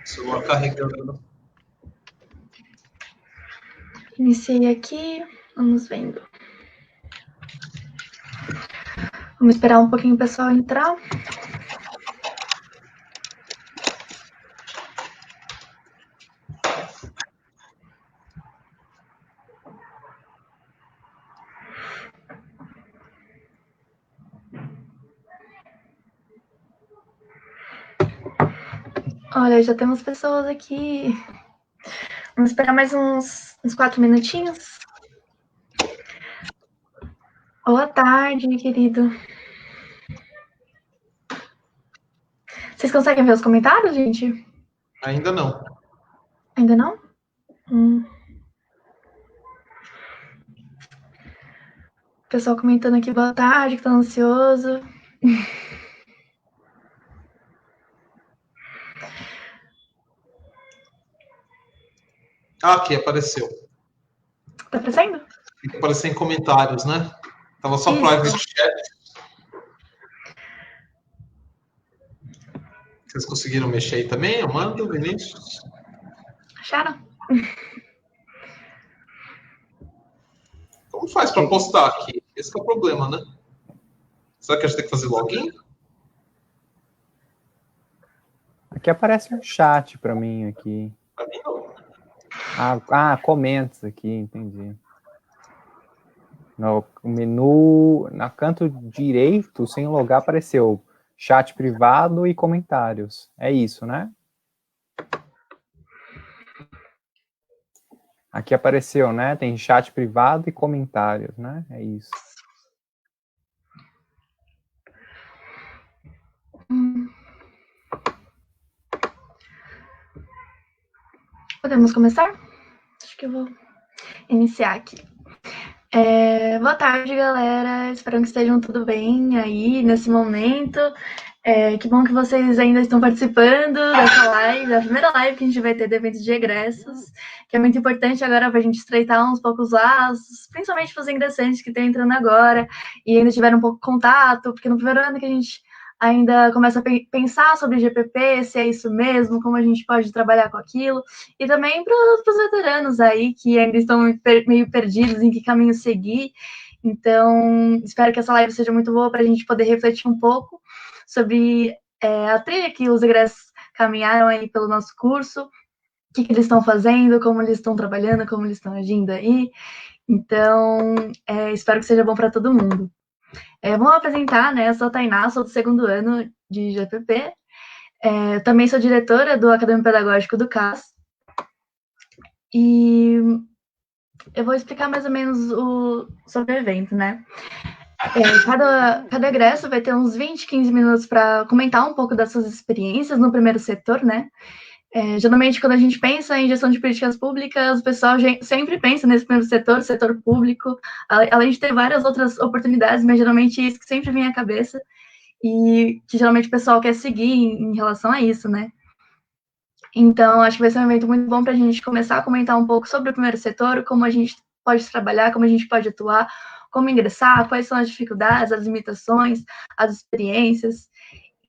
Celular carregando. Iniciei aqui, vamos vendo. Vamos esperar um pouquinho o pessoal entrar. Olha, já temos pessoas aqui. Vamos esperar mais uns 4 minutinhos. Boa tarde, querido. Vocês conseguem ver os comentários, gente? Ainda não. Ainda não? Pessoal comentando aqui, boa tarde, que tá ansioso. Aqui, apareceu. Tá aparecendo? Tem que aparecer em comentários, né? Tava só Isso. private chat. Vocês conseguiram mexer aí também? Amanda, Vinícius? Acharam? Como faz para postar aqui? Esse é o problema, né? Será que a gente tem que fazer login? Aqui aparece um chat para mim aqui. Para mim não. Comentos aqui, entendi. No menu, na canto direito, sem logar, apareceu chat privado e comentários. É isso, né? Aqui apareceu, né? Tem chat privado e comentários, né? É isso. Podemos começar? Acho que eu vou iniciar aqui. Boa tarde, galera. Espero que estejam tudo bem aí nesse momento. Que bom que vocês ainda estão participando dessa live, da primeira live que a gente vai ter de eventos de egressos, que é muito importante agora para a gente estreitar uns poucos laços, principalmente para os ingressantes que estão entrando agora e ainda tiveram um pouco de contato, porque no primeiro ano que a gente ainda começa a pensar sobre GPP, se é isso mesmo, como a gente pode trabalhar com aquilo, e também para os veteranos aí que ainda estão meio perdidos em que caminho seguir. Então, espero que essa live seja muito boa para a gente poder refletir um pouco sobre a trilha que os egressos caminharam aí pelo nosso curso, o que eles estão fazendo, como eles estão trabalhando, como eles estão agindo aí. Então, espero que seja bom para todo mundo. Vamos apresentar, né? Eu sou a Tainá, sou do segundo ano de GPP. Também sou diretora do Acadêmico Pedagógico do CAS. E eu vou explicar mais ou menos sobre o evento, né? Cada egresso vai ter uns 20, 15 minutos para comentar um pouco das suas experiências no primeiro setor, né? Geralmente, quando a gente pensa em gestão de políticas públicas, o pessoal sempre pensa nesse primeiro setor público, além de ter várias outras oportunidades, mas geralmente isso que sempre vem à cabeça e que geralmente o pessoal quer seguir em relação a isso, né? Então, acho que vai ser um evento muito bom para a gente começar a comentar um pouco sobre o primeiro setor, como a gente pode trabalhar, como a gente pode atuar, como ingressar, quais são as dificuldades, as limitações, as experiências.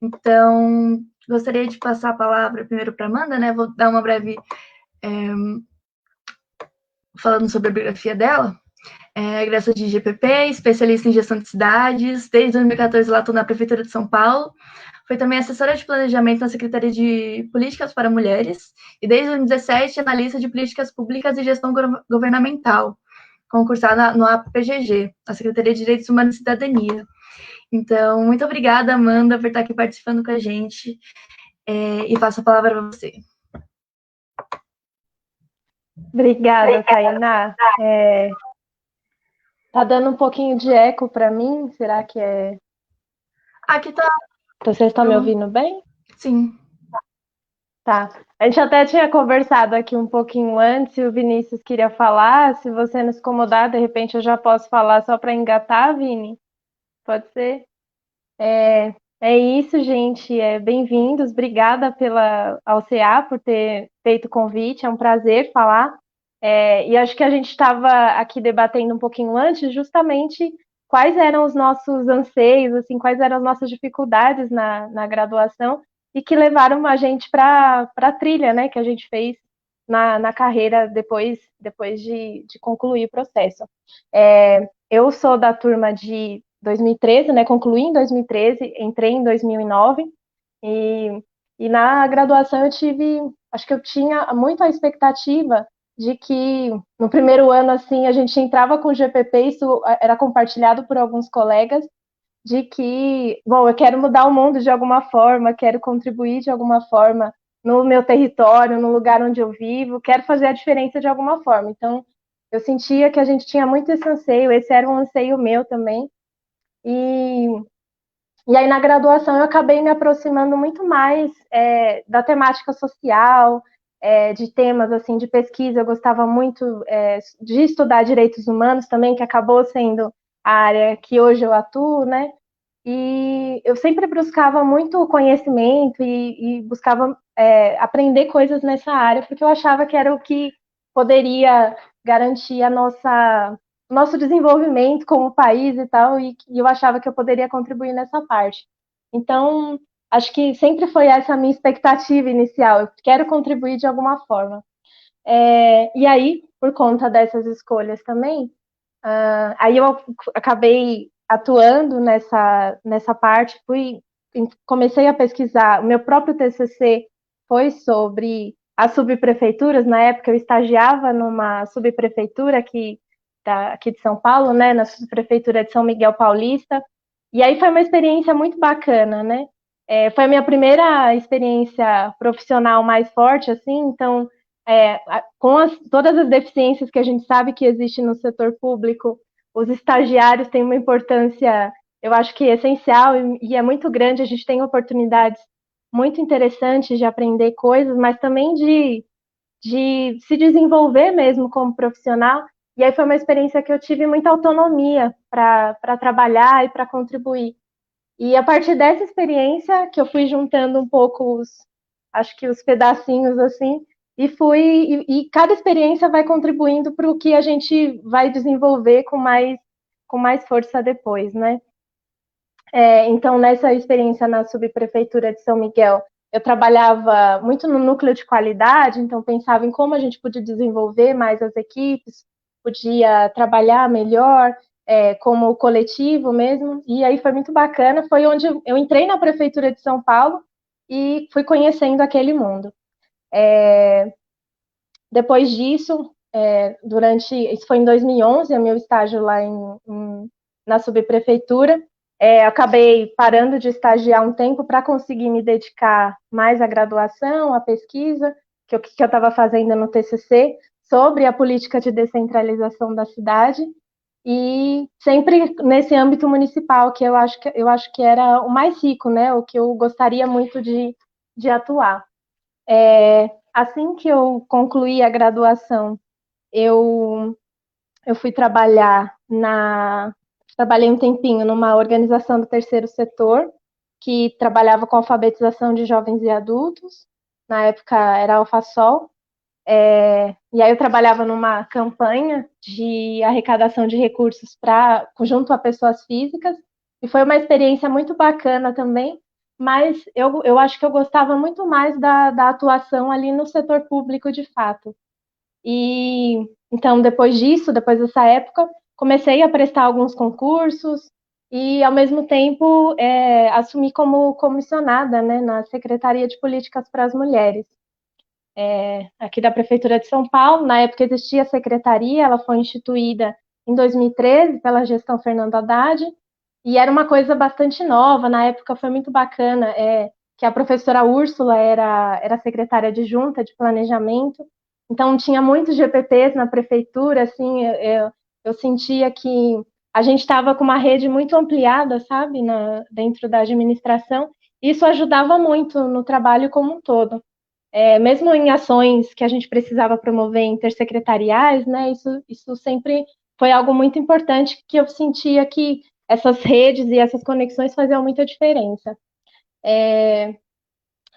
Então, gostaria de passar a palavra primeiro para a Amanda, né? Vou dar uma breve falando sobre a biografia dela. Egressa de GPP, especialista em gestão de cidades, desde 2014 ela atua na Prefeitura de São Paulo, foi também assessora de planejamento na Secretaria de Políticas para Mulheres, e desde 2017 analista de políticas públicas e gestão governamental, concursada no APGG, a Secretaria de Direitos Humanos e Cidadania. Então, muito obrigada, Amanda, por estar aqui participando com a gente, e passo a palavra para você. Obrigada, Tainá. Tá dando um pouquinho de eco para mim, será que é? Aqui tá. Vocês estão me ouvindo bem? Sim. Tá. A gente até tinha conversado aqui um pouquinho antes, se o Vinícius queria falar, se você não se incomodar, de repente eu já posso falar só para engatar, Vini? Pode ser? É isso, gente. Bem-vindos. Obrigada ao CA por ter feito o convite. É um prazer falar. E acho que a gente estava aqui debatendo um pouquinho antes, justamente quais eram os nossos anseios, assim, quais eram as nossas dificuldades na graduação. e que levaram a gente para a trilha, né, que a gente fez na carreira depois de concluir o processo. Eu sou da turma de 2013, né, concluí em 2013, entrei em 2009, e na graduação acho que eu tinha muito a expectativa de que no primeiro ano, assim, a gente entrava com o GPP, isso era compartilhado por alguns colegas, de que, bom, eu quero mudar o mundo de alguma forma, quero contribuir de alguma forma no meu território, no lugar onde eu vivo, quero fazer a diferença de alguma forma. Então, eu sentia que a gente tinha muito esse anseio, esse era um anseio meu também. E aí, na graduação, eu acabei me aproximando muito mais da temática social, de temas assim de pesquisa. Eu gostava muito de estudar direitos humanos também, que acabou sendo a área que hoje eu atuo, né? E eu sempre buscava muito conhecimento e buscava aprender coisas nessa área, porque eu achava que era o que poderia garantir nosso desenvolvimento como país e tal, e eu achava que eu poderia contribuir nessa parte. Então, acho que sempre foi essa a minha expectativa inicial, eu quero contribuir de alguma forma. E aí, por conta dessas escolhas também, aí eu acabei atuando nessa parte, comecei a pesquisar. O meu próprio TCC foi sobre as subprefeituras. Na época eu estagiava numa subprefeitura aqui de São Paulo, né, na subprefeitura de São Miguel Paulista, e aí foi uma experiência muito bacana, né? Foi a minha primeira experiência profissional mais forte, assim, então, com todas as deficiências que a gente sabe que existe no setor público, os estagiários têm uma importância, eu acho que essencial e é muito grande. A gente tem oportunidades muito interessantes de aprender coisas, mas também de se desenvolver mesmo como profissional. E aí foi uma experiência que eu tive muita autonomia para trabalhar e para contribuir. E a partir dessa experiência que eu fui juntando um pouco acho que os pedacinhos assim, e cada experiência vai contribuindo para o que a gente vai desenvolver com mais força depois, né? Então, nessa experiência na subprefeitura de São Miguel, eu trabalhava muito no núcleo de qualidade, então pensava em como a gente podia desenvolver mais as equipes, podia trabalhar melhor, como coletivo mesmo, e aí foi muito bacana. Foi onde eu entrei na prefeitura de São Paulo e fui conhecendo aquele mundo. Depois disso, isso foi em 2011, o meu estágio lá na subprefeitura. Acabei parando de estagiar um tempo para conseguir me dedicar mais à graduação, à pesquisa, que eu estava fazendo no TCC, sobre a política de descentralização da cidade, e sempre nesse âmbito municipal, que eu acho que era o mais rico, né, o que eu gostaria muito de atuar. Assim que eu concluí a graduação, eu fui trabalhei um tempinho numa organização do terceiro setor, que trabalhava com alfabetização de jovens e adultos. Na época era a Alfasol. E aí eu trabalhava numa campanha de arrecadação de recursos junto a pessoas físicas, e foi uma experiência muito bacana também, mas eu acho que eu gostava muito mais da atuação ali no setor público de fato. E então, depois dessa época, comecei a prestar alguns concursos e, ao mesmo tempo, assumi como comissionada, né, na Secretaria de Políticas para as Mulheres, aqui da Prefeitura de São Paulo. Na época existia a secretaria, ela foi instituída em 2013 pela gestão Fernando Haddad, e era uma coisa bastante nova. Na época foi muito bacana, que a professora Úrsula era secretária adjunta de planejamento, então tinha muitos GPPs na prefeitura, assim, eu sentia que a gente estava com uma rede muito ampliada, sabe, dentro da administração, e isso ajudava muito no trabalho como um todo. Mesmo em ações que a gente precisava promover intersecretariais, né, isso sempre foi algo muito importante, que eu sentia que essas redes e essas conexões faziam muita diferença.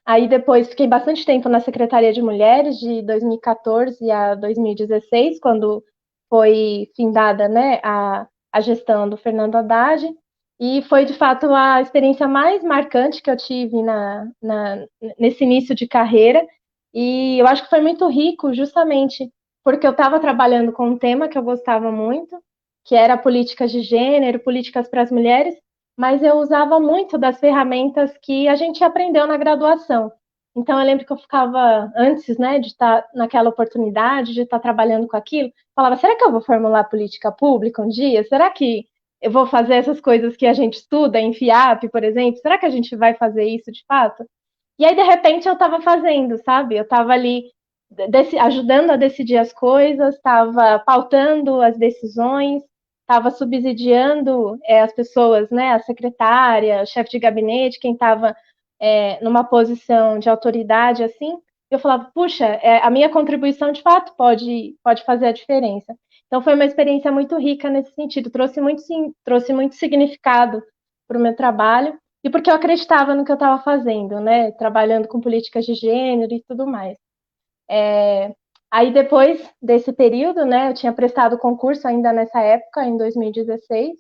Aí depois fiquei bastante tempo na Secretaria de Mulheres, de 2014 a 2016, quando foi findada, né, a gestão do Fernando Haddad, E foi, de fato, a experiência mais marcante que eu tive nesse início de carreira. E eu acho que foi muito rico, justamente porque eu estava trabalhando com um tema que eu gostava muito, que era políticas de gênero, políticas para as mulheres, mas eu usava muito das ferramentas que a gente aprendeu na graduação. Então, eu lembro que eu ficava, antes, né, de estar naquela oportunidade, de estar trabalhando com aquilo, falava, será que eu vou formular política pública um dia? Será que eu vou fazer essas coisas que a gente estuda em FIAP, por exemplo? Será que a gente vai fazer isso de fato? E aí, de repente, eu estava fazendo, sabe? Eu estava ali ajudando a decidir as coisas, estava pautando as decisões, estava subsidiando as pessoas, né? A secretária, o chefe de gabinete, quem estava numa posição de autoridade, assim. Eu falava, puxa, a minha contribuição, de fato, pode fazer a diferença. Então, foi uma experiência muito rica nesse sentido, trouxe muito significado para o meu trabalho, e porque eu acreditava no que eu estava fazendo, né? Trabalhando com políticas de gênero e tudo mais. Aí, depois desse período, né? Eu tinha prestado concurso ainda nessa época, em 2016.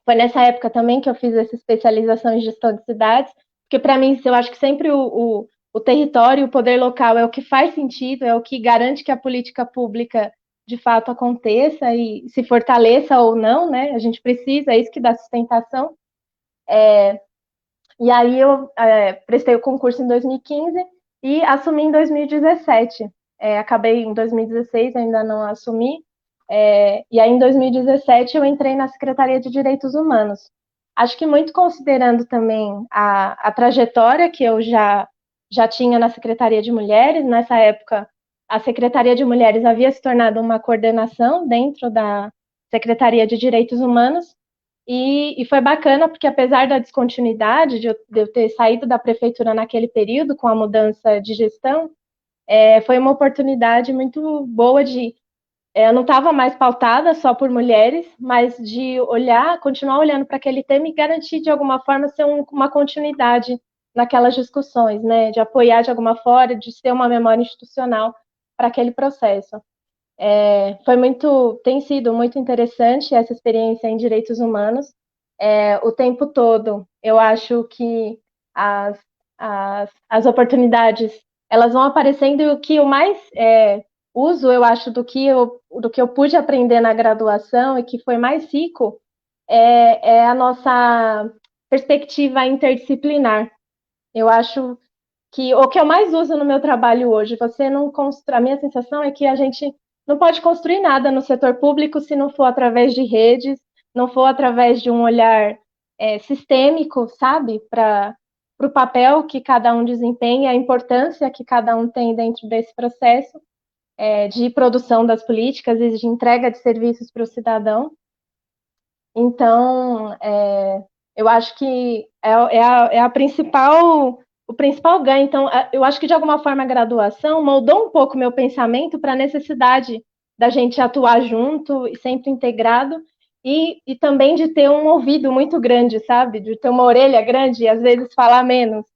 Foi nessa época também que eu fiz essa especialização em gestão de cidades, porque para mim, eu acho que sempre o território, o poder local é o que faz sentido, é o que garante que a política pública de fato aconteça e se fortaleça ou não, né? A gente precisa, é isso que dá sustentação. E aí eu prestei o concurso em 2015 e assumi em 2017. Acabei em 2016, ainda não assumi. E aí em 2017 eu entrei na Secretaria de Direitos Humanos. Acho que muito considerando também a trajetória que eu já tinha na Secretaria de Mulheres. Nessa época, a Secretaria de Mulheres havia se tornado uma coordenação dentro da Secretaria de Direitos Humanos, e foi bacana porque, apesar da descontinuidade de eu ter saído da prefeitura naquele período, com a mudança de gestão, foi uma oportunidade muito boa eu não estava mais pautada só por mulheres, mas de continuar olhando para aquele tema e garantir, de alguma forma, ser uma continuidade naquelas discussões, né? De apoiar de alguma forma, de ser uma memória institucional para aquele processo. Tem sido muito interessante essa experiência em direitos humanos. O tempo todo, eu acho que as oportunidades elas vão aparecendo, e o que eu mais uso, eu acho, do que eu pude aprender na graduação e que foi mais rico, é a nossa perspectiva interdisciplinar. Eu acho que o que eu mais uso no meu trabalho hoje, a minha sensação é que a gente não pode construir nada no setor público se não for através de redes, não for através de um olhar sistêmico, sabe, para o papel que cada um desempenha, a importância que cada um tem dentro desse processo de produção das políticas e de entrega de serviços para o cidadão. Então, eu acho que o principal ganho. Então, eu acho que, de alguma forma, a graduação moldou um pouco meu pensamento para a necessidade da gente atuar junto e sempre integrado, e também de ter um ouvido muito grande, sabe? De ter uma orelha grande e, às vezes, falar menos.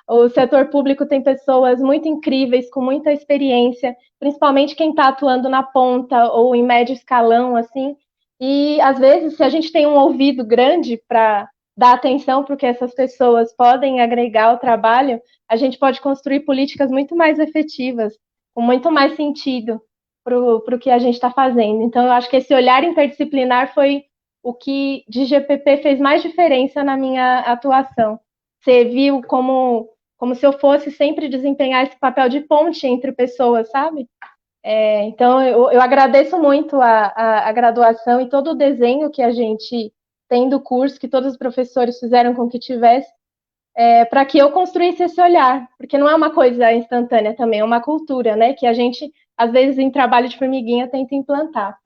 O setor público tem pessoas muito incríveis, com muita experiência, principalmente quem está atuando na ponta ou em médio escalão, assim. E, às vezes, se a gente tem um ouvido grande para dar atenção para o que essas pessoas podem agregar ao trabalho, a gente pode construir políticas muito mais efetivas, com muito mais sentido para o que a gente está fazendo. Então, eu acho que esse olhar interdisciplinar foi o que de GPP fez mais diferença na minha atuação. Você viu como se eu fosse sempre desempenhar esse papel de ponte entre pessoas, sabe? Então, eu agradeço muito a graduação e todo o desenho que a gente tem do curso, que todos os professores fizeram com que tivesse, para que eu construísse esse olhar, porque não é uma coisa instantânea também, é uma cultura, né? Que a gente, às vezes, em trabalho de formiguinha, tenta implantar.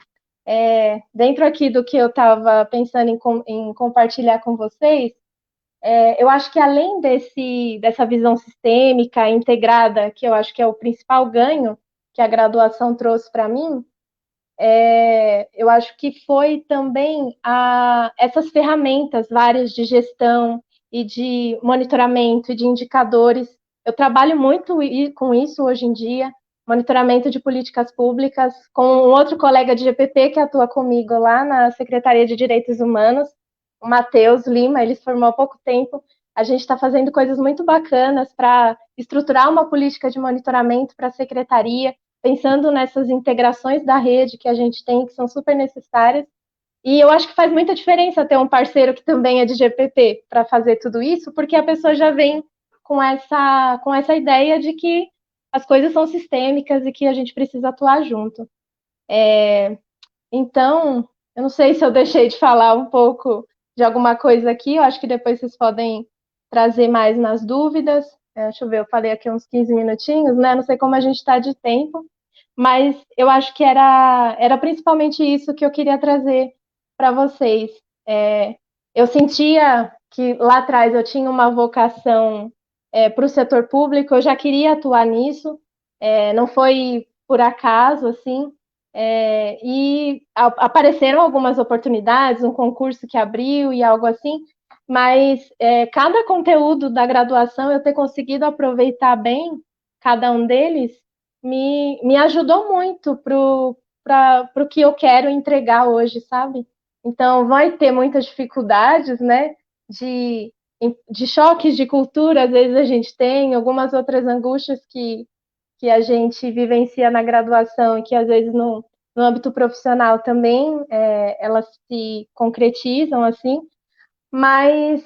Dentro aqui do que eu estava pensando em compartilhar com vocês, eu acho que, além dessa visão sistêmica, integrada, que eu acho que é o principal ganho que a graduação trouxe para mim, eu acho que foi também essas ferramentas várias de gestão e de monitoramento e de indicadores. Eu trabalho muito com isso hoje em dia, monitoramento de políticas públicas, com um outro colega de GPP que atua comigo lá na Secretaria de Direitos Humanos. o Matheus Lima, ele se formou há pouco tempo. A gente está fazendo coisas muito bacanas para estruturar uma política de monitoramento para a secretaria, pensando nessas integrações da rede que a gente tem, que são super necessárias. E eu acho que faz muita diferença ter um parceiro que também é de GPP para fazer tudo isso, porque a pessoa já vem com essa ideia de que as coisas são sistêmicas e que a gente precisa atuar junto. Então, eu não sei se eu deixei de falar um pouco de alguma coisa aqui, eu acho que depois vocês podem trazer mais nas dúvidas. Deixa eu ver, eu falei aqui uns 15 minutinhos, né? Não sei como a gente está de tempo, mas eu acho que era principalmente isso que eu queria trazer para vocês. Eu sentia que lá atrás eu tinha uma vocação para o setor público, eu já queria atuar nisso, não foi por acaso, assim, e apareceram algumas oportunidades, um concurso que abriu e algo assim, mas cada conteúdo da graduação, eu ter conseguido aproveitar bem cada um deles, me ajudou muito para o que eu quero entregar hoje, sabe? Então, vai ter muitas dificuldades, né, de choques de cultura, às vezes a gente tem, algumas outras angústias que a gente vivencia na graduação e que às vezes no âmbito profissional também elas se concretizam assim, mas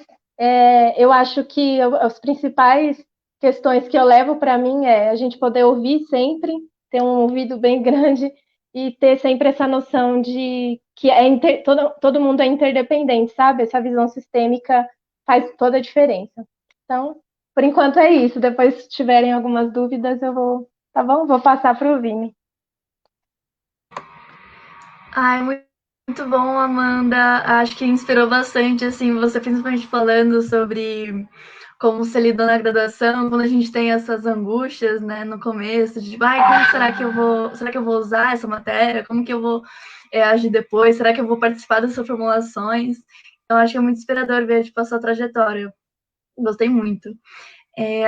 eu acho que as principais questões que eu levo para mim é a gente poder ouvir sempre, ter um ouvido bem grande e ter sempre essa noção de que todo mundo é interdependente, sabe? Essa visão sistêmica faz toda a diferença. Então, por enquanto é isso. Depois, se tiverem algumas dúvidas, eu vou, tá bom? Vou passar para o Vini. Ai, muito bom, Amanda. Acho que inspirou bastante, assim, você principalmente falando sobre como se lida na graduação, quando a gente tem essas angústias, né, no começo, de tipo, como será que eu vou usar essa matéria? Como que eu vou agir depois? Será que eu vou participar dessas formulações? Então, acho que é muito inspirador ver, tipo, a sua trajetória. Gostei muito.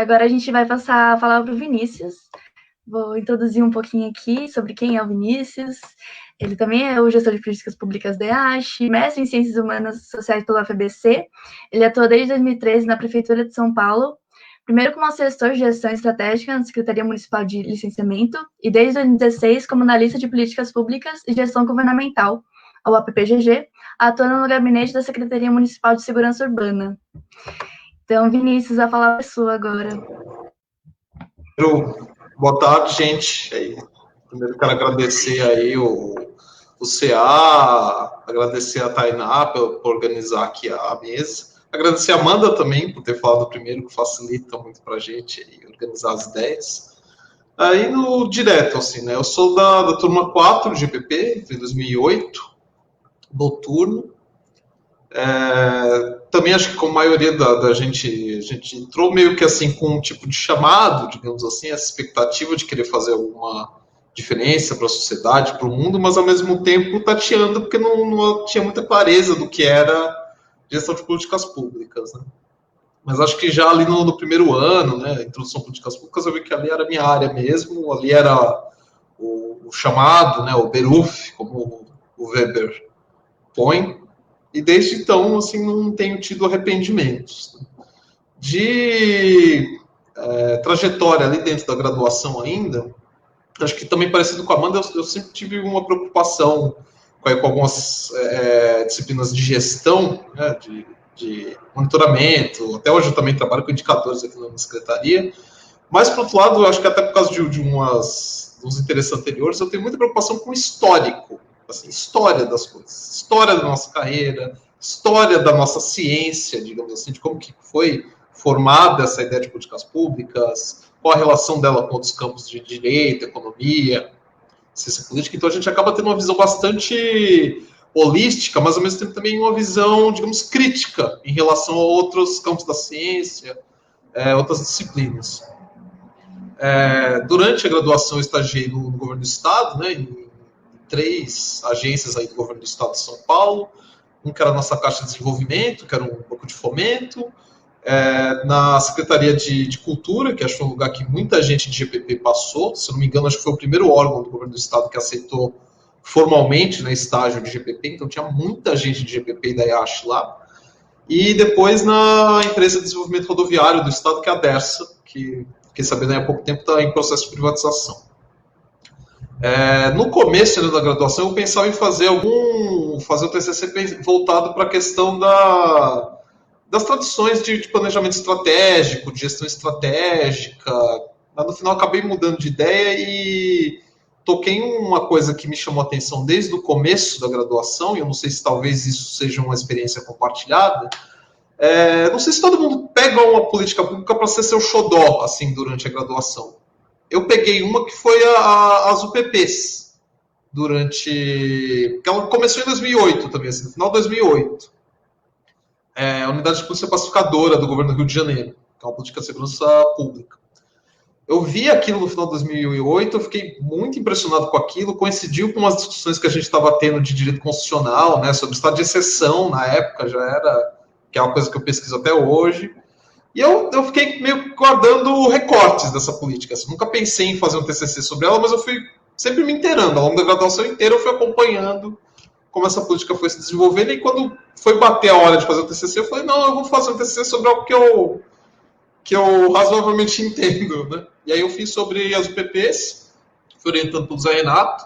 Agora a gente vai passar a palavra para o Vinícius. Vou introduzir um pouquinho aqui sobre quem é o Vinícius. Ele também é o gestor de políticas públicas da EASH, mestre em Ciências Humanas e Sociais pela UFABC. Ele atua desde 2013 na Prefeitura de São Paulo, primeiro como assessor de gestão estratégica na Secretaria Municipal de Licenciamento e desde 2016 como analista de políticas públicas e gestão governamental, a UAPPGG, atuando no gabinete da Secretaria Municipal de Segurança Urbana. Então, Vinícius, a palavra é sua agora. Boa tarde, gente. Primeiro quero agradecer aí o CA, agradecer a Tainá por organizar aqui a mesa, agradecer a Amanda também por ter falado primeiro, que facilita muito para a gente aí, organizar as ideias. Aí no direto, assim, né? Eu sou da turma 4 de GPP, de 2008, noturno. Também acho que com a maioria da gente, a gente entrou meio que assim com um tipo de chamado, digamos assim, essa expectativa de querer fazer alguma diferença para a sociedade, para o mundo, mas ao mesmo tempo tateando, porque não tinha muita clareza do que era gestão de políticas públicas, né? Mas acho que já ali no primeiro ano, né, introdução a políticas públicas, eu vi que ali era a minha área mesmo, ali era o chamado, né, o Beruf, como o Weber põe, e desde então, assim, não tenho tido arrependimentos. De trajetória ali dentro da graduação ainda, acho que também parecido com a Amanda, eu sempre tive uma preocupação com algumas disciplinas de gestão, né, de monitoramento. Até hoje eu também trabalho com indicadores aqui na secretaria. Mas, por outro lado, eu acho que até por causa de uns interesses anteriores, eu tenho muita preocupação com o histórico. Assim, história das coisas, história da nossa carreira, história da nossa ciência, digamos assim, de como que foi formada essa ideia de políticas públicas, qual a relação dela com outros campos de direito, economia, ciência política. Então a gente acaba tendo uma visão bastante holística, mas ao mesmo tempo também uma visão, digamos, crítica em relação a outros campos da ciência, outras disciplinas. Durante a graduação eu estagiei no governo do estado, né, em 3 agências aí do governo do estado de São Paulo, um que era a nossa Caixa de Desenvolvimento, que era um pouco de fomento, na Secretaria de Cultura, que acho que foi um lugar que muita gente de GPP passou, se eu não me engano, acho que foi o primeiro órgão do governo do estado que aceitou formalmente, né, estágio de GPP, então tinha muita gente de GPP e da IASH lá, e depois na empresa de desenvolvimento rodoviário do estado, que é a Dersa, que fiquei sabendo há pouco tempo está em processo de privatização. No começo da graduação, eu pensava em fazer o TCC voltado para a questão das tradições de planejamento estratégico, de gestão estratégica, mas no final acabei mudando de ideia e toquei em uma coisa que me chamou a atenção desde o começo da graduação, e eu não sei se talvez isso seja uma experiência compartilhada. Não sei se todo mundo pega uma política pública para ser seu xodó, assim, durante a graduação. Eu peguei uma que foi as UPPs, porque ela começou em 2008 também, assim, no final de 2008. A Unidade de Polícia Pacificadora do Governo do Rio de Janeiro, que é uma política de segurança pública. Eu vi aquilo no final de 2008, eu fiquei muito impressionado com aquilo, coincidiu com as discussões que a gente estava tendo de direito constitucional, né, sobre estado de exceção, na época já era, que é uma coisa que eu pesquiso até hoje, e eu fiquei meio guardando recortes dessa política, assim, nunca pensei em fazer um TCC sobre ela, mas eu fui sempre me inteirando, ao longo da graduação inteira eu fui acompanhando como essa política foi se desenvolvendo, e quando foi bater a hora de fazer o TCC, eu falei, não, eu vou fazer um TCC sobre algo que eu razoavelmente entendo, né? E aí eu fiz sobre as UPPs, fui orientando pelo Zé Renato.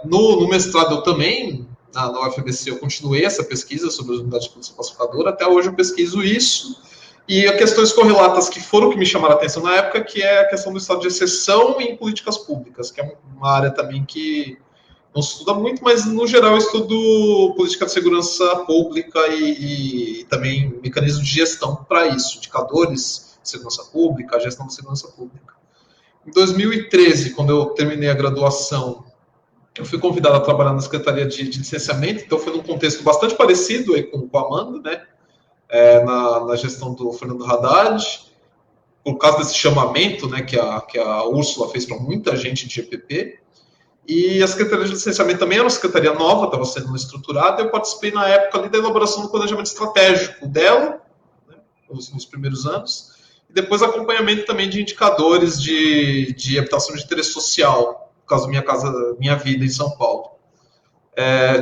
No mestrado eu também, na UFABC, eu continuei essa pesquisa sobre as unidades de polícia pacificadora, até hoje eu pesquiso isso, e as questões correlatas que foram o que me chamaram a atenção na época, que é a questão do estado de exceção em políticas públicas, que é uma área também que não se estuda muito, mas no geral eu estudo política de segurança pública e também mecanismos de gestão para isso, indicadores de segurança pública, gestão de segurança pública. Em 2013, quando eu terminei a graduação, eu fui convidado a trabalhar na Secretaria de Licenciamento, então foi num contexto bastante parecido aí com a Amanda, né? Na gestão do Fernando Haddad, por causa desse chamamento, né, que a Úrsula fez para muita gente de GPP. E a Secretaria de Licenciamento também era uma secretaria nova, estava sendo estruturada, eu participei na época ali da elaboração do planejamento estratégico dela, né, nos primeiros anos, e depois acompanhamento também de indicadores de habitação de interesse social, por causa da minha vida em São Paulo.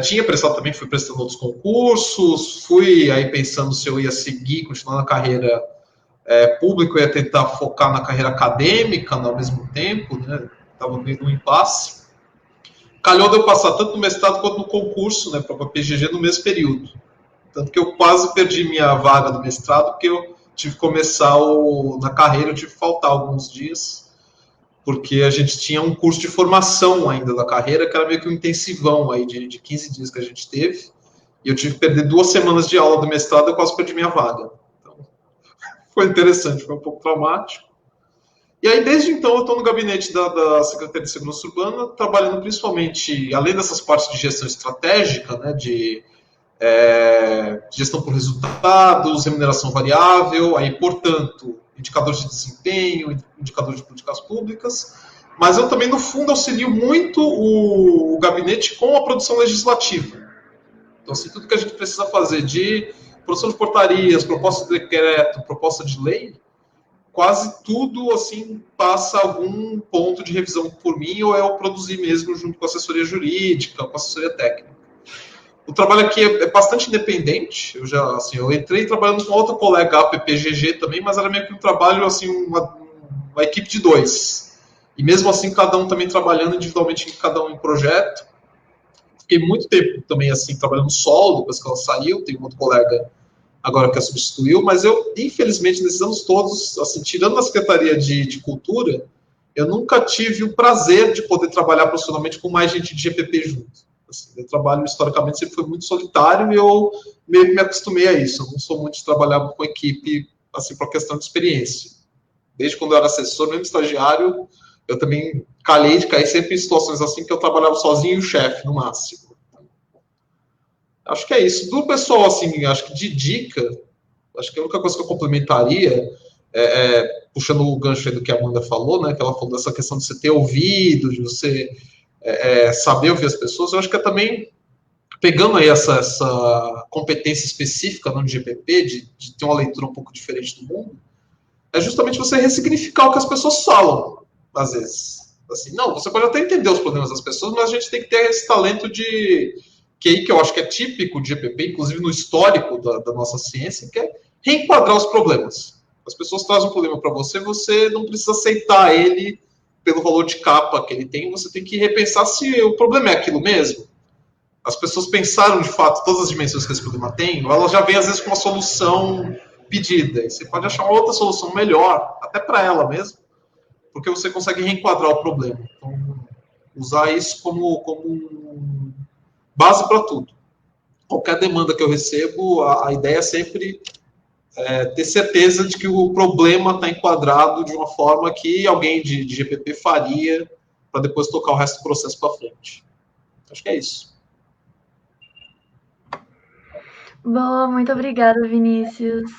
Tinha prestado também, fui prestando outros concursos, fui aí pensando se eu ia seguir, continuar na carreira pública, eu ia tentar focar na carreira acadêmica ao mesmo tempo, né, estava meio no impasse. Calhou de eu passar tanto no mestrado quanto no concurso, né, para a PGG no mesmo período. Tanto que eu quase perdi minha vaga do mestrado, porque eu tive que começar na carreira, eu tive que faltar alguns dias, porque a gente tinha um curso de formação ainda da carreira, que era meio que um intensivão aí de 15 dias que a gente teve, e eu tive que perder 2 semanas de aula do mestrado, eu quase perdi minha vaga. Então, foi interessante, foi um pouco traumático. E aí, desde então, eu estou no gabinete da Secretaria de Segurança Urbana, trabalhando principalmente, além dessas partes de gestão estratégica, né, de gestão por resultados, remuneração variável, aí, portanto, indicadores de desempenho, indicadores de políticas públicas, mas eu também, no fundo, auxilio muito o gabinete com a produção legislativa. Então, assim, tudo que a gente precisa fazer de produção de portarias, proposta de decreto, proposta de lei, quase tudo, assim, passa algum ponto de revisão por mim, ou eu produzir mesmo junto com a assessoria jurídica, com a assessoria técnica. O trabalho aqui é bastante independente, eu entrei trabalhando com outra colega APPGG também, mas era meio que um trabalho, assim, uma equipe de 2. E mesmo assim, cada um também trabalhando individualmente, cada um em projeto. Fiquei muito tempo também, assim, trabalhando solo, depois que ela saiu, tem um outro colega agora que a substituiu, mas eu, infelizmente, nesses anos todos, assim, tirando a Secretaria de Cultura, eu nunca tive o prazer de poder trabalhar profissionalmente com mais gente de GPP junto. Assim, meu trabalho, historicamente, sempre foi muito solitário e eu meio que me acostumei a isso. Eu não sou muito de trabalhar com equipe, assim, por questão de experiência. Desde quando eu era assessor, mesmo estagiário, eu também calhei de cair sempre em situações assim que eu trabalhava sozinho e o chefe, no máximo. Acho que é isso. Do pessoal, assim, acho que de dica, acho que a única coisa que eu complementaria, puxando o gancho aí do que a Amanda falou, né, que ela falou dessa questão de você ter ouvido, de você saber ouvir as pessoas, eu acho que é também, pegando aí essa competência específica no GPP, de ter uma leitura um pouco diferente do mundo, é justamente você ressignificar o que as pessoas falam, às vezes. Assim, não, você pode até entender os problemas das pessoas, mas a gente tem que ter esse talento de que eu acho que é típico de GPP, inclusive no histórico da nossa ciência, que é reenquadrar os problemas. As pessoas trazem um problema para você, você não precisa aceitar ele pelo valor de capa que ele tem, você tem que repensar se o problema é aquilo mesmo. As pessoas pensaram, de fato, todas as dimensões que esse problema tem, ou elas já vêm, às vezes, com uma solução pedida. E você pode achar uma outra solução melhor, até para ela mesmo, porque você consegue reenquadrar o problema. Então, usar isso como base para tudo. Qualquer demanda que eu recebo, a ideia é sempre ter certeza de que o problema está enquadrado de uma forma que alguém de GPP faria para depois tocar o resto do processo para frente. Acho que é isso. Boa, muito obrigada, Vinícius.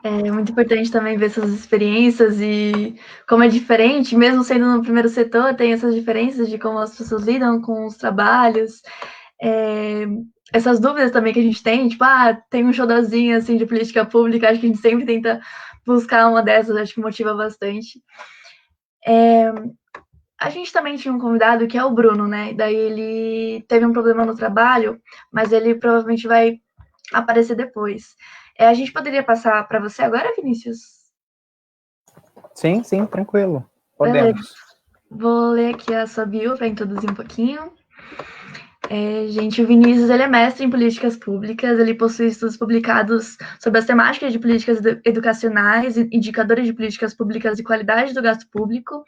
É muito importante também ver essas experiências e como é diferente, mesmo sendo no primeiro setor, tem essas diferenças de como as pessoas lidam com os trabalhos. Essas dúvidas também que a gente tem, tipo, tem um showzinho assim de política pública, acho que a gente sempre tenta buscar uma dessas, acho que motiva bastante. A gente também tinha um convidado que é o Bruno, né? Daí ele teve um problema no trabalho, mas ele provavelmente vai aparecer depois. A gente poderia passar para você agora, Vinícius? Sim, tranquilo. Beleza. Podemos. Vou ler aqui a sua bio para introduzir um pouquinho. Gente, o Vinícius ele é mestre em políticas públicas, ele possui estudos publicados sobre as temáticas de políticas educacionais, indicadores de políticas públicas e qualidade do gasto público.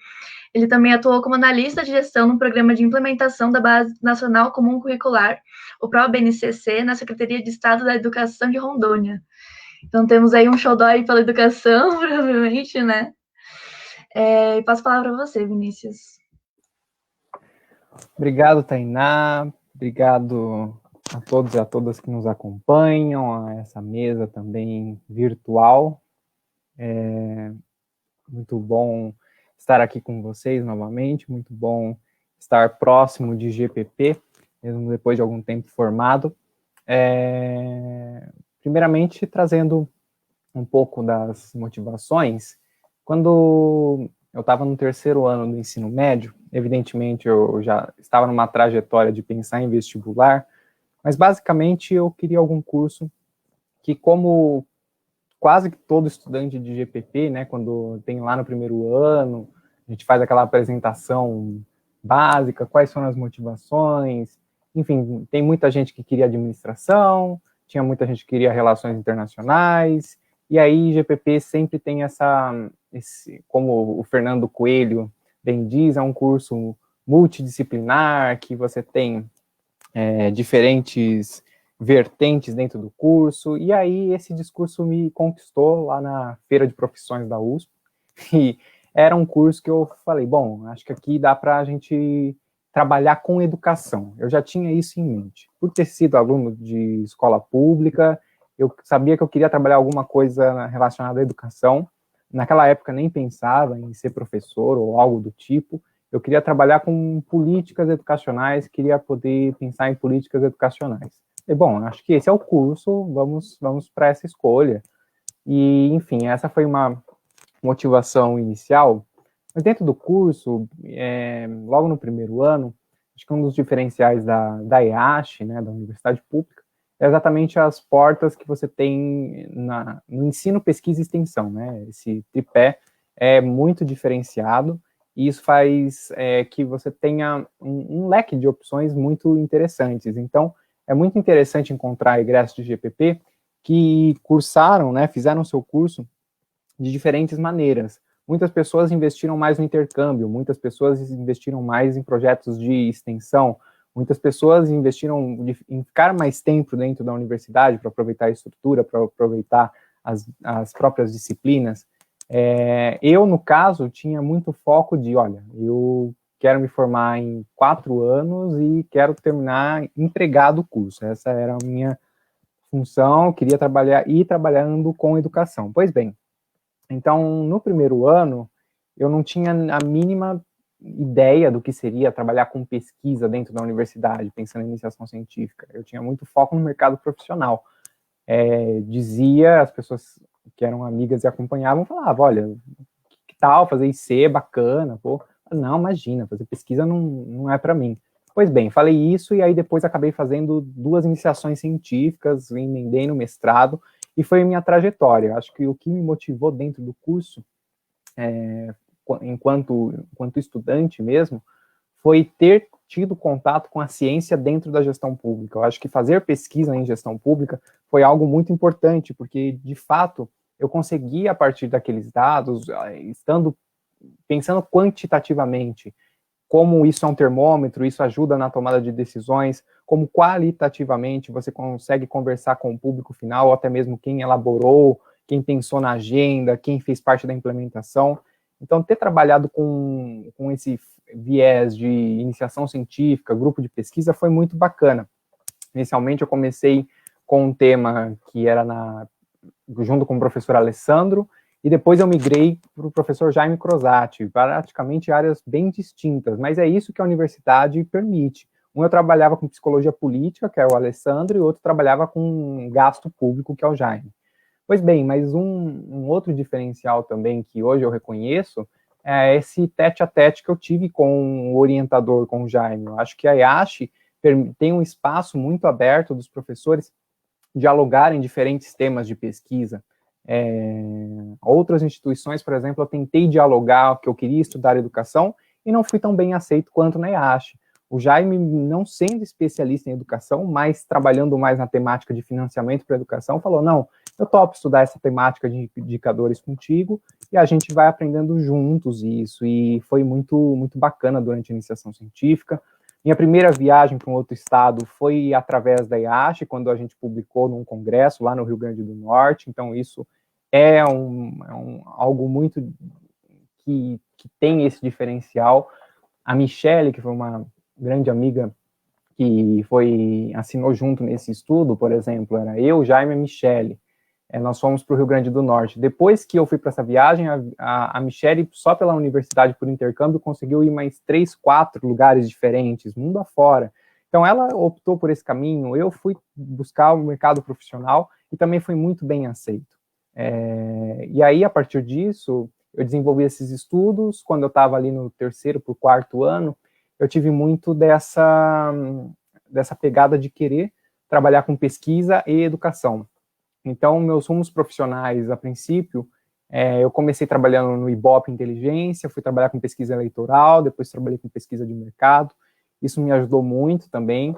Ele também atuou como analista de gestão no programa de implementação da Base Nacional Comum Curricular, o PROA-BNCC, na Secretaria de Estado da Educação de Rondônia. Então, temos aí um xodó pela educação, provavelmente, né? Passo a palavra para você, Vinícius. Obrigado, Tainá. Obrigado a todos e a todas que nos acompanham, a essa mesa também virtual. É muito bom estar aqui com vocês novamente, muito bom estar próximo de GPP, mesmo depois de algum tempo formado. Primeiramente, trazendo um pouco das motivações. Quando eu estava no terceiro ano do ensino médio, evidentemente eu já estava numa trajetória de pensar em vestibular, mas basicamente eu queria algum curso que, como quase que todo estudante de GPP, né, quando tem lá no primeiro ano, a gente faz aquela apresentação básica, quais são as motivações, enfim, tem muita gente que queria administração, tinha muita gente que queria relações internacionais, e aí GPP sempre tem como o Fernando Coelho bem diz, é um curso multidisciplinar, que você tem diferentes vertentes dentro do curso, e aí esse discurso me conquistou lá na Feira de Profissões da USP, e era um curso que eu falei, bom, acho que aqui dá para a gente trabalhar com educação. Eu já tinha isso em mente. Por ter sido aluno de escola pública, eu sabia que eu queria trabalhar alguma coisa relacionada à educação. Naquela época nem pensava em ser professor ou algo do tipo. Eu queria trabalhar com políticas educacionais, queria poder pensar em políticas educacionais. E, bom, acho que esse é o curso, vamos para essa escolha. E, enfim, essa foi uma motivação inicial. Mas dentro do curso, logo no primeiro ano, acho que um dos diferenciais da EASH, né, da Universidade Pública, é exatamente as portas que você tem no ensino, pesquisa e extensão, né? Esse tripé é muito diferenciado, e isso faz que você tenha um leque de opções muito interessantes. Então, é muito interessante encontrar egressos de GPP que cursaram, né, fizeram seu curso de diferentes maneiras. Muitas pessoas investiram mais no intercâmbio, muitas pessoas investiram mais em projetos de extensão, muitas pessoas investiram em ficar mais tempo dentro da universidade para aproveitar a estrutura, para aproveitar as próprias disciplinas. Eu, no caso, tinha muito foco de, olha, eu quero me formar em 4 anos e quero terminar empregado o curso. Essa era a minha função, queria ir trabalhando com educação. Pois bem, então, no primeiro ano, eu não tinha a mínima ideia do que seria trabalhar com pesquisa dentro da universidade, pensando em iniciação científica. Eu tinha muito foco no mercado profissional. As pessoas que eram amigas e acompanhavam, falavam, olha, que tal fazer IC, bacana, pô. Não, imagina, fazer pesquisa não é para mim. Pois bem, falei isso e aí depois acabei fazendo 2 iniciações científicas, emendei no mestrado, e foi a minha trajetória. Acho que o que me motivou dentro do curso, enquanto estudante mesmo, foi ter tido contato com a ciência dentro da gestão pública. Eu acho que fazer pesquisa em gestão pública foi algo muito importante, porque, de fato, eu consegui, a partir daqueles dados, pensando quantitativamente, como isso é um termômetro, isso ajuda na tomada de decisões, como qualitativamente você consegue conversar com o público final, ou até mesmo quem elaborou, quem pensou na agenda, quem fez parte da implementação. Então, ter trabalhado com esse viés de iniciação científica, grupo de pesquisa, foi muito bacana. Inicialmente, eu comecei com um tema que era junto com o professor Alessandro, e depois eu migrei para o professor Jaime Crosati, praticamente áreas bem distintas, mas é isso que a universidade permite. Um eu trabalhava com psicologia política, que é o Alessandro, e o outro trabalhava com gasto público, que é o Jaime. Pois bem, mas um outro diferencial também que hoje eu reconheço é esse tete-a-tete que eu tive com o orientador, com o Jaime. Eu acho que a IASH tem um espaço muito aberto dos professores dialogarem diferentes temas de pesquisa. Outras instituições, por exemplo, eu tentei dialogar que eu queria estudar educação e não fui tão bem aceito quanto na IASH. O Jaime, não sendo especialista em educação, mas trabalhando mais na temática de financiamento para a educação, falou, não, eu topo estudar essa temática de indicadores contigo e a gente vai aprendendo juntos isso, e foi muito, muito bacana durante a iniciação científica. Minha primeira viagem para um outro estado foi através da IASH, quando a gente publicou num congresso lá no Rio Grande do Norte, então isso é algo muito que tem esse diferencial. A Michele, que foi uma grande amiga que assinou junto nesse estudo, por exemplo, era eu, Jaime e a Michele. Nós fomos para o Rio Grande do Norte. Depois que eu fui para essa viagem, a Michele, só pela universidade, por intercâmbio, conseguiu ir mais 3, 4 lugares diferentes, mundo afora. Então, ela optou por esse caminho, eu fui buscar o mercado profissional e também fui muito bem aceito. E aí, a partir disso, eu desenvolvi esses estudos. Quando eu estava ali no 3º para o 4º ano, eu tive muito dessa pegada de querer trabalhar com pesquisa e educação. Então, meus rumos profissionais, a princípio, eu comecei trabalhando no Ibope Inteligência, fui trabalhar com pesquisa eleitoral, depois trabalhei com pesquisa de mercado, isso me ajudou muito também.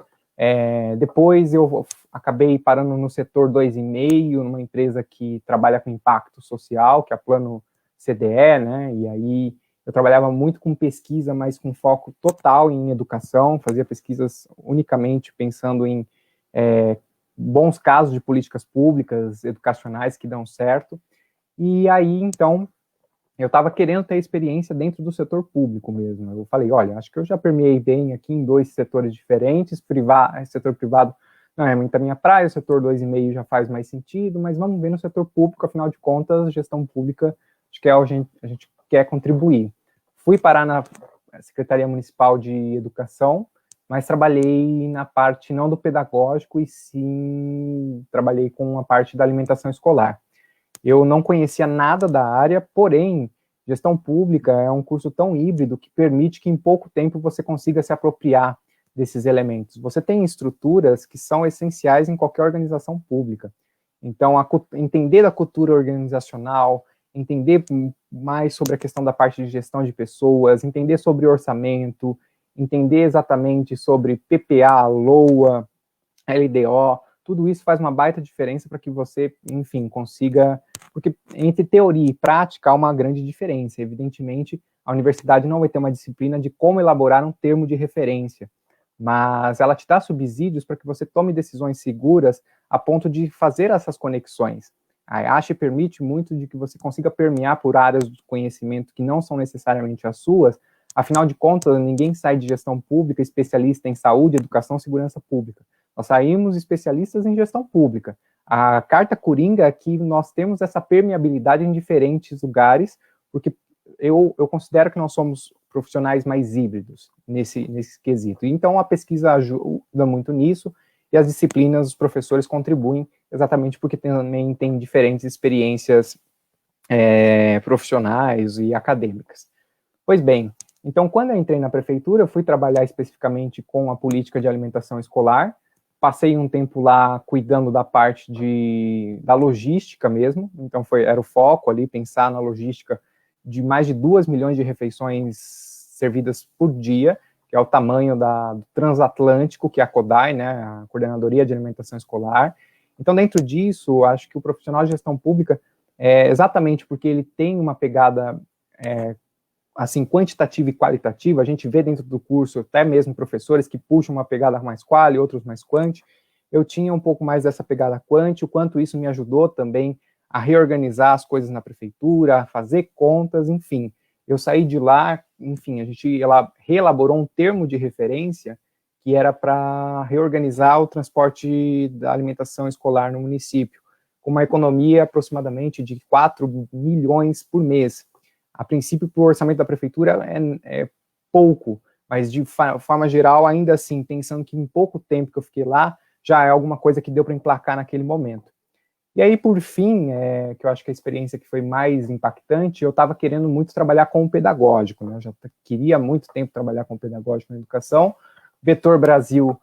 Depois eu acabei parando no setor 2,5, numa empresa que trabalha com impacto social, que é a Plano CDE, né, e aí eu trabalhava muito com pesquisa, mas com foco total em educação, fazia pesquisas unicamente pensando em bons casos de políticas públicas, educacionais que dão certo, e aí, então, eu estava querendo ter experiência dentro do setor público mesmo. Eu falei, olha, acho que eu já permeei bem aqui em 2 setores diferentes, setor privado não é muito a minha praia, o setor 2,5 já faz mais sentido, mas vamos ver no setor público, afinal de contas, gestão pública, acho que a gente quer contribuir. Fui parar na Secretaria Municipal de Educação, mas trabalhei na parte não do pedagógico, e sim trabalhei com a parte da alimentação escolar. Eu não conhecia nada da área, porém, gestão pública é um curso tão híbrido que permite que em pouco tempo você consiga se apropriar desses elementos. Você tem estruturas que são essenciais em qualquer organização pública. Então, entender a cultura organizacional, entender mais sobre a questão da parte de gestão de pessoas, entender sobre orçamento, entender exatamente sobre PPA, LOA, LDO, tudo isso faz uma baita diferença para que você, enfim, consiga... Porque entre teoria e prática há uma grande diferença. Evidentemente, a universidade não vai ter uma disciplina de como elaborar um termo de referência, mas ela te dá subsídios para que você tome decisões seguras a ponto de fazer essas conexões. A IASH permite muito de que você consiga permear por áreas de conhecimento que não são necessariamente as suas. Afinal de contas, ninguém sai de gestão pública especialista em saúde, educação e segurança pública. Nós saímos especialistas em gestão pública. A carta coringa é que nós temos essa permeabilidade em diferentes lugares, porque eu considero que nós somos profissionais mais híbridos nesse quesito. Então, a pesquisa ajuda muito nisso, e as disciplinas, os professores contribuem exatamente porque também tem diferentes experiências profissionais e acadêmicas. Pois bem, Então, quando eu entrei na prefeitura, eu fui trabalhar especificamente com a política de alimentação escolar, passei um tempo lá cuidando da parte da logística mesmo, então era o foco ali, pensar na logística de mais de 2 milhões de refeições servidas por dia, que é o tamanho do transatlântico, que é a CODAI, né, a Coordenadoria de Alimentação Escolar. Então, dentro disso, acho que o profissional de gestão pública, exatamente porque ele tem uma pegada assim, quantitativa e qualitativa, a gente vê dentro do curso até mesmo professores que puxam uma pegada mais quali, outros mais quanti. Eu tinha um pouco mais dessa pegada quanti, o quanto isso me ajudou também a reorganizar as coisas na prefeitura, a fazer contas, enfim. Eu saí de lá, enfim, a gente reelaborou um termo de referência que era para reorganizar o transporte da alimentação escolar no município, com uma economia aproximadamente de 4 milhões por mês. A princípio, para o orçamento da prefeitura é pouco, mas de forma geral, ainda assim, pensando que em pouco tempo que eu fiquei lá, já é alguma coisa que deu para emplacar naquele momento. E aí, por fim, que eu acho que a experiência que foi mais impactante, eu estava querendo muito trabalhar com o pedagógico, né? Eu já queria há muito tempo trabalhar com o pedagógico na educação. Vetor Brasil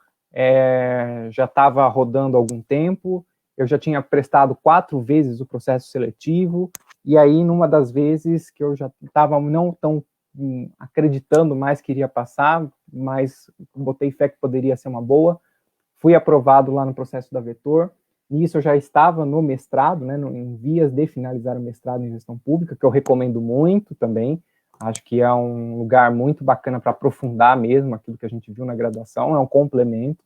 já estava rodando há algum tempo, eu já tinha prestado 4 vezes o processo seletivo, e aí, numa das vezes que eu já estava não tão acreditando mais que iria passar, mas botei fé que poderia ser uma boa, fui aprovado lá no processo da Vetor. Nisso eu já estava no mestrado, né, em vias de finalizar o mestrado em gestão pública, que eu recomendo muito também. Acho que é um lugar muito bacana para aprofundar mesmo aquilo que a gente viu na graduação, é um complemento.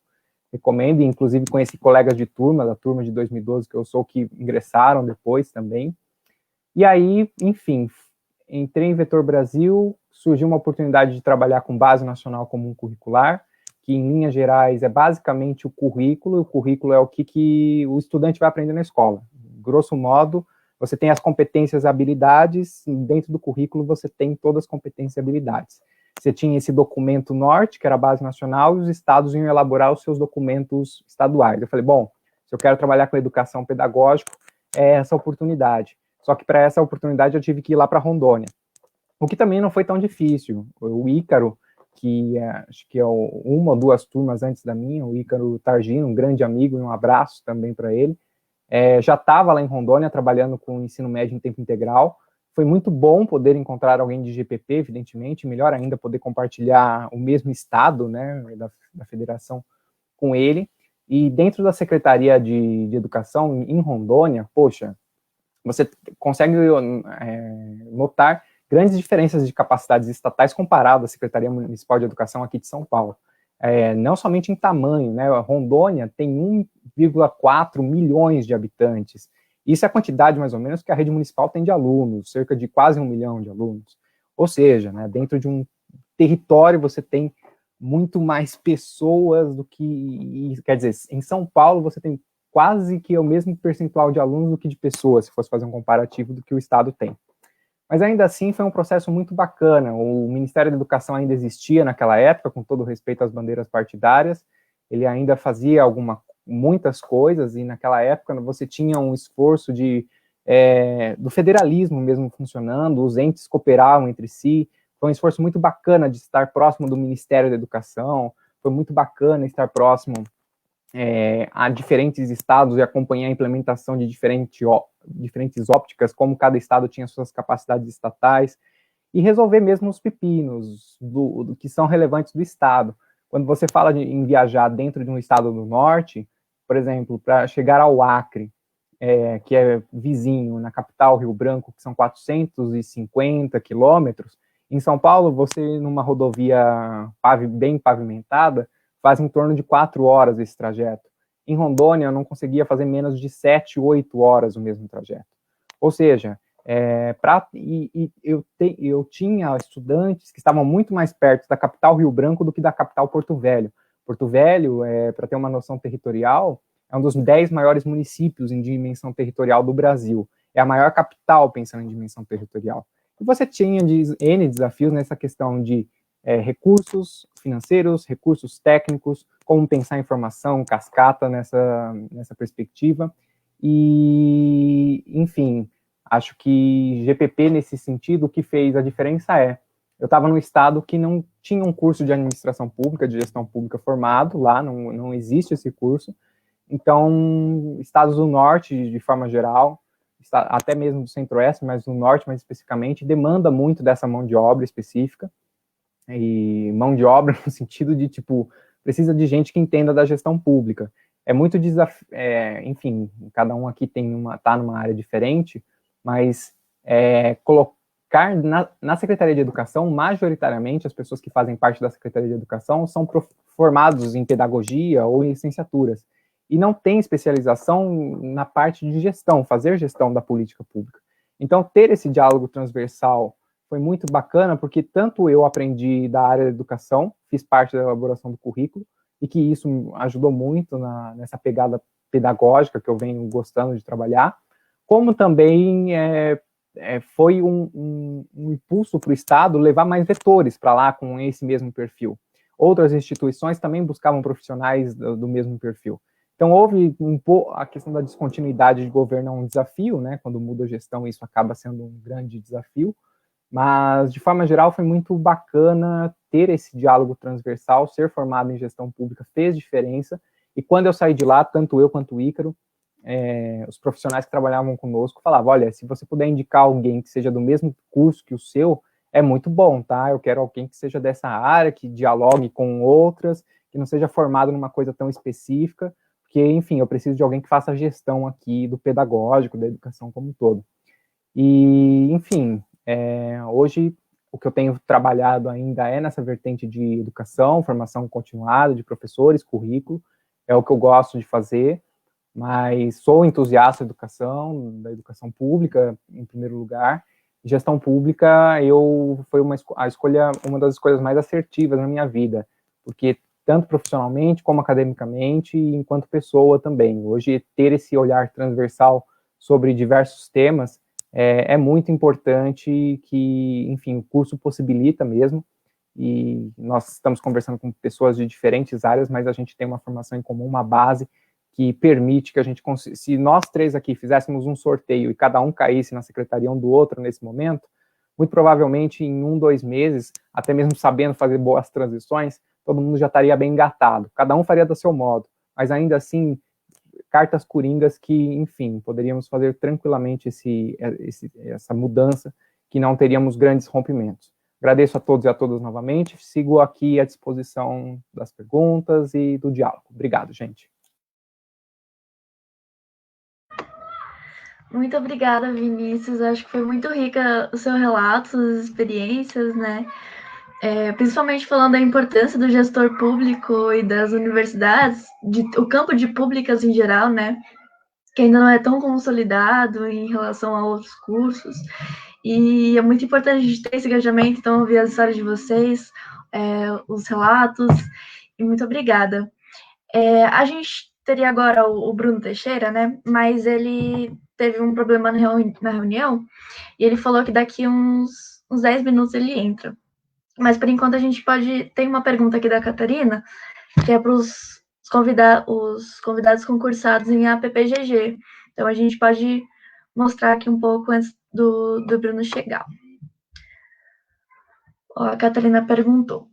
Recomendo, inclusive conheci colegas de turma, da turma de 2012, que eu sou, que ingressaram depois também. E aí, enfim, entrei em Vetor Brasil, surgiu uma oportunidade de trabalhar com Base Nacional Comum Curricular, que em linhas gerais é basicamente o currículo é o que o estudante vai aprender na escola. Grosso modo, você tem as competências e habilidades, e dentro do currículo você tem todas as competências e habilidades. Você tinha esse documento norte, que era a Base Nacional, e os estados iam elaborar os seus documentos estaduais. Eu falei, bom, se eu quero trabalhar com educação pedagógica, é essa oportunidade. Só que para essa oportunidade eu tive que ir lá para Rondônia, o que também não foi tão difícil. O Ícaro, que acho que é uma ou 2 turmas antes da minha, o Ícaro Targino, um grande amigo, e um abraço também para ele, já estava lá em Rondônia trabalhando com ensino médio em tempo integral. Foi muito bom poder encontrar alguém de GPP, evidentemente, melhor ainda poder compartilhar o mesmo estado, né, da federação com ele. E dentro da Secretaria de Educação em Rondônia, poxa, você consegue notar grandes diferenças de capacidades estatais comparado à Secretaria Municipal de Educação aqui de São Paulo. Não somente em tamanho, né? Rondônia tem 1,4 milhões de habitantes. Isso é a quantidade, mais ou menos, que a rede municipal tem de alunos, cerca de quase 1 milhão de alunos. Ou seja, né, dentro de um território você tem muito mais pessoas do que... Quer dizer, em São Paulo você tem quase que o mesmo percentual de alunos do que de pessoas, se fosse fazer um comparativo do que o Estado tem. Mas ainda assim foi um processo muito bacana. O Ministério da Educação ainda existia naquela época, com todo respeito às bandeiras partidárias, ele ainda fazia muitas coisas, e naquela época você tinha um esforço do federalismo mesmo funcionando, os entes cooperavam entre si, foi um esforço muito bacana de estar próximo do Ministério da Educação, foi muito bacana estar próximo a diferentes estados e acompanhar a implementação de diferentes ópticas, como cada estado tinha suas capacidades estatais, e resolver mesmo os pepinos do que são relevantes do estado. Quando você fala em viajar dentro de um estado do norte, por exemplo, para chegar ao Acre, que é vizinho, na capital, Rio Branco, que são 450 quilômetros, em São Paulo, você, numa rodovia bem pavimentada, faz em torno de 4 horas esse trajeto. Em Rondônia, eu não conseguia fazer menos de 7, 8 horas o mesmo trajeto. Ou seja, eu tinha estudantes que estavam muito mais perto da capital Rio Branco do que da capital Porto Velho. Porto Velho, para ter uma noção territorial, é um dos 10 maiores municípios em dimensão territorial do Brasil. É a maior capital pensando em dimensão territorial. E você tinha N desafios nessa questão de recursos financeiros, recursos técnicos, como pensar em formação, cascata nessa perspectiva. E, enfim, acho que GPP, nesse sentido, o que fez a diferença eu estava num estado que não tinha um curso de administração pública, de gestão pública formado, lá não existe esse curso. Então, estados do norte, de forma geral, até mesmo do centro-oeste, mas no norte mais especificamente, demanda muito dessa mão de obra específica, e mão de obra no sentido de, tipo, precisa de gente que entenda da gestão pública. É muito desafio, enfim, cada um aqui tá numa área diferente, mas colocar na Secretaria de Educação, majoritariamente, as pessoas que fazem parte da Secretaria de Educação são formados em pedagogia ou em licenciaturas, e não tem especialização na parte de gestão, fazer gestão da política pública. Então, ter esse diálogo transversal foi muito bacana, porque tanto eu aprendi da área da educação, fiz parte da elaboração do currículo, e que isso ajudou muito nessa pegada pedagógica que eu venho gostando de trabalhar, como também foi um impulso para o Estado levar mais vetores para lá com esse mesmo perfil. Outras instituições também buscavam profissionais do mesmo perfil. Então, houve a questão da descontinuidade de governo é um desafio, né? Quando muda a gestão, isso acaba sendo um grande desafio, mas, de forma geral, foi muito bacana ter esse diálogo transversal, ser formado em gestão pública fez diferença, e quando eu saí de lá, tanto eu quanto o Ícaro, os profissionais que trabalhavam conosco falavam, olha, se você puder indicar alguém que seja do mesmo curso que o seu, é muito bom, tá? Eu quero alguém que seja dessa área, que dialogue com outras, que não seja formado numa coisa tão específica, porque, enfim, eu preciso de alguém que faça a gestão aqui do pedagógico, da educação como um todo. E, enfim, hoje o que eu tenho trabalhado ainda é nessa vertente de educação, formação continuada de professores, currículo, é o que eu gosto de fazer, mas sou entusiasta da educação pública, em primeiro lugar. Gestão pública foi uma das escolhas mais assertivas na minha vida, porque tanto profissionalmente como academicamente e enquanto pessoa também. Hoje, ter esse olhar transversal sobre diversos temas é muito importante, que, enfim, o curso possibilita mesmo, e nós estamos conversando com pessoas de diferentes áreas, mas a gente tem uma formação em comum, uma base que permite que a gente consiga, se nós três aqui fizéssemos um sorteio e cada um caísse na secretaria um do outro nesse momento, muito provavelmente em 1-2 meses, até mesmo sabendo fazer boas transições, todo mundo já estaria bem engatado, cada um faria do seu modo, mas ainda assim, cartas coringas que, enfim, poderíamos fazer tranquilamente essa mudança, que não teríamos grandes rompimentos. Agradeço a todos e a todas novamente, sigo aqui à disposição das perguntas e do diálogo. Obrigado, gente. Muito obrigada, Vinícius. Acho que foi muito rica o seu relato, suas experiências, né? Principalmente falando da importância do gestor público e das universidades, o campo de públicas em geral, né? Que ainda não é tão consolidado em relação a outros cursos. E é muito importante a gente ter esse engajamento, então ouvir as histórias de vocês, os relatos, e muito obrigada. A gente teria agora o Bruno Teixeira, né? Mas ele teve um problema na reunião, e ele falou que daqui uns 10 minutos ele entra. Mas, por enquanto, a gente tem uma pergunta aqui da Catarina, que é para os convidados concursados em APPGG. Então, a gente pode mostrar aqui um pouco antes do Bruno chegar. A Catarina perguntou.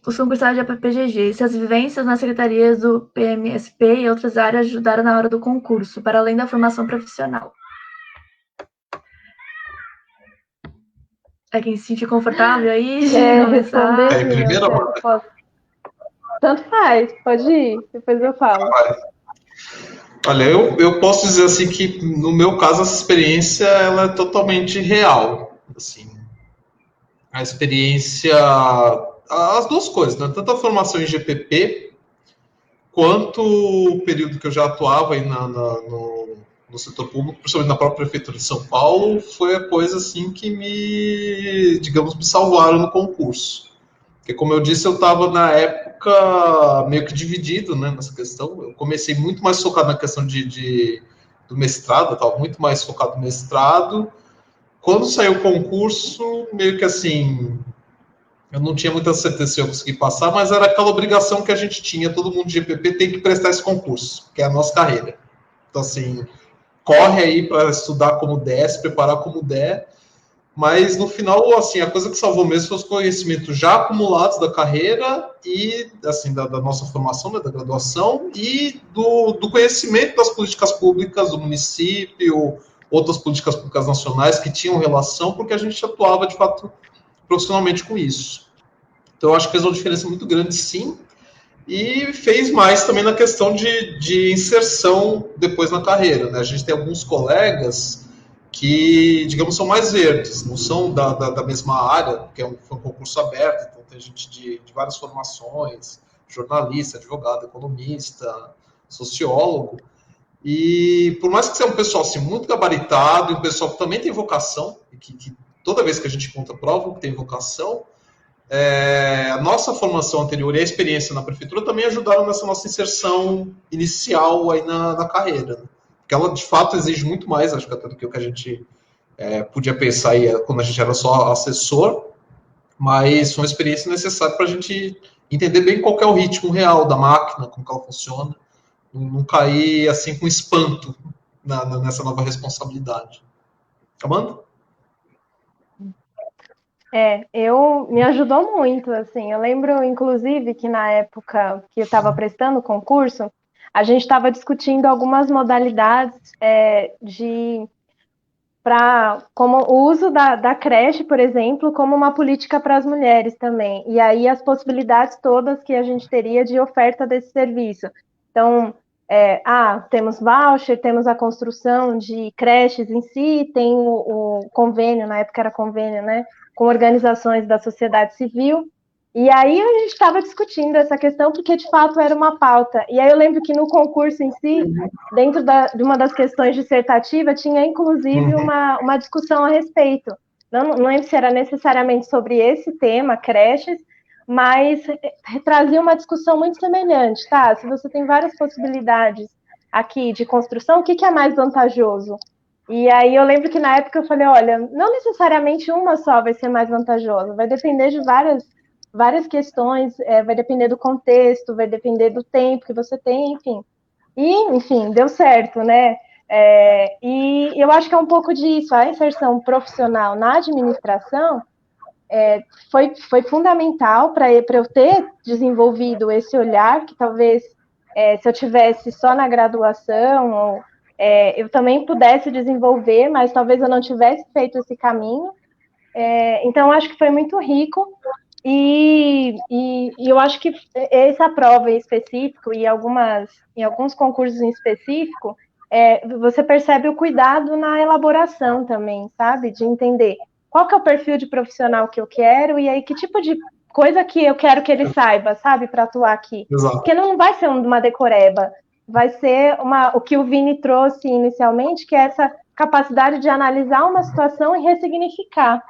Os concursados de APPGG, se as vivências nas secretarias do PMSP e outras áreas ajudaram na hora do concurso, para além da formação profissional. Quem se sentir confortável aí, responder. Primeiro, tanto faz, pode ir, depois eu falo. Olha, eu posso dizer assim que, no meu caso, essa experiência ela é totalmente real. Assim, a experiência, as duas coisas, né? Tanto a formação em GPP, quanto o período que eu já atuava aí no setor público, principalmente na própria prefeitura de São Paulo, foi a coisa assim que me salvaram no concurso. Porque, como eu disse, eu estava na época meio que dividido, né, nessa questão. Eu comecei muito mais focado na questão do mestrado, eu estava muito mais focado no mestrado. Quando saiu o concurso, meio que assim, eu não tinha muita certeza se eu conseguir passar, mas era aquela obrigação que a gente tinha, todo mundo de GPP tem que prestar esse concurso, que é a nossa carreira. Então, assim, corre aí para estudar como der, se preparar como der, mas no final, assim, a coisa que salvou mesmo foi os conhecimentos já acumulados da carreira e, assim, da nossa formação, né, da graduação, e do conhecimento das políticas públicas do município, outras políticas públicas nacionais que tinham relação, porque a gente atuava, de fato, profissionalmente com isso. Então, eu acho que fez uma diferença muito grande, sim, e fez mais também na questão de inserção depois na carreira, né? A gente tem alguns colegas que, digamos, são mais verdes, não são da mesma área, porque foi um concurso aberto, então tem gente de várias formações, jornalista, advogado, economista, sociólogo, e por mais que seja um pessoal assim, muito gabaritado, e um pessoal que também tem vocação, e que toda vez que a gente conta prova que tem vocação, a nossa formação anterior e a experiência na prefeitura também ajudaram nessa nossa inserção inicial aí na carreira, né? Porque ela, de fato, exige muito mais, acho que até do que o que a gente podia pensar aí quando a gente era só assessor, mas foi uma experiência necessária para a gente entender bem qual que é o ritmo real da máquina, como que ela funciona, não cair assim com espanto nessa nova responsabilidade. Amanda? Me ajudou muito, assim, eu lembro, inclusive, que na época que eu estava prestando o concurso, a gente estava discutindo algumas modalidades como o uso da creche, por exemplo, como uma política para as mulheres também, e aí as possibilidades todas que a gente teria de oferta desse serviço. Então, temos voucher, temos a construção de creches em si, tem o convênio, na época era convênio, né, com organizações da sociedade civil, e aí a gente estava discutindo essa questão porque, de fato, era uma pauta. E aí eu lembro que no concurso em si, dentro de uma das questões dissertativas, tinha, inclusive, uma discussão a respeito. Não lembro se era necessariamente sobre esse tema, creches, mas trazia uma discussão muito semelhante, tá? Se você tem várias possibilidades aqui de construção, o que é mais vantajoso? E aí eu lembro que na época eu falei, olha, não necessariamente uma só vai ser mais vantajosa, vai depender de várias questões, vai depender do contexto, vai depender do tempo que você tem, enfim. E, enfim, deu certo, né? E eu acho que é um pouco disso, a inserção profissional na administração foi fundamental para eu ter desenvolvido esse olhar, que talvez se eu tivesse só na graduação, eu também pudesse desenvolver, mas talvez eu não tivesse feito esse caminho. Então, acho que foi muito rico, e eu acho que essa prova em específico, e em alguns concursos em específico, você percebe o cuidado na elaboração também, sabe? De entender qual que é o perfil de profissional que eu quero, e aí que tipo de coisa que eu quero que ele saiba, sabe? Para atuar aqui. Exato. Porque não vai ser uma decoreba, vai ser o que o Vini trouxe inicialmente, que é essa capacidade de analisar uma situação e ressignificar.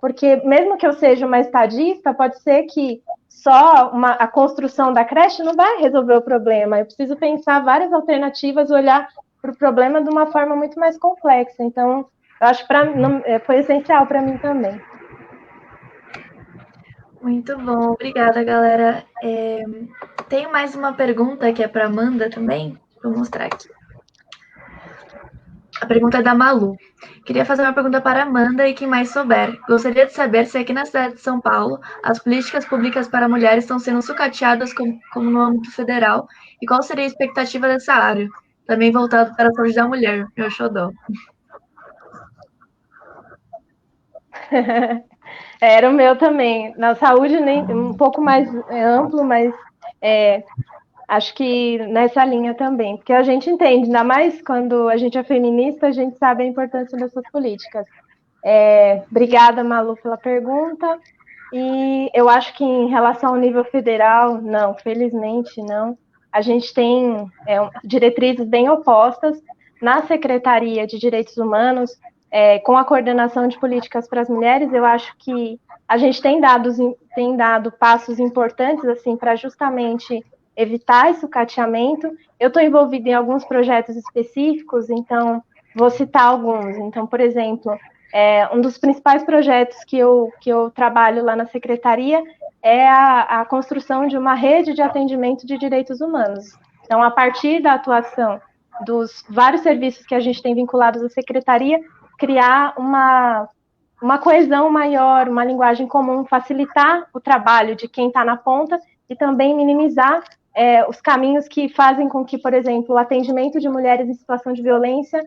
Porque mesmo que eu seja uma estadista, pode ser que só a construção da creche não vai resolver o problema. Eu preciso pensar várias alternativas, olhar para o problema de uma forma muito mais complexa. Então, eu acho que foi essencial para mim também. Muito bom, obrigada, galera. Tenho mais uma pergunta que é para Amanda também. Vou mostrar aqui. A pergunta é da Malu. Queria fazer uma pergunta para Amanda e quem mais souber. Gostaria de saber se aqui na cidade de São Paulo as políticas públicas para mulheres estão sendo sucateadas como no âmbito federal e qual seria a expectativa dessa área, também voltado para a saúde da mulher, meu xodó. Era o meu também. Na saúde, um pouco mais amplo, mas acho que nessa linha também, porque a gente entende, ainda mais quando a gente é feminista, a gente sabe a importância dessas políticas. Obrigada, Malu, pela pergunta. E eu acho que em relação ao nível federal, não, felizmente não. A gente tem diretrizes bem opostas na Secretaria de Direitos Humanos, com a coordenação de políticas para as mulheres. Eu acho que a gente tem dado passos importantes assim para justamente evitar esse sucateamento. Eu estou envolvida em alguns projetos específicos, então vou citar alguns. Então, por exemplo, um dos principais projetos que eu trabalho lá na secretaria é a construção de uma rede de atendimento de direitos humanos. Então, a partir da atuação dos vários serviços que a gente tem vinculados à secretaria, criar uma coesão maior, uma linguagem comum, facilitar o trabalho de quem está na ponta e também minimizar os caminhos que fazem com que, por exemplo, o atendimento de mulheres em situação de violência,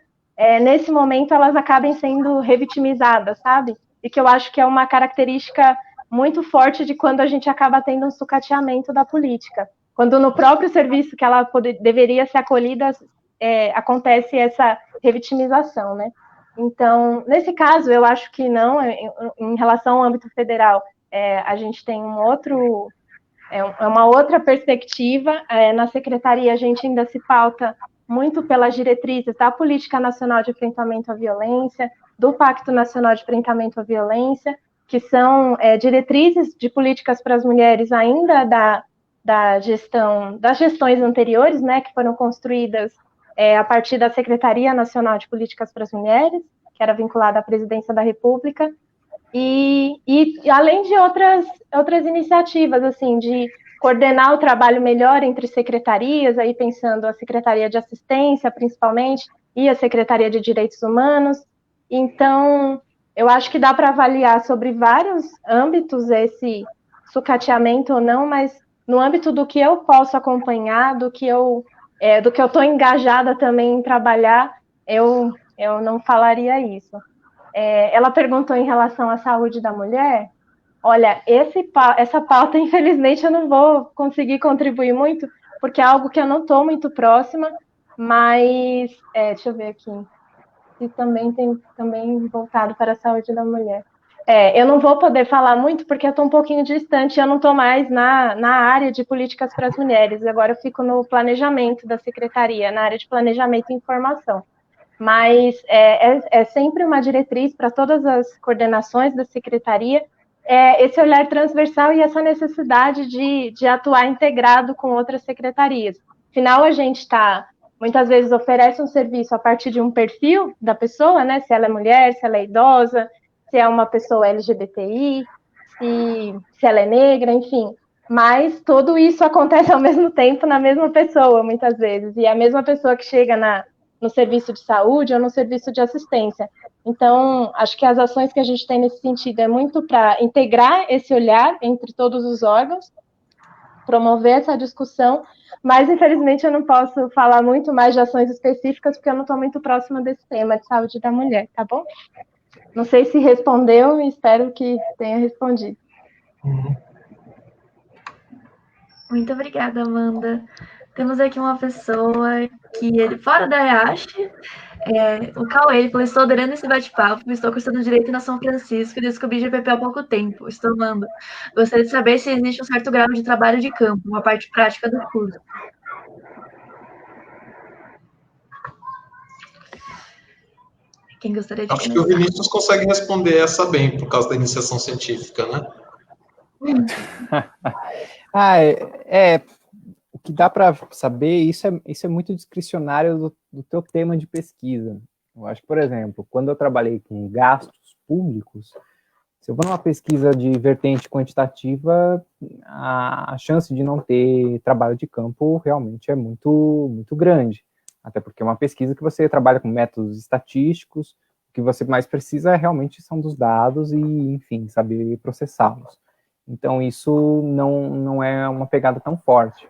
nesse momento, elas acabem sendo revitimizadas, sabe? E que eu acho que é uma característica muito forte de quando a gente acaba tendo um sucateamento da política. Quando no próprio serviço que ela deveria ser acolhida, acontece essa revitimização, né? Então, nesse caso, eu acho que não, em relação ao âmbito federal, a gente tem uma outra perspectiva. Na secretaria, a gente ainda se pauta muito pelas diretrizes da Política Nacional de Enfrentamento à Violência, do Pacto Nacional de Enfrentamento à Violência, que são diretrizes de políticas para as mulheres ainda das gestões anteriores, né, que foram construídas a partir da Secretaria Nacional de Políticas para as Mulheres, que era vinculada à Presidência da República, e além de outras iniciativas, assim, de coordenar o trabalho melhor entre secretarias, aí pensando a Secretaria de Assistência, principalmente, e a Secretaria de Direitos Humanos. Então, eu acho que dá para avaliar sobre vários âmbitos esse sucateamento ou não, mas no âmbito do que eu posso acompanhar, do que eu estou engajada também em trabalhar, eu não falaria isso. Ela perguntou em relação à saúde da mulher. Olha, essa pauta, infelizmente, eu não vou conseguir contribuir muito, porque é algo que eu não estou muito próxima, mas, deixa eu ver aqui, e também tem voltado para a saúde da mulher. Eu não vou poder falar muito, porque eu estou um pouquinho distante, eu não estou mais na área de políticas para as mulheres, agora eu fico no planejamento da secretaria, na área de planejamento e informação. Mas é sempre uma diretriz para todas as coordenações da secretaria, esse olhar transversal e essa necessidade de atuar integrado com outras secretarias. Afinal, a gente muitas vezes oferece um serviço a partir de um perfil da pessoa, né? Se ela é mulher, se ela é idosa, se é uma pessoa LGBTI, se ela é negra, enfim. Mas tudo isso acontece ao mesmo tempo na mesma pessoa, muitas vezes. E a mesma pessoa que chega no serviço de saúde ou no serviço de assistência. Então, acho que as ações que a gente tem nesse sentido é muito para integrar esse olhar entre todos os órgãos, promover essa discussão, mas, infelizmente, eu não posso falar muito mais de ações específicas, porque eu não estou muito próxima desse tema de saúde da mulher, tá bom? Não sei se respondeu, e espero que tenha respondido. Muito obrigada, Amanda. Temos aqui uma pessoa que, fora da EASH, o Cauê, ele falou: estou adorando esse bate-papo, estou cursando Direito na São Francisco e descobri GPP há pouco tempo. Estou amando. Gostaria de saber se existe um certo grau de trabalho de campo, uma parte prática do curso. Quem gostaria de Acho que o Vinícius consegue responder essa bem, por causa da iniciação científica, né? O que dá para saber, isso é muito discricionário do teu tema de pesquisa. Eu acho que, por exemplo, quando eu trabalhei com gastos públicos, se eu vou numa pesquisa de vertente quantitativa, a chance de não ter trabalho de campo realmente é muito, muito grande. Até porque é uma pesquisa que você trabalha com métodos estatísticos, o que você mais precisa realmente são dos dados e, enfim, saber processá-los. Então, isso não é uma pegada tão forte.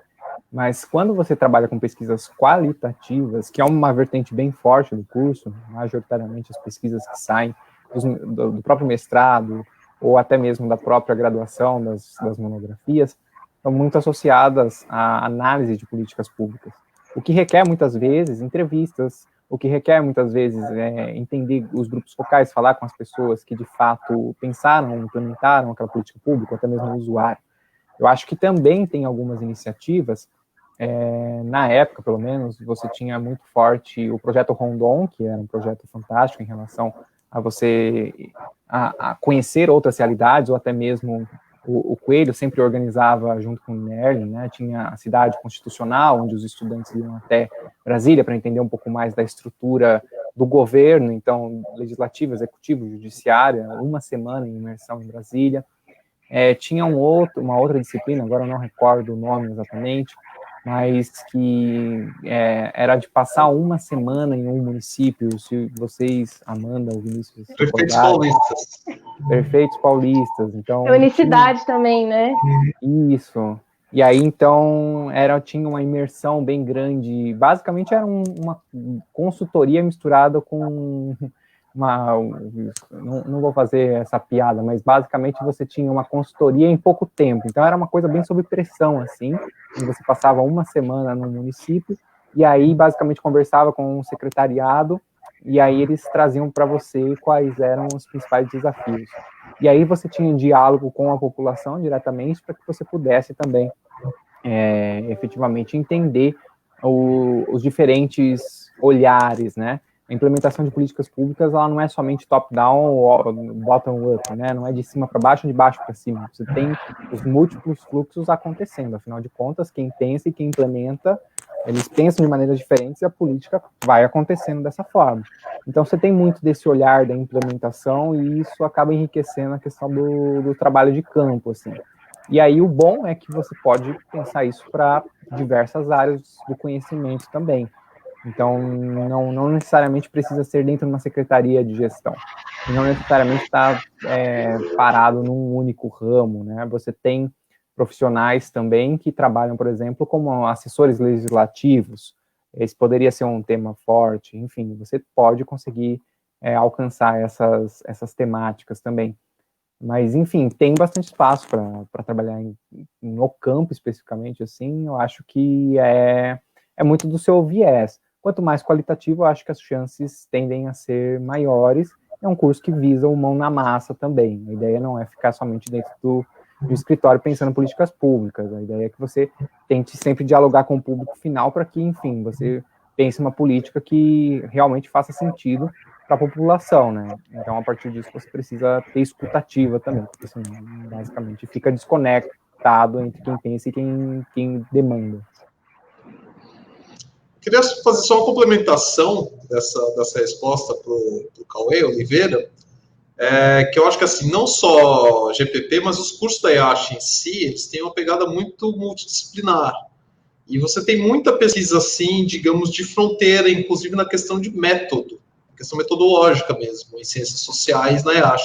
Mas quando você trabalha com pesquisas qualitativas, que é uma vertente bem forte do curso, majoritariamente as pesquisas que saem do próprio mestrado, ou até mesmo da própria graduação, das monografias, estão muito associadas à análise de políticas públicas. O que requer, muitas vezes, entrevistas, o que requer, muitas vezes, entender os grupos focais, falar com as pessoas que, de fato, pensaram, implementaram aquela política pública, até mesmo o usuário. Eu acho que também tem algumas iniciativas, na época, pelo menos, você tinha muito forte o projeto Rondon, que era um projeto fantástico em relação a você a conhecer outras realidades, ou até mesmo o Coelho sempre organizava junto com o Merlin, né, tinha a cidade constitucional, onde os estudantes iam até Brasília para entender um pouco mais da estrutura do governo, então, legislativo, executivo, judiciária, uma semana em imersão em Brasília. Tinha uma outra disciplina, agora eu não recordo o nome exatamente, mas que era de passar uma semana em um município, se vocês, Amanda, ou Vinícius, Prefeitos paulistas. Prefeitos paulistas, então... Unicidade também, né? Isso. E aí, então, tinha uma imersão bem grande. Basicamente, era uma consultoria misturada com não vou fazer essa piada, mas basicamente você tinha uma consultoria em pouco tempo. Então, era uma coisa bem sob pressão, assim. E você passava uma semana no município, e aí, basicamente, conversava com o secretariado, e aí eles traziam para você quais eram os principais desafios. E aí você tinha um diálogo com a população diretamente para que você pudesse também efetivamente entender os diferentes olhares, né? A implementação de políticas públicas, ela não é somente top-down ou bottom-up, né? Não é de cima para baixo, de baixo para cima. Você tem os múltiplos fluxos acontecendo. Afinal de contas, quem pensa e quem implementa, eles pensam de maneiras diferentes e a política vai acontecendo dessa forma. Então, você tem muito desse olhar da implementação e isso acaba enriquecendo a questão do trabalho de campo, assim. E aí, o bom é que você pode pensar isso para diversas áreas do conhecimento também. Então, não necessariamente precisa ser dentro de uma secretaria de gestão. E não necessariamente está parado num único ramo, né? Você tem profissionais também que trabalham, por exemplo, como assessores legislativos. Esse poderia ser um tema forte. Enfim, você pode conseguir alcançar essas temáticas também. Mas, enfim, tem bastante espaço para trabalhar no campo especificamente, assim. Eu acho que é muito do seu viés. Quanto mais qualitativo, eu acho que as chances tendem a ser maiores. É um curso que visa o mão na massa também. A ideia não é ficar somente dentro do escritório pensando em políticas públicas. A ideia é que você tente sempre dialogar com o público final para que, enfim, você pense uma política que realmente faça sentido para a população, né? Então, a partir disso, você precisa ter escutativa também, porque senão, basicamente, fica desconectado entre quem pensa e quem demanda. Queria fazer só uma complementação dessa resposta para o Cauê Oliveira, que eu acho que assim, não só GPP, mas os cursos da IACH em si, eles têm uma pegada muito multidisciplinar. E você tem muita pesquisa, assim, digamos, de fronteira, inclusive na questão de método, questão metodológica mesmo, em ciências sociais na IACH.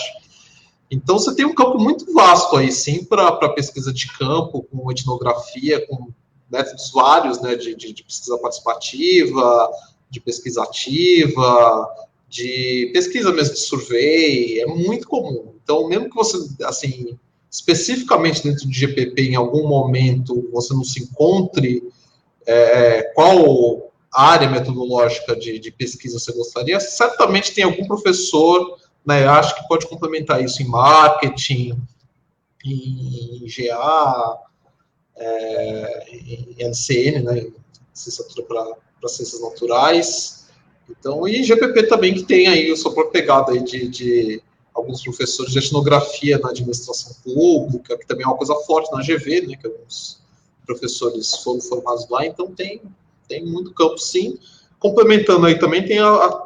Então, você tem um campo muito vasto aí, sim, para pesquisa de campo, com etnografia, com métodos vários, né, de pesquisa participativa, de pesquisa ativa, de pesquisa mesmo de survey, é muito comum. Então, mesmo que você, assim, especificamente dentro de GPP, em algum momento você não se encontre, qual área metodológica de pesquisa você gostaria, certamente tem algum professor, né, acho que pode complementar isso em marketing, em GA, em LCN, né, licenciatura para ciências naturais. Então, e GPP também, que tem aí a sua própria pegada aí de alguns professores de etnografia na administração pública, que também é uma coisa forte na GV, né, que alguns professores foram formados lá, então tem muito campo, sim. Complementando aí também, tem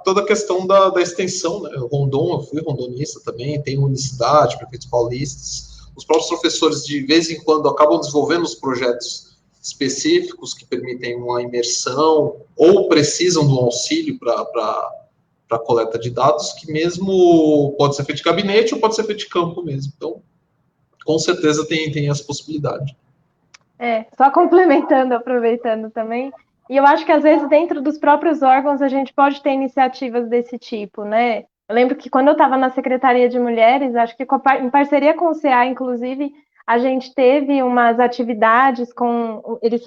toda a questão da extensão, né? Rondon, eu fui rondonista também, tem unicidade, prefeitos paulistas. Os próprios professores, de vez em quando, acabam desenvolvendo os projetos específicos que permitem uma imersão ou precisam de um auxílio para a coleta de dados, que mesmo pode ser feito de gabinete ou pode ser feito de campo mesmo. Então, com certeza tem essa possibilidade. Só complementando, aproveitando também, e eu acho que às vezes dentro dos próprios órgãos a gente pode ter iniciativas desse tipo, né? Eu lembro que quando eu estava na Secretaria de Mulheres, acho que em parceria com o CA, inclusive, a gente teve umas atividades com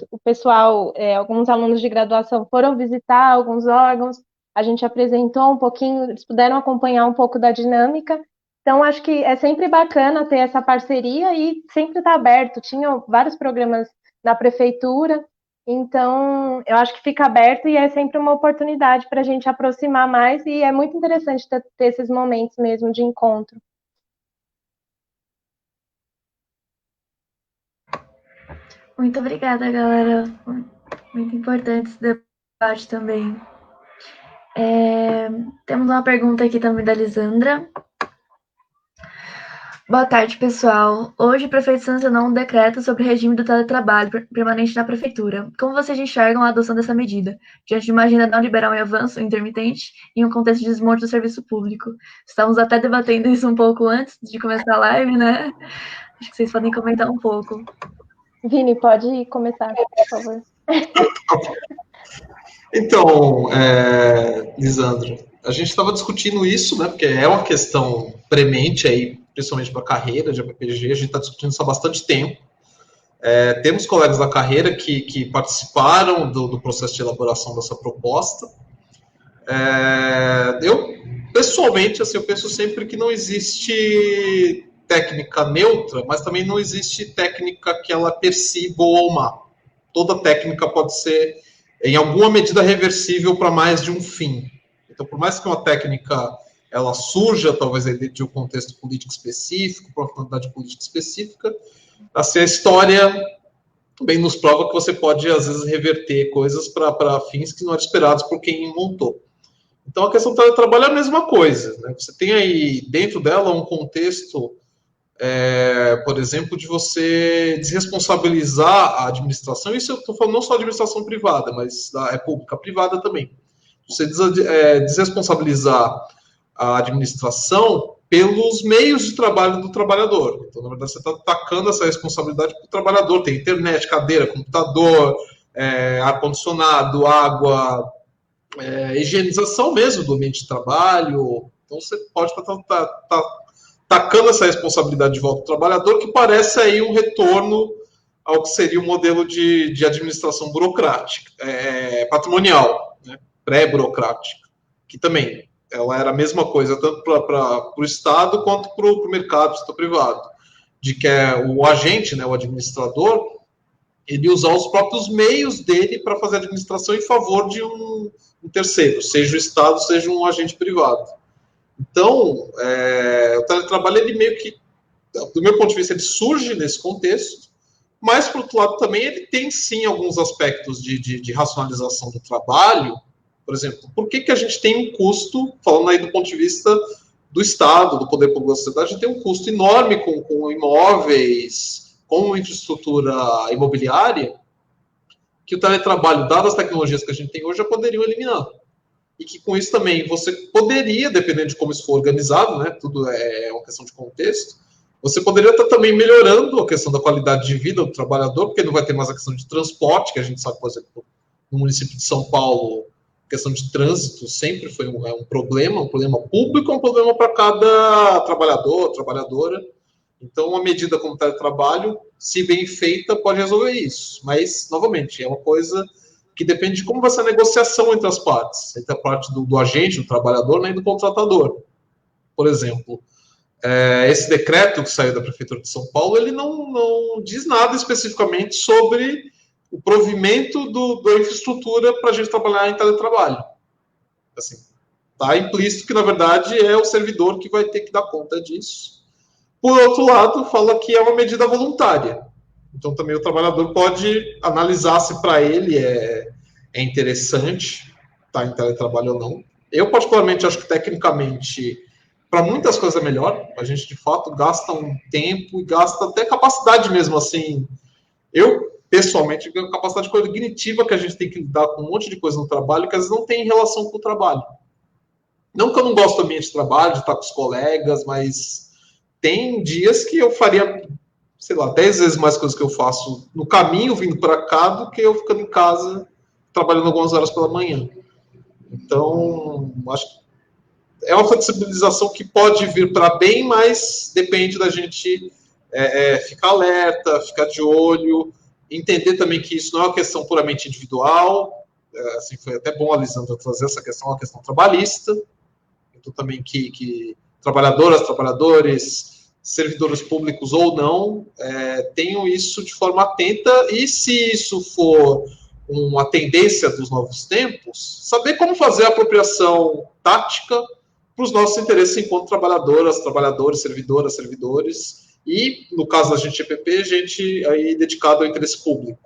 o pessoal, alguns alunos de graduação foram visitar alguns órgãos, a gente apresentou um pouquinho, eles puderam acompanhar um pouco da dinâmica. Então, acho que é sempre bacana ter essa parceria e sempre está aberto. Tinha vários programas na prefeitura, então eu acho que fica aberto e é sempre uma oportunidade para a gente aproximar mais e é muito interessante ter esses momentos mesmo de encontro. Muito obrigada, galera. Muito importante esse debate também. Temos uma pergunta aqui também da Lisandra. Boa tarde, pessoal. Hoje, o prefeito sancionou um decreto sobre o regime do teletrabalho permanente na prefeitura. Como vocês enxergam a adoção dessa medida, diante de uma agenda não liberal em avanço intermitente em um contexto de desmonte do serviço público? Estamos até debatendo isso um pouco antes de começar a live, né? Acho que vocês podem comentar um pouco. Vini, pode começar, por favor. Então, Lisandro, a gente estava discutindo isso, né? Porque é uma questão premente aí, principalmente para a carreira de APPG, a gente está discutindo isso há bastante tempo. Temos colegas da carreira que participaram do processo de elaboração dessa proposta. Eu, pessoalmente, assim, eu penso sempre que não existe técnica neutra, mas também não existe técnica que ela per si boa ou má. Toda técnica pode ser, em alguma medida, reversível para mais de um fim. Então, por mais que uma técnica ela surja, talvez, dentro de um contexto político específico, para uma finalidade política específica, assim, a história bem nos prova que você pode, às vezes, reverter coisas para fins que não eram esperados por quem montou. Então, a questão do teletrabalho é a mesma coisa, né? Você tem aí, dentro dela, um contexto, por exemplo, de você desresponsabilizar a administração. Isso eu estou falando não só a administração privada, mas pública, privada também. Você desresponsabilizar a administração pelos meios de trabalho do trabalhador. Então, na verdade, você está atacando essa responsabilidade para o trabalhador. Tem internet, cadeira, computador, ar-condicionado, água, higienização mesmo do ambiente de trabalho. Então, você pode estar tacando essa responsabilidade de volta ao trabalhador, que parece aí um retorno ao que seria o um modelo de administração burocrática, patrimonial, né, pré-burocrática, que também ela era a mesma coisa, tanto para o Estado quanto para o mercado, setor privado, de que o agente, né, o administrador, ele usar os próprios meios dele para fazer a administração em favor de um terceiro, seja o Estado, seja um agente privado. Então, o teletrabalho, ele meio que, do meu ponto de vista, ele surge nesse contexto, mas, por outro lado, também ele tem, sim, alguns aspectos de racionalização do trabalho. Por exemplo, por que a gente tem um custo, falando aí do ponto de vista do Estado, do poder público da sociedade, a gente tem um custo enorme com imóveis, com infraestrutura imobiliária, que o teletrabalho, dadas as tecnologias que a gente tem hoje, já poderiam eliminar. E que com isso também você poderia, dependendo de como isso for organizado, né, tudo é uma questão de contexto, você poderia estar também melhorando a questão da qualidade de vida do trabalhador, porque não vai ter mais a questão de transporte, que a gente sabe, por exemplo, no município de São Paulo, a questão de trânsito sempre foi um problema público, um problema para cada trabalhador, trabalhadora. Então, uma medida como o teletrabalho, se bem feita, pode resolver isso. Mas, novamente, é uma coisa que depende de como vai ser a negociação entre as partes, entre a parte do agente, do trabalhador, né, e do contratador. Por exemplo, esse decreto que saiu da Prefeitura de São Paulo, ele não diz nada especificamente sobre o provimento da infraestrutura para a gente trabalhar em teletrabalho. Assim, está implícito que, na verdade, é o servidor que vai ter que dar conta disso. Por outro lado, fala que é uma medida voluntária. Então, também o trabalhador pode analisar se para ele é interessante estar em teletrabalho ou não. Eu, particularmente, acho que, tecnicamente, para muitas coisas é melhor. A gente, de fato, gasta um tempo e gasta até capacidade mesmo, assim. Eu, pessoalmente, tenho capacidade cognitiva que a gente tem que lidar com um monte de coisa no trabalho que às vezes não tem relação com o trabalho. Não que eu não gosto do ambiente de trabalho, de estar com os colegas, mas tem dias que eu faria, sei lá, 10 vezes mais coisas que eu faço no caminho, vindo para cá, do que eu ficando em casa, trabalhando algumas horas pela manhã. Então, acho que é uma flexibilização que pode vir para bem, mas depende da gente ficar alerta, ficar de olho, entender também que isso não é uma questão puramente individual. Assim, foi até bom a Lisandra trazer essa questão, uma questão trabalhista. Então, também que trabalhadoras, trabalhadores, servidores públicos ou não, tenham isso de forma atenta, e se isso for uma tendência dos novos tempos, saber como fazer a apropriação tática para os nossos interesses enquanto trabalhadoras, trabalhadores, servidoras, servidores, e, no caso da gente EPP, gente aí dedicada ao interesse público.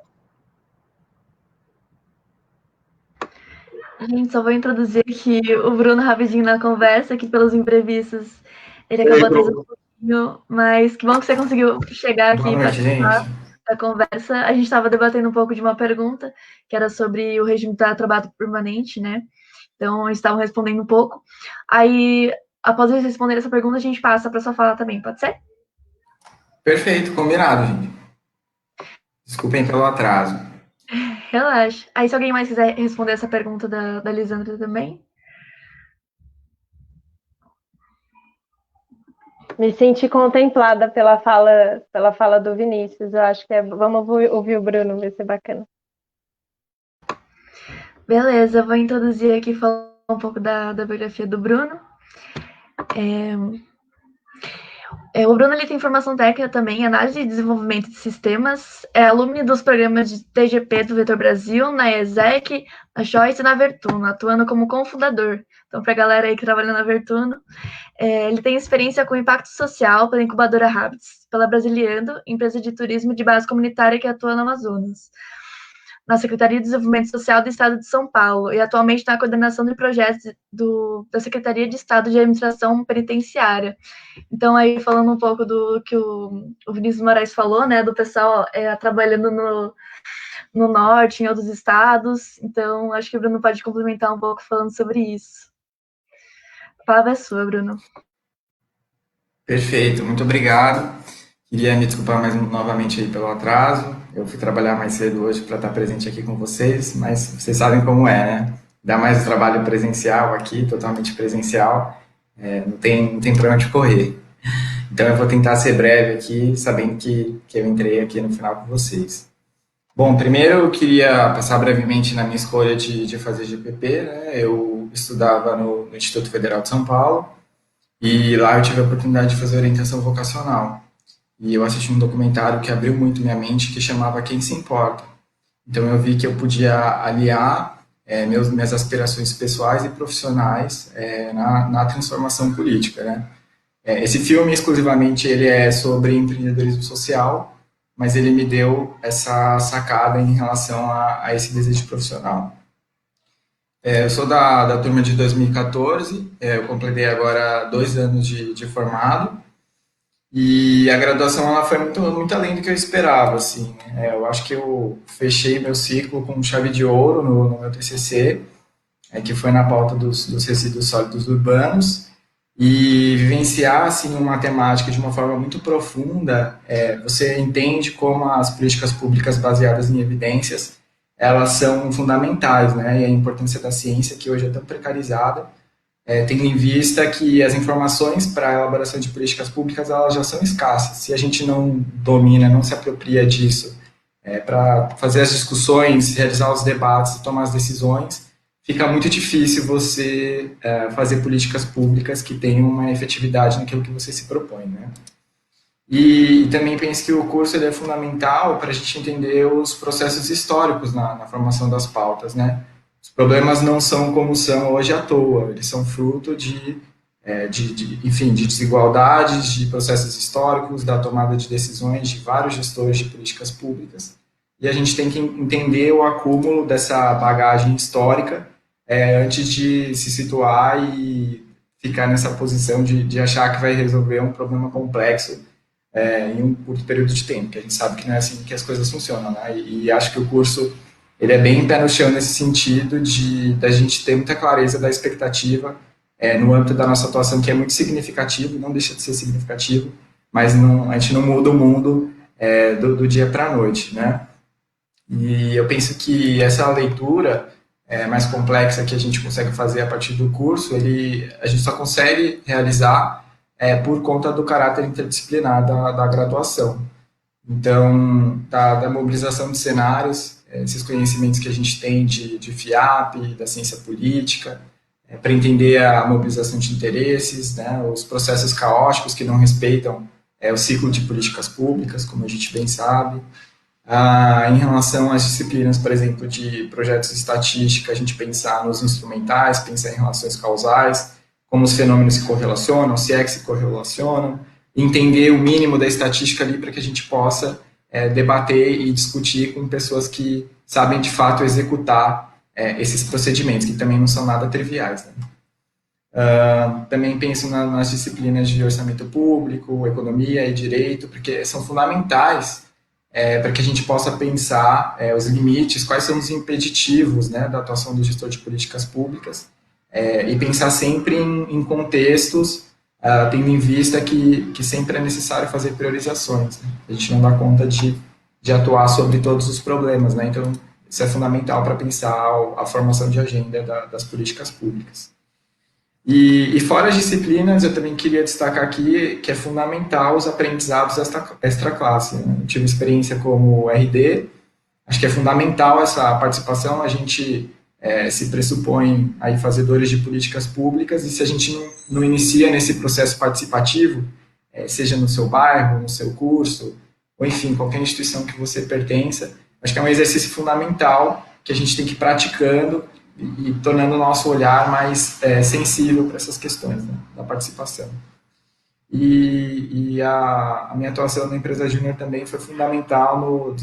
Gente, só vou introduzir aqui o Bruno rapidinho na conversa, que pelos imprevistos ele acabou atrasando um pouquinho. Mas que bom que você conseguiu chegar aqui Boa e noite, gente. participar da conversa. A gente estava debatendo um pouco de uma pergunta que era sobre o regime do trabalho permanente, né? Então, eles estavam respondendo um pouco. Aí, após eles responderem essa pergunta, a gente passa para sua fala também, pode ser? Perfeito, combinado, gente. Desculpem pelo atraso. Relaxa. Aí, se alguém mais quiser responder essa pergunta da Lisandra também. Me senti contemplada pela fala do Vinícius. Eu acho que vamos ouvir o Bruno, vai ser bacana. Beleza, vou introduzir aqui e falar um pouco da biografia do Bruno. O Bruno ele tem formação técnica também em análise e desenvolvimento de sistemas, é alumno dos programas de TGP do Vetor Brasil, na ESEC, na Choice e na Vertuno, atuando como cofundador. Então, para a galera aí que trabalha na Vertuno, ele tem experiência com impacto social pela incubadora Habits, pela Brasiliando, empresa de turismo de base comunitária que atua no Amazonas, na Secretaria de Desenvolvimento Social do Estado de São Paulo e atualmente na coordenação de projetos da Secretaria de Estado de Administração Penitenciária. Então, aí falando um pouco do que o Vinícius Moraes falou, né, do pessoal trabalhando no norte, em outros estados. Então, acho que o Bruno pode complementar um pouco falando sobre isso. A palavra é sua, Bruno. Perfeito, muito obrigado. Queria me desculpar novamente aí pelo atraso. Eu fui trabalhar mais cedo hoje para estar presente aqui com vocês, mas vocês sabem como é, né? Ainda mais o trabalho presencial aqui, totalmente presencial, não tem para onde correr. Então eu vou tentar ser breve aqui, sabendo que eu entrei aqui no final com vocês. Bom, primeiro eu queria passar brevemente na minha escolha de fazer GPP, né? Eu estudava no Instituto Federal de São Paulo e lá eu tive a oportunidade de fazer orientação vocacional. E eu assisti um documentário que abriu muito minha mente, que chamava Quem Se Importa. Então eu vi que eu podia aliar minhas aspirações pessoais e profissionais na transformação política, né? Esse filme, exclusivamente, ele é sobre empreendedorismo social, mas ele me deu essa sacada em relação a esse desejo profissional. Eu sou da turma de 2014, eu completei agora 2 anos de formado, e a graduação ela foi muito além do que eu esperava, assim. Eu acho que eu fechei meu ciclo com chave de ouro no meu TCC, que foi na pauta dos resíduos sólidos urbanos, e vivenciar assim, uma temática de uma forma muito profunda, você entende como as políticas públicas baseadas em evidências, elas são fundamentais, né? E a importância da ciência, que hoje é tão precarizada, tendo em vista que as informações para a elaboração de políticas públicas elas já são escassas. Se a gente não domina, não se apropria disso para fazer as discussões, realizar os debates e tomar as decisões, fica muito difícil você fazer políticas públicas que tenham uma efetividade naquilo que você se propõe, né? E também penso que o curso ele é fundamental para a gente entender os processos históricos na formação das pautas, né? Os problemas não são como são hoje à toa, eles são fruto enfim, de desigualdades, de processos históricos, da tomada de decisões de vários gestores de políticas públicas. E a gente tem que entender o acúmulo dessa bagagem histórica antes de se situar e ficar nessa posição de achar que vai resolver um problema complexo em um curto período de tempo, que a gente sabe que não é assim que as coisas funcionam, né? E acho que o curso ele é bem pé no chão nesse sentido da gente ter muita clareza da expectativa no âmbito da nossa atuação, que é muito significativo, não deixa de ser significativo, mas a gente não muda o mundo do dia para a noite, né? E eu penso que essa leitura mais complexa que a gente consegue fazer a partir do curso, a gente só consegue realizar por conta do caráter interdisciplinar da graduação. Então, da mobilização de cenários, esses conhecimentos que a gente tem de FIAP, da ciência política, para entender a mobilização de interesses, né, os processos caóticos que não respeitam o ciclo de políticas públicas, como a gente bem sabe. Em relação às disciplinas, por exemplo, de projetos de estatística, a gente pensar nos instrumentais, pensar em relações causais, como os fenômenos se correlacionam, se é que se correlacionam, entender o mínimo da estatística ali para que a gente possa debater e discutir com pessoas que sabem de fato executar esses procedimentos, que também não são nada triviais, né? Também penso nas disciplinas de orçamento público, economia e direito, porque são fundamentais para que a gente possa pensar os limites, quais são os impeditivos, né, da atuação do gestor de políticas públicas, e pensar sempre em contextos, tendo em vista que sempre é necessário fazer priorizações, né? A gente não dá conta de atuar sobre todos os problemas, né? Então, isso é fundamental para pensar a formação de agenda das políticas públicas. E fora as disciplinas, eu também queria destacar aqui que é fundamental os aprendizados extra-classe, né? Eu tive experiência como RD, acho que é fundamental essa participação, a gente se pressupõe aí fazedores de políticas públicas, e se a gente não inicia nesse processo participativo, seja no seu bairro, no seu curso, ou enfim, qualquer instituição que você pertença, acho que é um exercício fundamental que a gente tem que ir praticando e tornando o nosso olhar mais sensível para essas questões, né, da participação. E a minha atuação na empresa júnior também foi fundamental no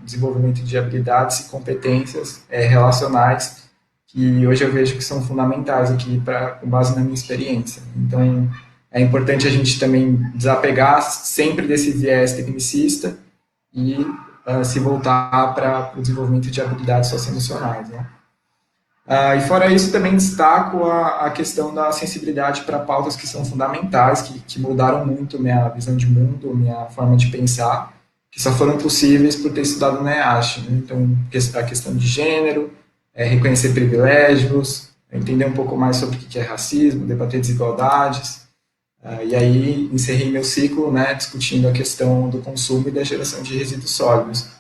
desenvolvimento de habilidades e competências relacionais, que hoje eu vejo que são fundamentais aqui com base na minha experiência. Então, é importante a gente também desapegar sempre desse viés tecnicista e se voltar para o desenvolvimento de habilidades socioemocionais, né? E fora isso, também destaco a questão da sensibilidade para pautas que são fundamentais, que mudaram muito minha visão de mundo, minha forma de pensar, que só foram possíveis por ter estudado na EASH, né? Então, a questão de gênero, reconhecer privilégios, entender um pouco mais sobre o que é racismo, debater desigualdades. E aí, encerrei meu ciclo, né, discutindo a questão do consumo e da geração de resíduos sólidos.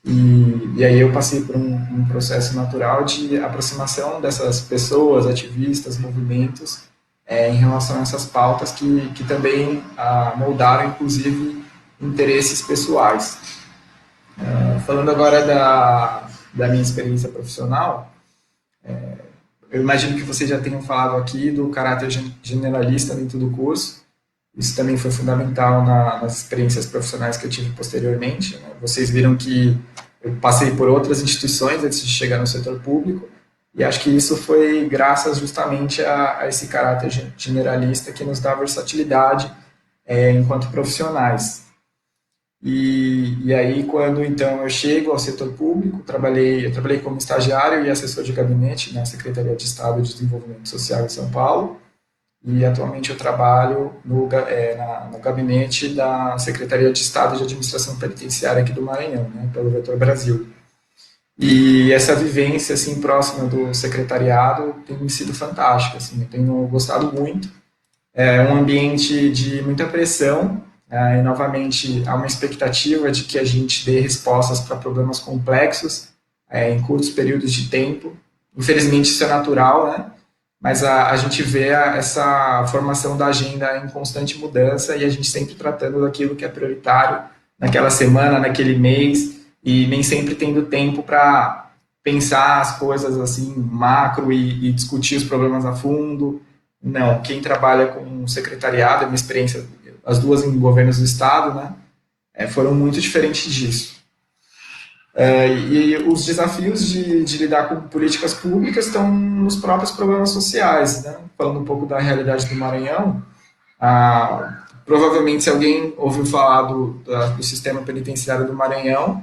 E aí eu passei por um processo natural de aproximação dessas pessoas, ativistas, movimentos, em relação a essas pautas que também moldaram, inclusive, interesses pessoais. Falando agora da minha experiência profissional, eu imagino que vocês já tenham falado aqui do caráter generalista dentro do curso. Isso também foi fundamental nas experiências profissionais que eu tive posteriormente, né? Vocês viram que eu passei por outras instituições antes de chegar no setor público, e acho que isso foi graças justamente a esse caráter generalista que nos dá versatilidade enquanto profissionais. E aí, quando então eu chego ao setor público, eu trabalhei como estagiário e assessor de gabinete na Secretaria de Estado de Desenvolvimento Social em São Paulo, e atualmente eu trabalho no gabinete da Secretaria de Estado de Administração Penitenciária aqui do Maranhão, né, pelo Vetor Brasil. E essa vivência assim, próxima do secretariado tem sido fantástica, assim, eu tenho gostado muito. É um ambiente de muita pressão, e novamente há uma expectativa de que a gente dê respostas para problemas complexos em curtos períodos de tempo. Infelizmente isso é natural, né? Mas a gente vê essa formação da agenda em constante mudança e a gente sempre tratando daquilo que é prioritário naquela semana, naquele mês, e nem sempre tendo tempo para pensar as coisas assim macro e discutir os problemas a fundo. Não, quem trabalha com secretariado, é uma experiência, as duas em governos do Estado, né, foram muito diferentes disso. E os desafios de lidar com políticas públicas estão nos próprios problemas sociais, né? Falando um pouco da realidade do Maranhão, provavelmente se alguém ouviu falar do sistema penitenciário do Maranhão,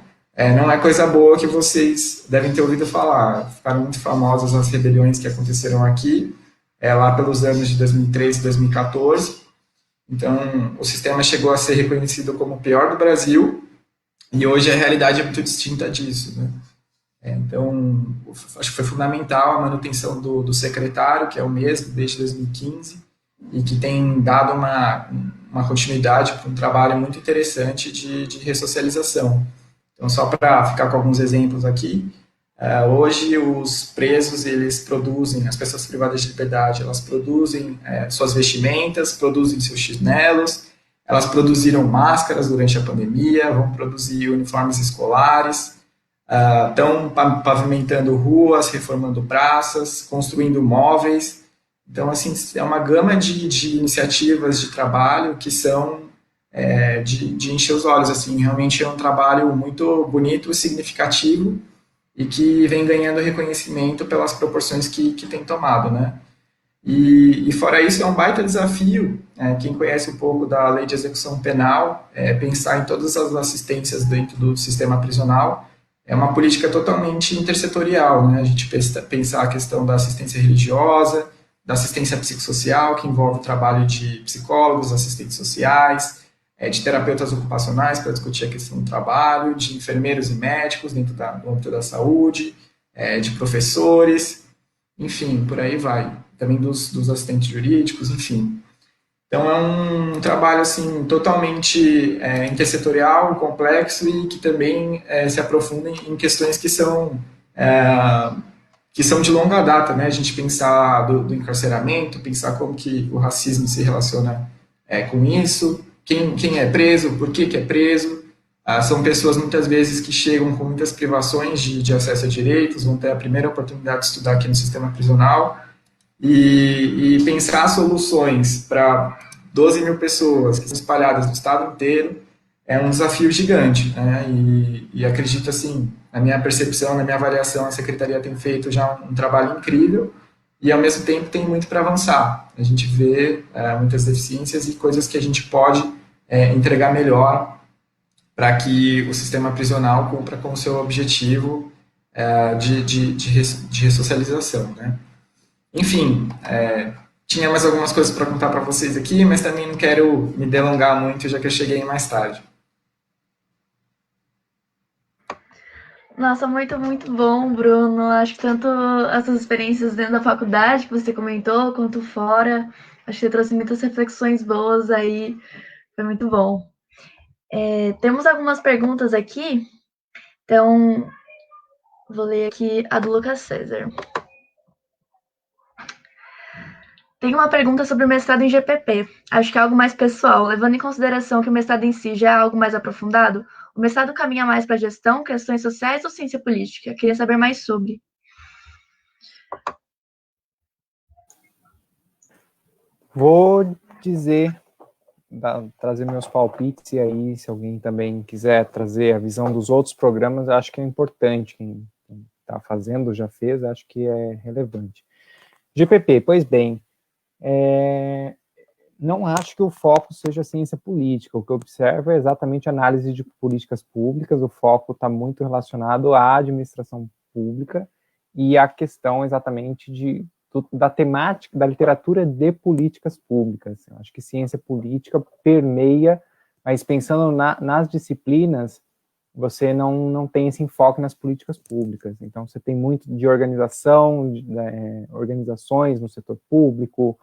não é coisa boa que vocês devem ter ouvido falar. Ficaram muito famosas as rebeliões que aconteceram aqui, lá pelos anos de 2013 e 2014. Então, o sistema chegou a ser reconhecido como o pior do Brasil, e hoje a realidade é muito distinta disso, né? Então, acho que foi fundamental a manutenção do secretário, que é o mesmo desde 2015, e que tem dado uma continuidade para um trabalho muito interessante de ressocialização. Então, só para ficar com alguns exemplos aqui, hoje os presos, eles produzem, as pessoas privadas de liberdade, elas produzem suas vestimentas, produzem seus chinelos, elas produziram máscaras durante a pandemia, vão produzir uniformes escolares, estão pavimentando ruas, reformando praças, construindo móveis. Então, assim, é uma gama de iniciativas de trabalho que são de encher os olhos. Assim, realmente é um trabalho muito bonito, significativo e que vem ganhando reconhecimento pelas proporções que tem tomado, né? E fora isso, é um baita desafio, quem conhece um pouco da lei de execução penal, pensar em todas as assistências dentro do sistema prisional, é uma política totalmente intersetorial, né? A gente pensar a questão da assistência religiosa, da assistência psicossocial, que envolve o trabalho de psicólogos, assistentes sociais, de terapeutas ocupacionais para discutir a questão do trabalho, de enfermeiros e médicos dentro do âmbito da saúde, de professores, enfim, por aí vai. Também dos assistentes jurídicos, enfim. Então é um trabalho assim totalmente intersetorial, complexo e que também se aprofunda em questões que são de longa data, né? A gente pensar do encarceramento, pensar como que o racismo se relaciona com isso, quem é preso, por que é preso. São pessoas muitas vezes que chegam com muitas privações de acesso a direitos, vão ter a primeira oportunidade de estudar aqui no sistema prisional e pensar soluções para 12 mil pessoas que estão espalhadas no estado inteiro é um desafio gigante, né? E acredito, assim, na minha percepção, na minha avaliação, a Secretaria tem feito já um trabalho incrível e, ao mesmo tempo, tem muito para avançar. A gente vê muitas deficiências e coisas que a gente pode entregar melhor para que o sistema prisional cumpra com o seu objetivo de ressocialização, né? Enfim, tinha mais algumas coisas para contar para vocês aqui, mas também não quero me delongar muito, já que eu cheguei mais tarde. Nossa, muito, muito bom, Bruno. Acho que tanto essas experiências dentro da faculdade que você comentou, quanto fora, acho que você trouxe muitas reflexões boas aí. Foi muito bom. Temos algumas perguntas aqui, então vou ler aqui a do Lucas César. Tem uma pergunta sobre o mestrado em GPP. Acho que é algo mais pessoal, levando em consideração que o mestrado em si já é algo mais aprofundado. O mestrado caminha mais para gestão, questões sociais ou ciência política? Queria saber mais sobre. Vou dizer, trazer meus palpites, e aí, se alguém também quiser trazer a visão dos outros programas, acho que é importante. Quem está fazendo, já fez, acho que é relevante. GPP, pois bem, não acho que o foco seja ciência política. O que eu observo é exatamente análise de políticas públicas. O foco está muito relacionado à administração pública e à questão exatamente da temática, da literatura de políticas públicas. Eu acho que ciência política permeia, mas pensando nas disciplinas, você não tem esse enfoque nas políticas públicas. Então, você tem muito de organização, organizações no setor público,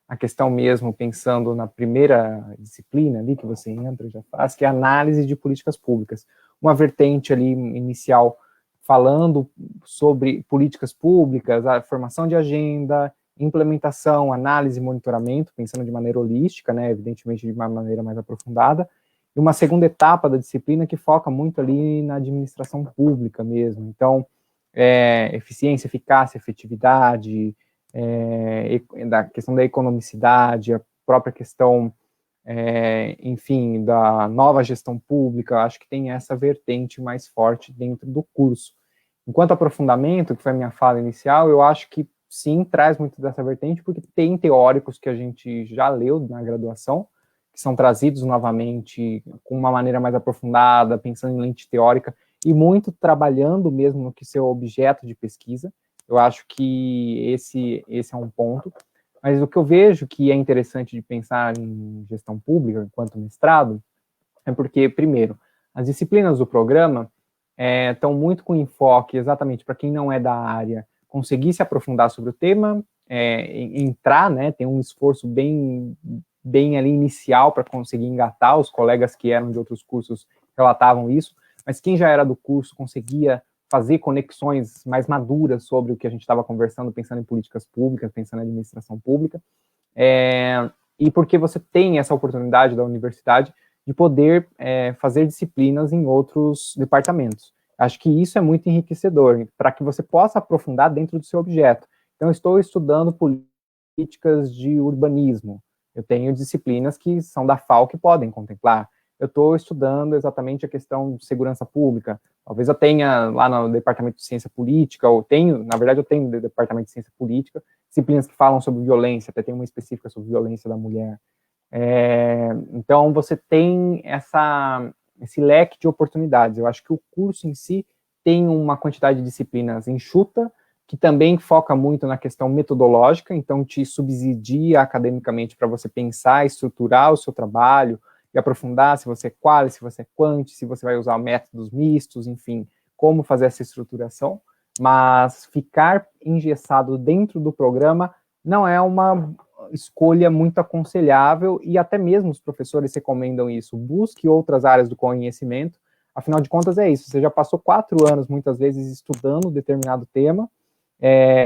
a questão mesmo, pensando na primeira disciplina ali que você entra, já faz, que é a análise de políticas públicas. Uma vertente ali inicial falando sobre políticas públicas, a formação de agenda, implementação, análise e monitoramento, pensando de maneira holística, né, evidentemente de uma maneira mais aprofundada, e uma segunda etapa da disciplina que foca muito ali na administração pública mesmo. Então, eficiência, eficácia, efetividade, da questão da economicidade, a própria questão, enfim, da nova gestão pública, acho que tem essa vertente mais forte dentro do curso. Enquanto aprofundamento, que foi a minha fala inicial, eu acho que sim, traz muito dessa vertente, porque tem teóricos que a gente já leu na graduação, que são trazidos novamente com uma maneira mais aprofundada, pensando em lente teórica, e muito trabalhando mesmo no que seu objeto de pesquisa. Eu acho que esse é um ponto. Mas o que eu vejo que é interessante de pensar em gestão pública enquanto mestrado é porque, primeiro, as disciplinas do programa estão muito com enfoque exatamente para quem não é da área conseguir se aprofundar sobre o tema, entrar, né, tem um esforço bem ali inicial para conseguir engatar. Os colegas que eram de outros cursos relatavam isso, mas quem já era do curso conseguia fazer conexões mais maduras sobre o que a gente estava conversando, pensando em políticas públicas, pensando em administração pública, e porque você tem essa oportunidade da universidade de poder fazer disciplinas em outros departamentos. Acho que isso é muito enriquecedor, para que você possa aprofundar dentro do seu objeto. Então, eu estou estudando políticas de urbanismo, eu tenho disciplinas que são da FAO que podem contemplar. eu estou estudando exatamente a questão de segurança pública. Talvez eu tenha lá no departamento de ciência política, ou tenho, na verdade eu tenho no departamento de ciência política, disciplinas que falam sobre violência, até tem uma específica sobre violência da mulher. Então, você tem esse leque de oportunidades. Eu acho que o curso em si tem uma quantidade de disciplinas enxuta, que também foca muito na questão metodológica, então te subsidia academicamente para você pensar, estruturar o seu trabalho e aprofundar se você é quali, se você é quant, se você vai usar métodos mistos, enfim, como fazer essa estruturação, mas ficar engessado dentro do programa não é uma escolha muito aconselhável, e até mesmo os professores recomendam isso. Busque outras áreas do conhecimento, afinal de contas é isso, você já passou 4 anos, muitas vezes, estudando determinado tema,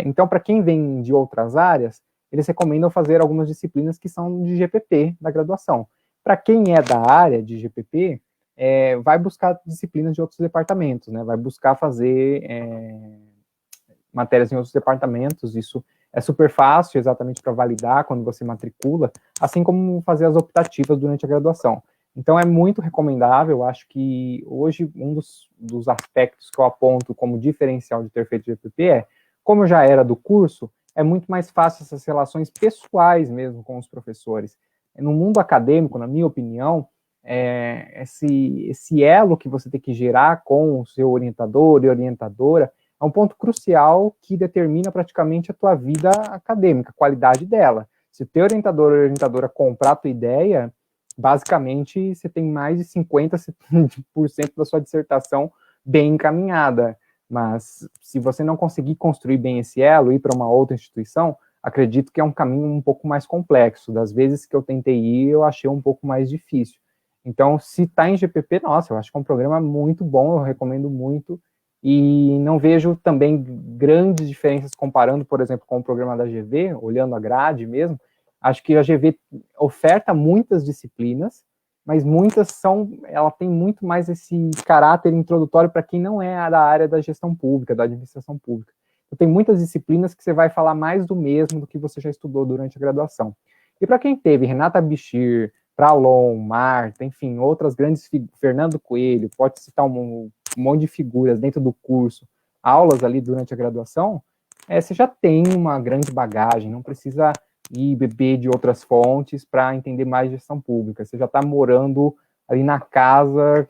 então, para quem vem de outras áreas, eles recomendam fazer algumas disciplinas que são de GPP, da graduação. Para quem é da área de GPP, vai buscar disciplinas de outros departamentos, né? Vai buscar fazer matérias em outros departamentos, isso é super fácil, exatamente para validar quando você matricula, assim como fazer as optativas durante a graduação. Então, é muito recomendável. Eu acho que hoje um dos aspectos que eu aponto como diferencial de ter feito GPP como eu já era do curso, é muito mais fácil essas relações pessoais mesmo com os professores. No mundo acadêmico, na minha opinião, esse elo que você tem que gerar com o seu orientador e orientadora é um ponto crucial que determina praticamente a tua vida acadêmica, a qualidade dela. Se o teu orientador ou orientadora comprar a tua ideia, basicamente você tem mais de 50% da sua dissertação bem encaminhada. Mas se você não conseguir construir bem esse elo, ir para uma outra instituição, acredito que é um caminho um pouco mais complexo. Das vezes que eu tentei ir, eu achei um pouco mais difícil. Então, se está em GPP, nossa, eu acho que é um programa muito bom, eu recomendo muito, e não vejo também grandes diferenças comparando, por exemplo, com o programa da GV, olhando a grade mesmo. Acho que a GV oferta muitas disciplinas, mas ela tem muito mais esse caráter introdutório para quem não é da área da gestão pública, da administração pública. Então, tem muitas disciplinas que você vai falar mais do mesmo do que você já estudou durante a graduação. E para quem teve Renata Bichir, Pralon, Marta, enfim, outras grandes figuras, Fernando Coelho, pode citar um monte de figuras dentro do curso, aulas ali durante a graduação, você já tem uma grande bagagem, não precisa e beber de outras fontes para entender mais gestão pública. Você já está morando ali na casa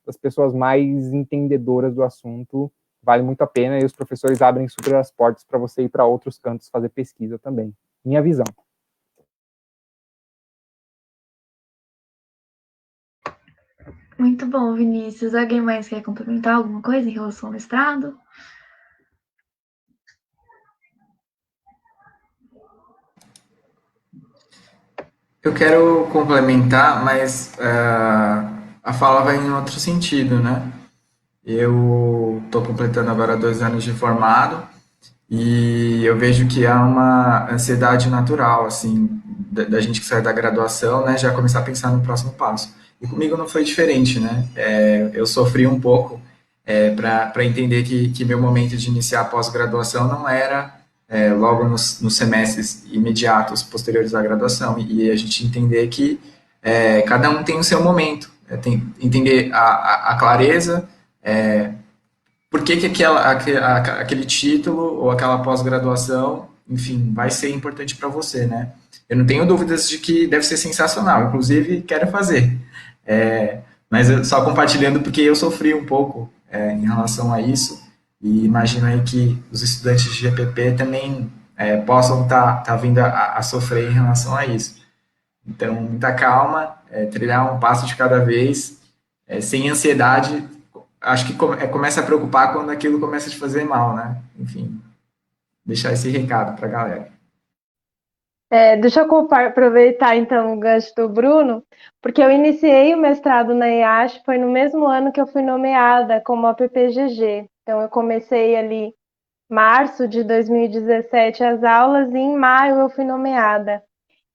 das pessoas mais entendedoras do assunto, vale muito a pena, e os professores abrem super as portas para você ir para outros cantos fazer pesquisa também. Minha visão. Muito bom, Vinícius. Alguém mais quer complementar alguma coisa em relação ao mestrado? Eu quero complementar, mas a fala vai em outro sentido, né? Eu estou completando agora 2 anos de formado e eu vejo que há uma ansiedade natural, assim, da gente que sai da graduação, né, já começar a pensar no próximo passo. E comigo não foi diferente, né? Eu sofri um pouco para entender que meu momento de iniciar a pós-graduação não era logo nos semestres imediatos posteriores à graduação, e a gente entender que cada um tem o seu momento, tem entender a clareza, por que aquele título ou aquela pós-graduação, enfim, vai ser importante para você, né? Eu não tenho dúvidas de que deve ser sensacional, inclusive quero fazer, mas só compartilhando porque eu sofri um pouco em relação a isso, e imagino aí que os estudantes de GPP também possam tá vindo a sofrer em relação a isso. Então, muita calma, trilhar um passo de cada vez, sem ansiedade. Acho que começa a preocupar quando aquilo começa a te fazer mal, né? Enfim, deixar esse recado para a galera. Deixa eu aproveitar então o gancho do Bruno, porque eu iniciei o mestrado na IASH, foi no mesmo ano que eu fui nomeada como APPGG. Então, eu comecei ali março de 2017 as aulas, e em maio eu fui nomeada.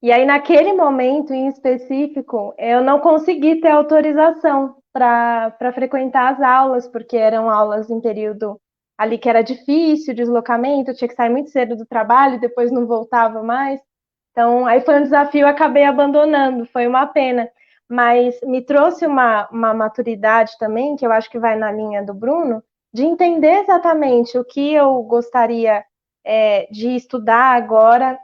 E aí, naquele momento em específico, eu não consegui ter autorização para frequentar as aulas, porque eram aulas em período ali que era difícil, deslocamento, eu tinha que sair muito cedo do trabalho, depois não voltava mais. Então, aí foi um desafio, eu acabei abandonando, foi uma pena. mas me trouxe uma maturidade também, que eu acho que vai na linha do Bruno, de entender exatamente o que eu gostaria de estudar agora,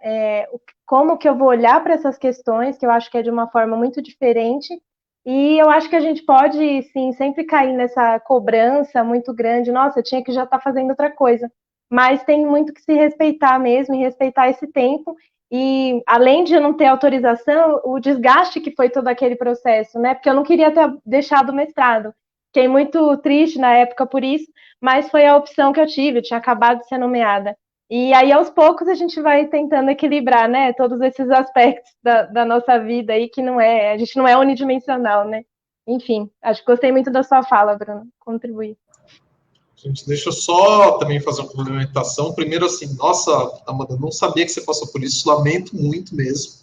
como que eu vou olhar para essas questões, que eu acho que é de uma forma muito diferente, e eu acho que a gente pode, sim, sempre cair nessa cobrança muito grande, nossa, eu tinha que já estar fazendo outra coisa, mas tem muito que se respeitar mesmo, e respeitar esse tempo, e além de eu não ter autorização, o desgaste que foi todo aquele processo, né, porque eu não queria ter deixado o mestrado, fiquei muito triste na época por isso, mas foi a opção que eu tive, eu tinha acabado de ser nomeada. E aí, aos poucos, a gente vai tentando equilibrar, né, todos esses aspectos da nossa vida aí, que a gente não é unidimensional, né? Enfim, acho que gostei muito da sua fala, Bruno, contribuir. Gente, deixa eu só também fazer uma complementação. Primeiro, assim, nossa, Amanda, não sabia que você passou por isso, lamento muito mesmo,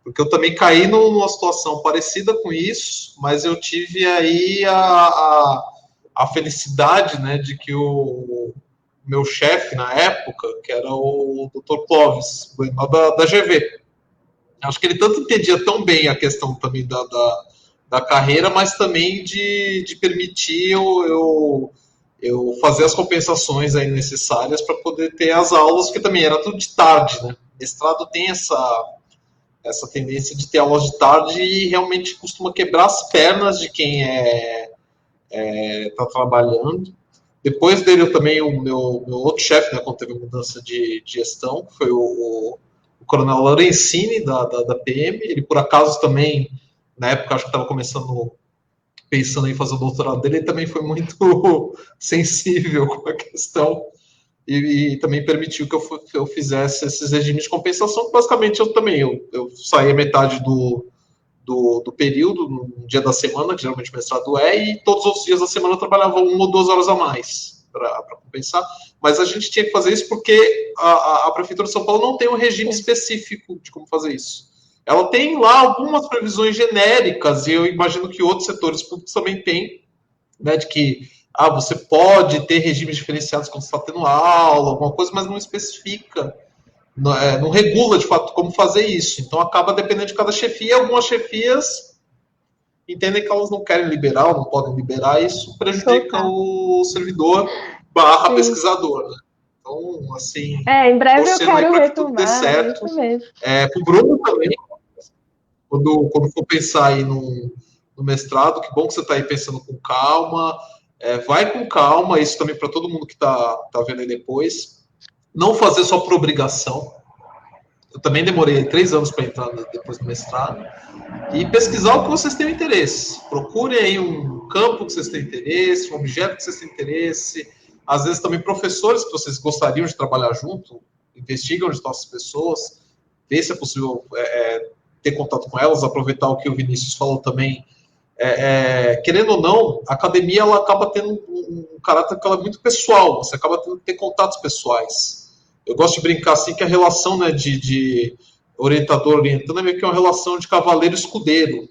porque eu também caí numa situação parecida com isso, mas eu tive aí a felicidade, né, de que o meu chefe na época, que era o Dr. Clóvis, da GV. Acho que ele tanto entendia tão bem a questão também da carreira, mas também de permitir eu fazer as compensações aí necessárias para poder ter as aulas, que também era tudo de tarde, né? Mestrado tem essa tendência de ter aulas de tarde e realmente costuma quebrar as pernas de quem está trabalhando. Depois dele, também, o meu outro chefe, né, quando teve mudança de gestão, que foi o Coronel Lorenzini, da PM. Ele, por acaso, também, na época, acho que estava começando, pensando em fazer o doutorado dele, ele também foi muito sensível com a questão e também permitiu que eu fizesse esses regimes de compensação. Basicamente, eu saía metade do período, no dia da semana, que geralmente o mestrado e todos os dias da semana eu trabalhava 1 ou 2 horas a mais para compensar. Mas a gente tinha que fazer isso porque a Prefeitura de São Paulo não tem um regime específico de como fazer isso. Ela tem lá algumas previsões genéricas, e eu imagino que outros setores públicos também têm, né, de que você pode ter regimes diferenciados quando você está tendo aula, alguma coisa, mas não especifica, não regula de fato como fazer isso. Então acaba dependendo de cada chefia. Algumas chefias entendem que elas não querem liberar, ou não podem liberar, e isso prejudica o servidor / pesquisador, né? Então, assim, em breve eu quero para que tudo dê certo. Isso mesmo. Para o Bruno também, quando for pensar aí no mestrado, que bom que você está aí pensando com calma, vai com calma, isso também para todo mundo que está vendo aí depois. Não fazer só por obrigação. Eu também demorei 3 anos para entrar depois do mestrado. E pesquisar o que vocês têm interesse. Procurem aí um campo que vocês têm interesse, um objeto que vocês têm interesse. Às vezes também professores que vocês gostariam de trabalhar junto, investigam onde estão essas pessoas, vê se é possível ter contato com elas, aproveitar o que o Vinícius falou também. Querendo ou não, a academia ela acaba tendo um caráter que ela é muito pessoal, você acaba tendo que ter contatos pessoais. Eu gosto de brincar assim que a relação, né, de orientador orientando é meio que uma relação de cavaleiro-escudeiro.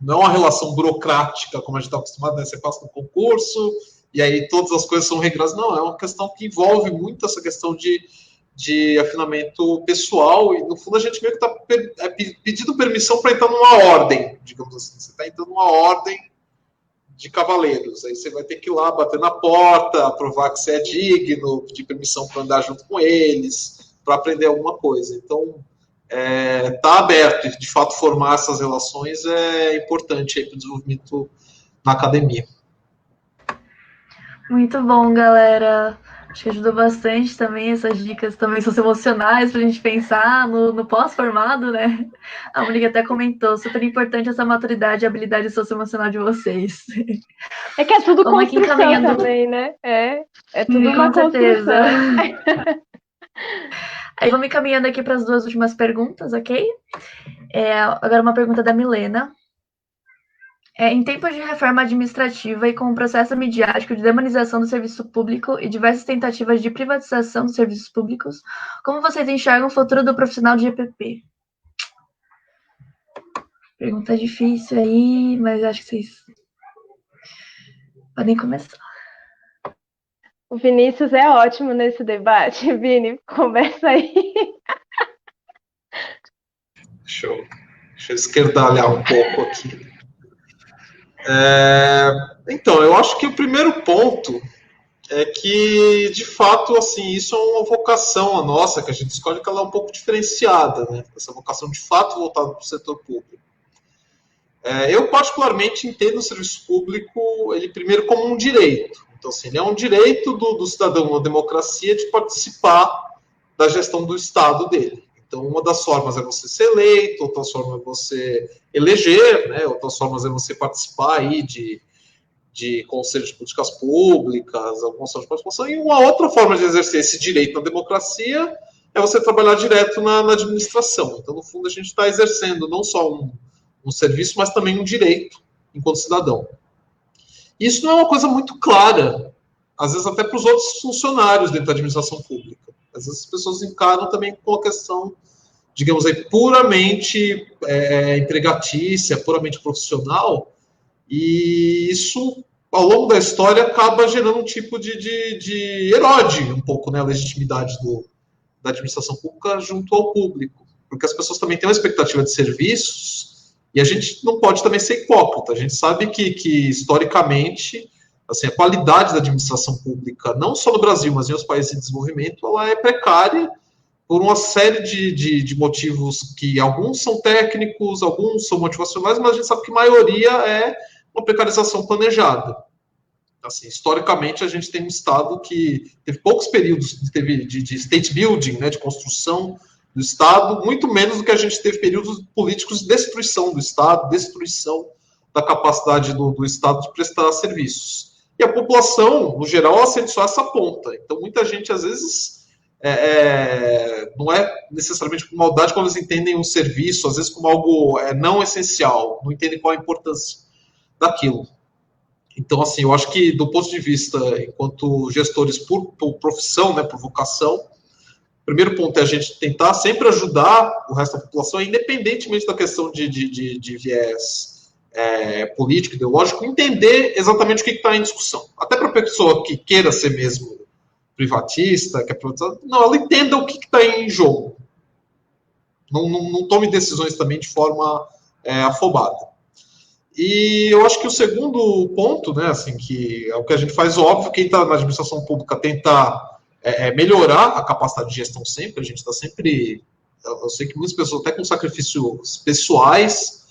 Não é uma relação burocrática, como a gente está acostumado, né? Você passa no concurso e aí todas as coisas são regradas. Não, é uma questão que envolve muito essa questão de afinamento pessoal, e no fundo a gente meio que está pedindo permissão para entrar numa ordem, digamos assim. Você está entrando numa ordem de cavaleiros, aí você vai ter que ir lá bater na porta, provar que você é digno, pedir permissão para andar junto com eles, para aprender alguma coisa. Então, tá aberto, e de fato formar essas relações é importante para o desenvolvimento na academia. Muito bom, galera. Acho que ajudou bastante também essas dicas também socioemocionais para a gente pensar no pós-formado, né? A Mônica até comentou, super importante essa maturidade e habilidade socioemocional de vocês. É que é tudo construção também, né? É tudo uma construção. Aí vamos encaminhando aqui para as 2 últimas perguntas, ok? Agora uma pergunta da Milena. Em tempos de reforma administrativa e com o processo midiático de demonização do serviço público e diversas tentativas de privatização dos serviços públicos, como vocês enxergam o futuro do profissional de EPP? Pergunta difícil aí, mas acho que vocês podem começar. O Vinícius é ótimo nesse debate. Vini, conversa aí. Show. Deixa eu esquerdalhar um pouco aqui. Então, eu acho que o primeiro ponto é que, de fato, assim, isso é uma vocação a nossa, que a gente escolhe, que ela é um pouco diferenciada, né? Essa vocação, de fato, voltada para o setor público. Eu, particularmente, entendo o serviço público, ele primeiro como um direito. Então, assim, ele é um direito do cidadão na democracia de participar da gestão do Estado dele. Então, uma das formas é você ser eleito, outras formas é você eleger, né? Outras formas é você participar aí de conselhos de políticas públicas, algumas formas de participação, e uma outra forma de exercer esse direito na democracia é você trabalhar direto na administração. Então, no fundo, a gente está exercendo não só um serviço, mas também um direito enquanto cidadão. Isso não é uma coisa muito clara, às vezes até para os outros funcionários dentro da administração pública. Às vezes as pessoas encaram também com uma questão, digamos aí, puramente empregatícia, puramente profissional, e isso, ao longo da história, acaba gerando um tipo de erode um pouco, né, a legitimidade da administração pública junto ao público, porque as pessoas também têm uma expectativa de serviços, e a gente não pode também ser hipócrita. A gente sabe que historicamente, assim, a qualidade da administração pública, não só no Brasil, mas em outros países em desenvolvimento, ela é precária por uma série de motivos que alguns são técnicos, alguns são motivacionais, mas a gente sabe que a maioria é uma precarização planejada. Assim, historicamente, a gente tem um Estado que teve poucos períodos de state building, né, de construção do Estado, muito menos do que a gente teve períodos políticos de destruição do Estado, destruição da capacidade do Estado de prestar serviços. E a população, no geral, ela sente só essa ponta. Então, muita gente, às vezes, não é necessariamente por maldade quando eles entendem um serviço, às vezes como algo não essencial, não entendem qual a importância daquilo. Então, assim, eu acho que, do ponto de vista, enquanto gestores por profissão, né, por vocação, o primeiro ponto é a gente tentar sempre ajudar o resto da população, independentemente da questão de viés político, ideológico, entender exatamente o que está em discussão. Até para a pessoa que queira ser mesmo privatista, que é privatizada, não, ela entenda o que está em jogo. Não tome decisões também de forma afobada. E eu acho que o segundo ponto, né, assim, que é o que a gente faz, óbvio, quem está na administração pública tentar melhorar a capacidade de gestão sempre, a gente está sempre, eu sei que muitas pessoas, até com sacrifícios pessoais,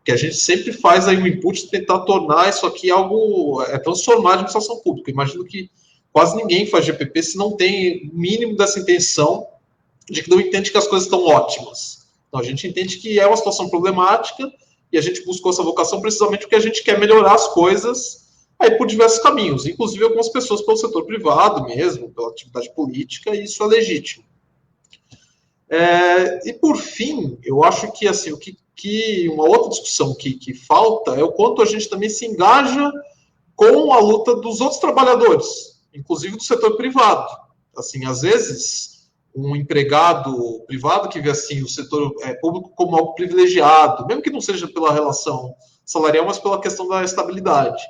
que a gente sempre faz aí um input de tentar tornar isso aqui algo, transformar a administração pública. Eu imagino que quase ninguém faz GPP se não tem o mínimo dessa intenção de que não entende que as coisas estão ótimas. Então, a gente entende que é uma situação problemática e a gente buscou essa vocação precisamente porque a gente quer melhorar as coisas aí por diversos caminhos, inclusive algumas pessoas pelo setor privado mesmo, pela atividade política, e isso é legítimo. E, por fim, eu acho que, assim, uma outra discussão que falta é o quanto a gente também se engaja com a luta dos outros trabalhadores, inclusive do setor privado. Assim, às vezes, um empregado privado que vê assim, o setor público como algo privilegiado, mesmo que não seja pela relação salarial, mas pela questão da estabilidade.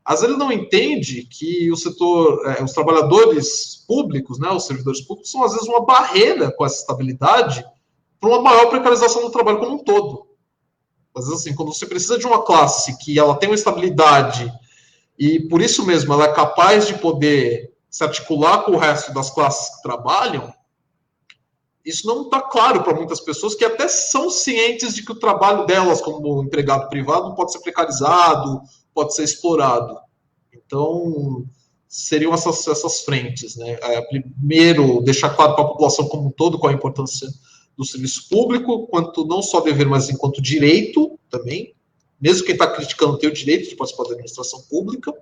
Às vezes ele não entende que o setor, os trabalhadores públicos, né, os servidores públicos, são às vezes uma barreira com essa estabilidade para uma maior precarização do trabalho como um todo. Às vezes, assim, quando você precisa de uma classe que ela tem uma estabilidade e, por isso mesmo, ela é capaz de poder se articular com o resto das classes que trabalham, isso não está claro para muitas pessoas que até são cientes de que o trabalho delas como empregado privado pode ser precarizado, pode ser explorado. Então, seriam essas frentes, né? Primeiro, deixar claro para a população como um todo qual a importância do serviço público, quanto não só dever, mas enquanto direito também. Mesmo quem está criticando tem o direito de participar da administração pública.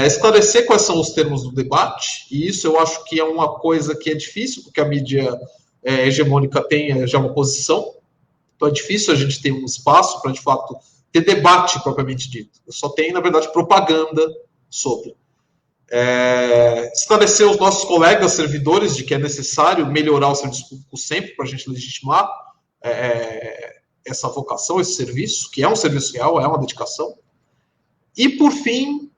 Esclarecer quais são os termos do debate, e isso eu acho que é uma coisa que é difícil, porque a mídia hegemônica tem já uma posição, então é difícil a gente ter um espaço para, de fato, ter debate propriamente dito. Só tem, na verdade, propaganda sobre. Esclarecer os nossos colegas servidores de que é necessário melhorar o serviço público sempre para a gente legitimar essa vocação, esse serviço, que é um serviço real, é uma dedicação. E, por fim,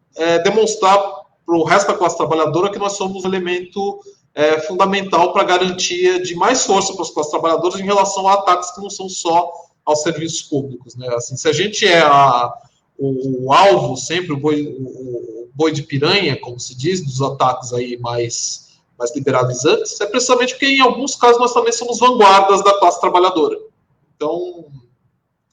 demonstrar para o resto da classe trabalhadora que nós somos um elemento fundamental para a garantia de mais força para as classes trabalhadoras em relação a ataques que não são só aos serviços públicos, né? Assim, se a gente é o alvo sempre, o boi de piranha, como se diz, dos ataques aí mais liberalizantes, é precisamente porque, em alguns casos, nós também somos vanguardas da classe trabalhadora. Então,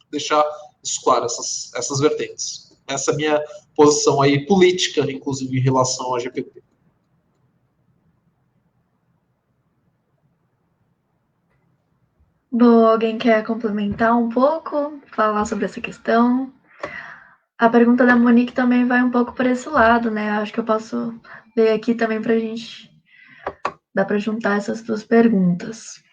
deixar isso claro, essas vertentes. Essa é a minha posição aí política, inclusive, em relação à GPP. Bom, alguém quer complementar um pouco? Falar sobre essa questão? A pergunta da Monique também vai um pouco por esse lado, né? Acho que eu posso ler aqui também pra gente. Dá para juntar essas duas perguntas.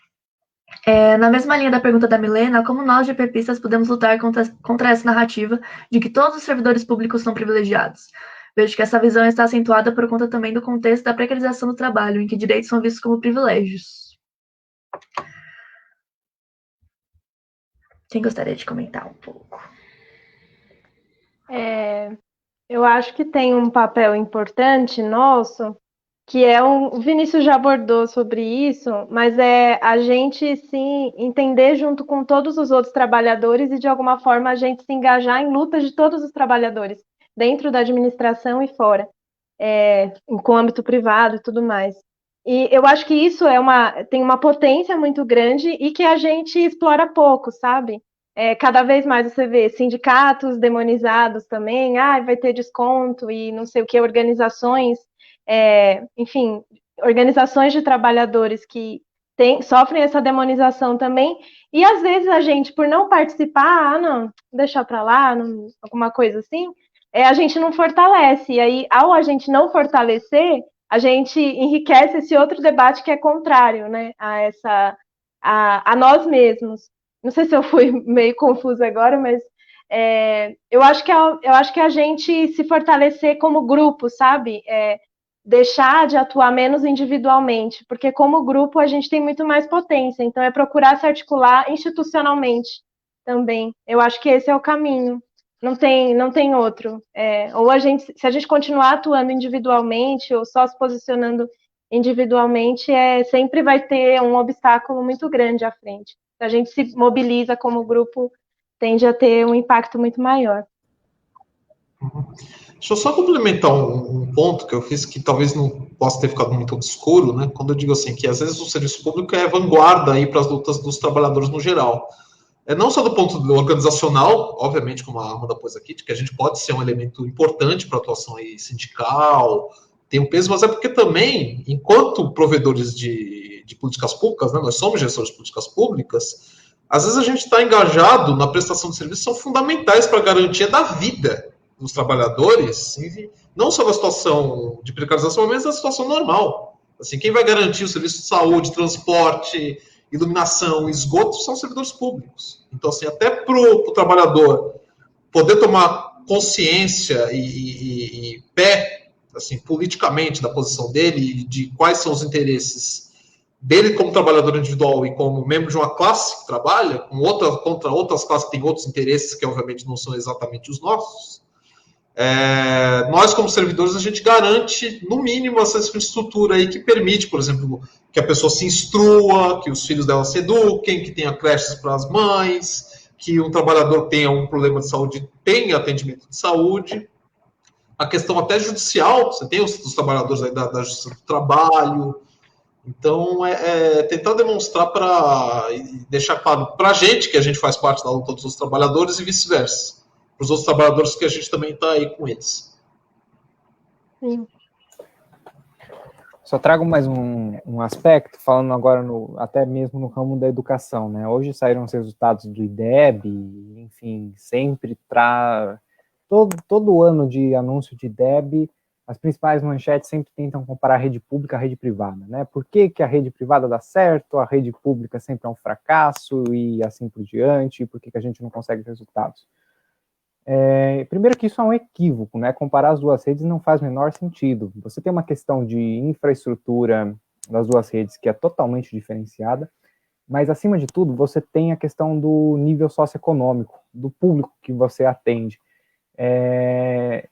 Na mesma linha da pergunta da Milena, como nós, GPPistas, podemos lutar contra essa narrativa de que todos os servidores públicos são privilegiados? Vejo que essa visão está acentuada por conta também do contexto da precarização do trabalho, em que direitos são vistos como privilégios. Quem gostaria de comentar um pouco? Eu acho que tem um papel importante nosso, que o Vinícius já abordou sobre isso, mas é a gente se entender junto com todos os outros trabalhadores e, de alguma forma, a gente se engajar em lutas de todos os trabalhadores, dentro da administração e fora, com o âmbito privado e tudo mais. E eu acho que isso tem uma potência muito grande e que a gente explora pouco, sabe? Cada vez mais você vê sindicatos demonizados também, vai ter desconto e não sei o que, organizações, enfim, organizações de trabalhadores que sofrem essa demonização também, e às vezes a gente, por não participar, não, deixar para lá, alguma coisa assim, a gente não fortalece, e aí, ao a gente não fortalecer, a gente enriquece esse outro debate que é contrário, né, a nós mesmos. Não sei se eu fui meio confusa agora, mas eu acho que a gente se fortalecer como grupo, sabe? Deixar de atuar menos individualmente, porque como grupo a gente tem muito mais potência, então é procurar se articular institucionalmente também. Eu acho que esse é o caminho. Não tem outro. Ou se a gente continuar atuando individualmente ou só se posicionando individualmente, sempre vai ter um obstáculo muito grande à frente. Se a gente se mobiliza como grupo, tende a ter um impacto muito maior. Deixa eu só complementar um ponto que eu fiz que talvez não possa ter ficado muito obscuro, né? Quando eu digo assim que às vezes o serviço público é vanguarda aí para as lutas dos trabalhadores no geral. Não só do ponto organizacional, obviamente, como a Amanda pôs aqui, de que a gente pode ser um elemento importante para a atuação aí sindical, tem um peso, mas é porque também, enquanto provedores de políticas públicas, né, nós somos gestores de políticas públicas, às vezes a gente está engajado na prestação de serviços que são fundamentais para a garantia da vida dos trabalhadores, não só na situação de precarização, mas na situação normal. Assim, quem vai garantir o serviço de saúde, transporte, iluminação, esgoto são servidores públicos. Então, assim, até para o trabalhador poder tomar consciência e pé, assim, politicamente da posição dele, de quais são os interesses dele como trabalhador individual e como membro de uma classe que trabalha, contra outras classes que têm outros interesses que, obviamente, não são exatamente os nossos, nós, como servidores, a gente garante, no mínimo, essa infraestrutura aí que permite, por exemplo, que a pessoa se instrua, que os filhos dela se eduquem, que tenha creches para as mães, que um trabalhador tenha um problema de saúde, tenha atendimento de saúde. A questão até judicial, você tem os trabalhadores aí da Justiça do Trabalho. Então, tentar demonstrar e deixar claro para a gente que a gente faz parte da luta dos trabalhadores e vice-versa. Para os outros trabalhadores que a gente também está aí com eles. Sim. Só trago mais um aspecto, falando agora até mesmo no ramo da educação, né? Hoje saíram os resultados do IDEB, enfim, sempre todo ano de anúncio de IDEB, as principais manchetes sempre tentam comparar a rede pública à rede privada, né? Por que a rede privada dá certo, a rede pública sempre é um fracasso e assim por diante, e por que a gente não consegue resultados? Primeiro que isso é um equívoco, né? Comparar as duas redes não faz o menor sentido. Você tem uma questão de infraestrutura das duas redes que é totalmente diferenciada, mas acima de tudo você tem a questão do nível socioeconômico, do público que você atende.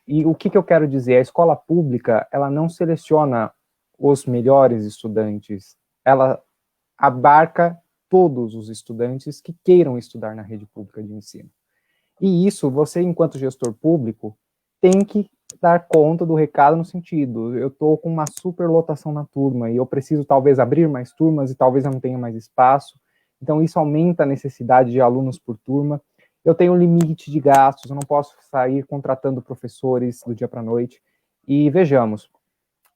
E o que eu quero dizer? A escola pública, ela não seleciona os melhores estudantes, ela abarca todos os estudantes que queiram estudar na rede pública de ensino. E isso, você, enquanto gestor público, tem que dar conta do recado no sentido, eu estou com uma superlotação na turma e eu preciso talvez abrir mais turmas e talvez eu não tenha mais espaço, então isso aumenta a necessidade de alunos por turma, eu tenho um limite de gastos, eu não posso sair contratando professores do dia para a noite. E vejamos,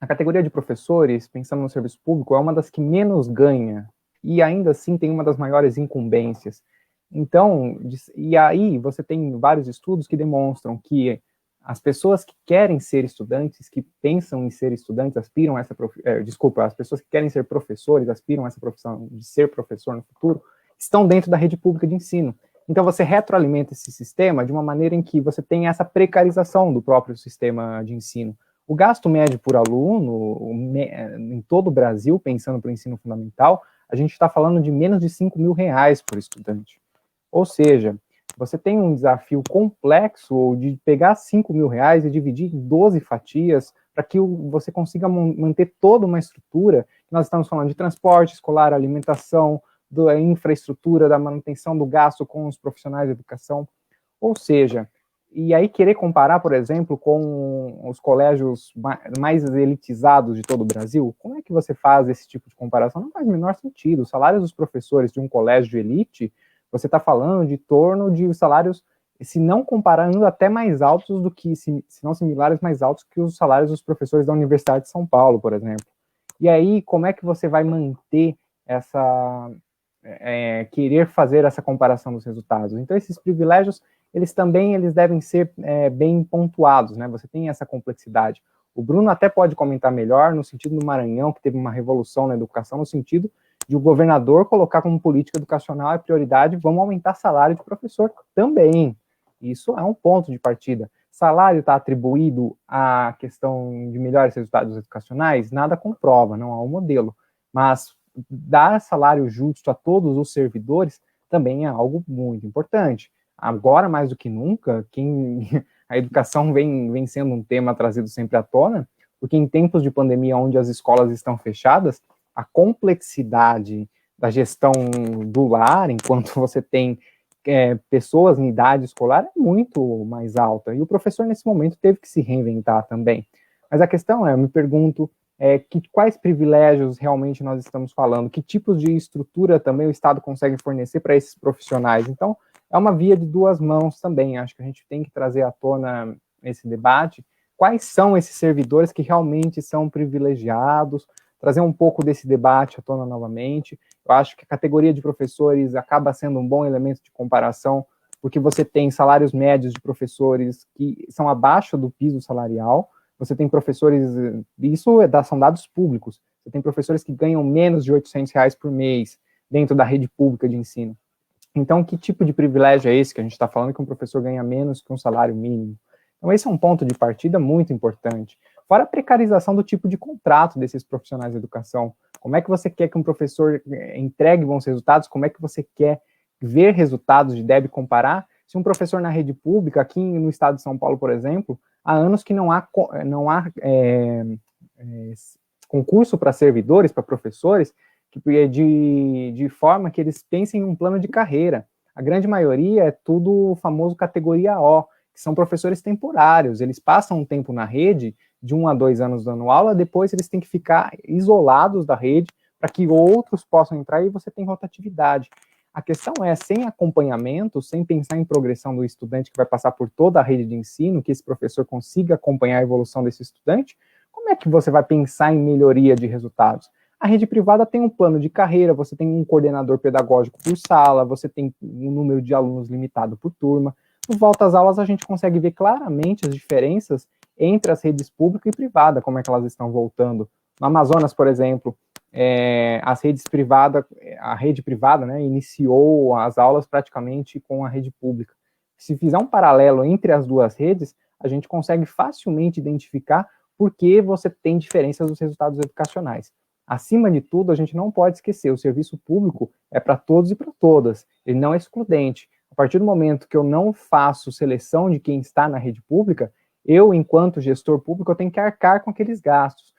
a categoria de professores, pensando no serviço público, é uma das que menos ganha, e ainda assim tem uma das maiores incumbências. Então, e aí você tem vários estudos que demonstram que as pessoas que querem ser estudantes, que pensam em ser estudantes, aspiram a essa as pessoas que querem ser professores, aspiram a essa profissão de ser professor no futuro, estão dentro da rede pública de ensino. Então você retroalimenta esse sistema de uma maneira em que você tem essa precarização do próprio sistema de ensino. O gasto médio por aluno, em todo o Brasil, pensando para o ensino fundamental, a gente está falando de menos de R$ 5.000 por estudante. Ou seja, você tem um desafio complexo de pegar R$ 5.000 e dividir em 12 fatias para que você consiga manter toda uma estrutura. Nós estamos falando de transporte escolar, alimentação, da infraestrutura, da manutenção do gasto com os profissionais de educação. Ou seja, e aí querer comparar, por exemplo, com os colégios mais elitizados de todo o Brasil, como é que você faz esse tipo de comparação? Não faz o menor sentido. Os salários dos professores de um colégio de elite, você está falando de torno de salários, se não comparando, até mais altos do que, se não similares, mais altos que os salários dos professores da Universidade de São Paulo, por exemplo. E aí, como é que você vai manter querer fazer essa comparação dos resultados? Então, esses privilégios, eles devem ser bem pontuados, né? Você tem essa complexidade. O Bruno até pode comentar melhor no sentido do Maranhão, que teve uma revolução na educação, no sentido de o governador colocar como política educacional a prioridade, vamos aumentar salário de professor também. Isso é um ponto de partida. Salário está atribuído à questão de melhores resultados educacionais? Nada comprova, não há um modelo. Mas dar salário justo a todos os servidores também é algo muito importante. Agora, mais do que nunca, a educação vem sendo um tema trazido sempre à tona, porque em tempos de pandemia, onde as escolas estão fechadas, a complexidade da gestão do lar, enquanto você tem pessoas em idade escolar, é muito mais alta. E o professor, nesse momento, teve que se reinventar também. Mas a questão eu me pergunto, quais privilégios realmente nós estamos falando? Que tipos de estrutura também o Estado consegue fornecer para esses profissionais? Então, é uma via de duas mãos também. Acho que a gente tem que trazer à tona esse debate. Quais são esses servidores que realmente são privilegiados? Trazer um pouco desse debate à tona novamente. Eu acho que a categoria de professores acaba sendo um bom elemento de comparação, porque você tem salários médios de professores que são abaixo do piso salarial, você tem professores, isso são dados públicos, você tem professores que ganham menos de R$ 800 por mês dentro da rede pública de ensino. Então, que tipo de privilégio é esse que a gente está falando, que um professor ganha menos que um salário mínimo? Então, esse é um ponto de partida muito importante. Fora a precarização do tipo de contrato desses profissionais de educação. Como é que você quer que um professor entregue bons resultados? Como é que você quer ver resultados de deve comparar? Se um professor na rede pública, aqui no estado de São Paulo, por exemplo, há anos que não há concurso para servidores, para professores, de forma que eles pensem em um plano de carreira. A grande maioria é tudo o famoso categoria O, que são professores temporários. Eles passam um tempo na rede, de 1 a 2 anos dando aula, depois eles têm que ficar isolados da rede para que outros possam entrar e você tem rotatividade. A questão é, sem acompanhamento, sem pensar em progressão do estudante que vai passar por toda a rede de ensino, que esse professor consiga acompanhar a evolução desse estudante, como é que você vai pensar em melhoria de resultados? A rede privada tem um plano de carreira, você tem um coordenador pedagógico por sala, você tem um número de alunos limitado por turma. No volta às aulas, a gente consegue ver claramente as diferenças entre as redes pública e privada, como é que elas estão voltando. No Amazonas, por exemplo, a rede privada, né, iniciou as aulas praticamente com a rede pública. Se fizer um paralelo entre as duas redes, a gente consegue facilmente identificar por que você tem diferenças nos resultados educacionais. Acima de tudo, a gente não pode esquecer, o serviço público é para todos e para todas, ele não é excludente. A partir do momento que eu não faço seleção de quem está na rede pública, eu, enquanto gestor público, eu tenho que arcar com aqueles gastos.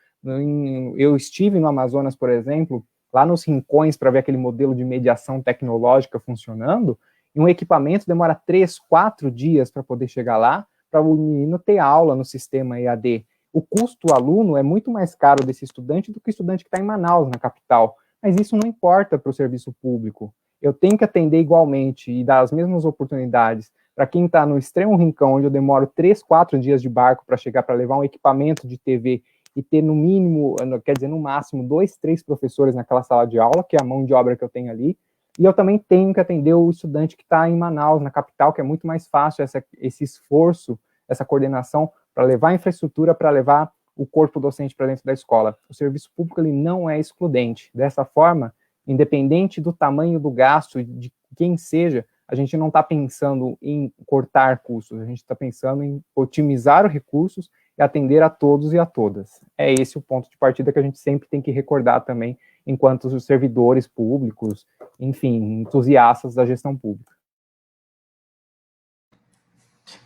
Eu estive no Amazonas, por exemplo, lá nos rincões para ver aquele modelo de mediação tecnológica funcionando, e um equipamento demora 3, 4 dias para poder chegar lá, para o menino ter aula no sistema EAD. O custo do aluno é muito mais caro desse estudante do que o estudante que está em Manaus, na capital. Mas isso não importa para o serviço público. Eu tenho que atender igualmente e dar as mesmas oportunidades para quem está no extremo rincão, onde eu demoro 3, 4 dias de barco para chegar para levar um equipamento de TV e ter no mínimo, quer dizer, no máximo, 2, 3 professores naquela sala de aula, que é a mão de obra que eu tenho ali. E eu também tenho que atender o estudante que está em Manaus, na capital, que é muito mais fácil esse esforço, essa coordenação para levar a infraestrutura, para levar o corpo docente para dentro da escola. O serviço público ele não é excludente. Dessa forma, independente do tamanho do gasto, de quem seja, a gente não está pensando em cortar custos, a gente está pensando em otimizar os recursos e atender a todos e a todas. É esse o ponto de partida que a gente sempre tem que recordar também, enquanto os servidores públicos, enfim, entusiastas da gestão pública.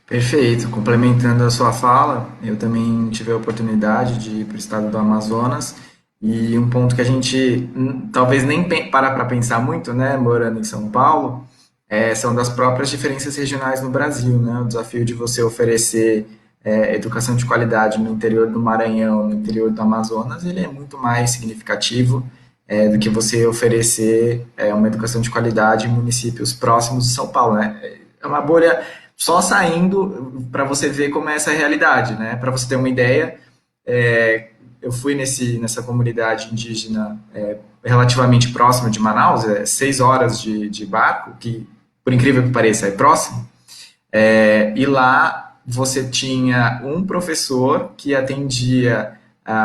Perfeito. Complementando a sua fala, eu também tive a oportunidade de ir para o estado do Amazonas e um ponto que a gente talvez nem para pensar muito, né, morando em São Paulo, são das próprias diferenças regionais no Brasil, né? O desafio de você oferecer educação de qualidade no interior do Maranhão, no interior do Amazonas, ele é muito mais significativo do que você oferecer uma educação de qualidade em municípios próximos de São Paulo, né? É uma bolha só saindo para você ver como é essa realidade, né? Para você ter uma ideia, eu fui nessa comunidade indígena relativamente próxima de Manaus, 6 horas de barco, que, por incrível que pareça, é próximo, e lá você tinha um professor que atendia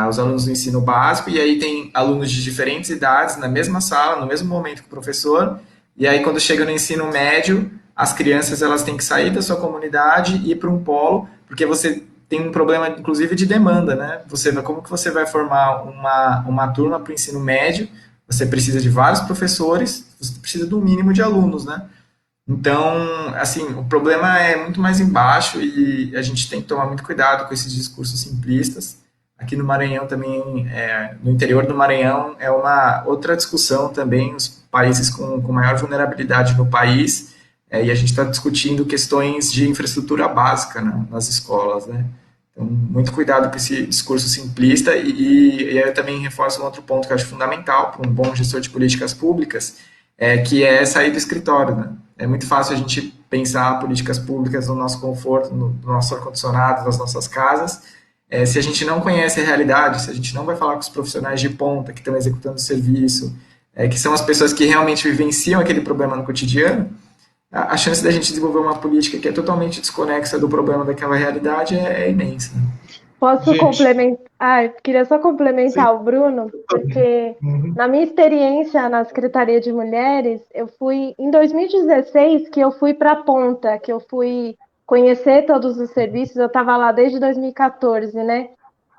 os alunos do ensino básico, e aí tem alunos de diferentes idades na mesma sala, no mesmo momento que o professor, e aí quando chega no ensino médio, as crianças elas têm que sair da sua comunidade e ir para um polo, porque você tem um problema, inclusive, de demanda, né? Como que você vai formar uma turma para o ensino médio? Você precisa de vários professores, você precisa do mínimo de alunos, né? Então, assim, o problema é muito mais embaixo e a gente tem que tomar muito cuidado com esses discursos simplistas. Aqui no Maranhão também, no interior do Maranhão, é uma outra discussão também, os países com maior vulnerabilidade no país, e a gente está discutindo questões de infraestrutura básica, né, nas escolas, né? Então, muito cuidado com esse discurso simplista e aí eu também reforço um outro ponto que eu acho fundamental para um bom gestor de políticas públicas, que é sair do escritório, né? É muito fácil a gente pensar políticas públicas no nosso conforto, no nosso ar-condicionado, nas nossas casas, se a gente não conhece a realidade, se a gente não vai falar com os profissionais de ponta que estão executando o serviço, que são as pessoas que realmente vivenciam aquele problema no cotidiano, a chance da gente desenvolver uma política que é totalmente desconexa do problema daquela realidade é imensa. Posso complementar? Queria só complementar Sim. o Bruno, porque na minha experiência na Secretaria de Mulheres, eu fui em 2016 que eu fui para a ponta, que eu fui conhecer todos os serviços, eu estava lá desde 2014, né?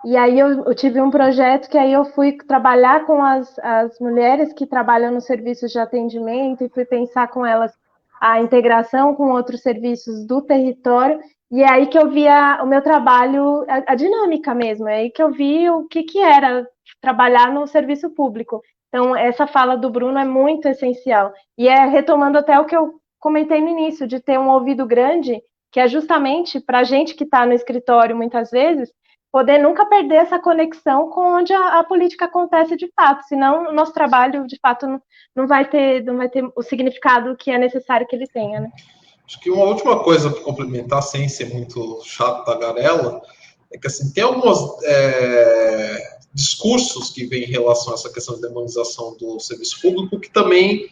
E aí eu tive um projeto que aí eu fui trabalhar com as mulheres que trabalham nos serviços de atendimento e fui pensar com elas a integração com outros serviços do território, e é aí que eu vi o meu trabalho, a dinâmica mesmo, é aí que eu vi o que era trabalhar no serviço público. Então, essa fala do Bruno é muito essencial. E retomando até o que eu comentei no início, de ter um ouvido grande, que é justamente para a gente que está no escritório muitas vezes, poder nunca perder essa conexão com onde a política acontece de fato, senão o nosso trabalho, de fato, não vai ter o significado que é necessário que ele tenha, né? Acho que uma última coisa para complementar, sem ser muito chato, tagarela, é que assim, tem alguns discursos que vêm em relação a essa questão de demonização do serviço público que também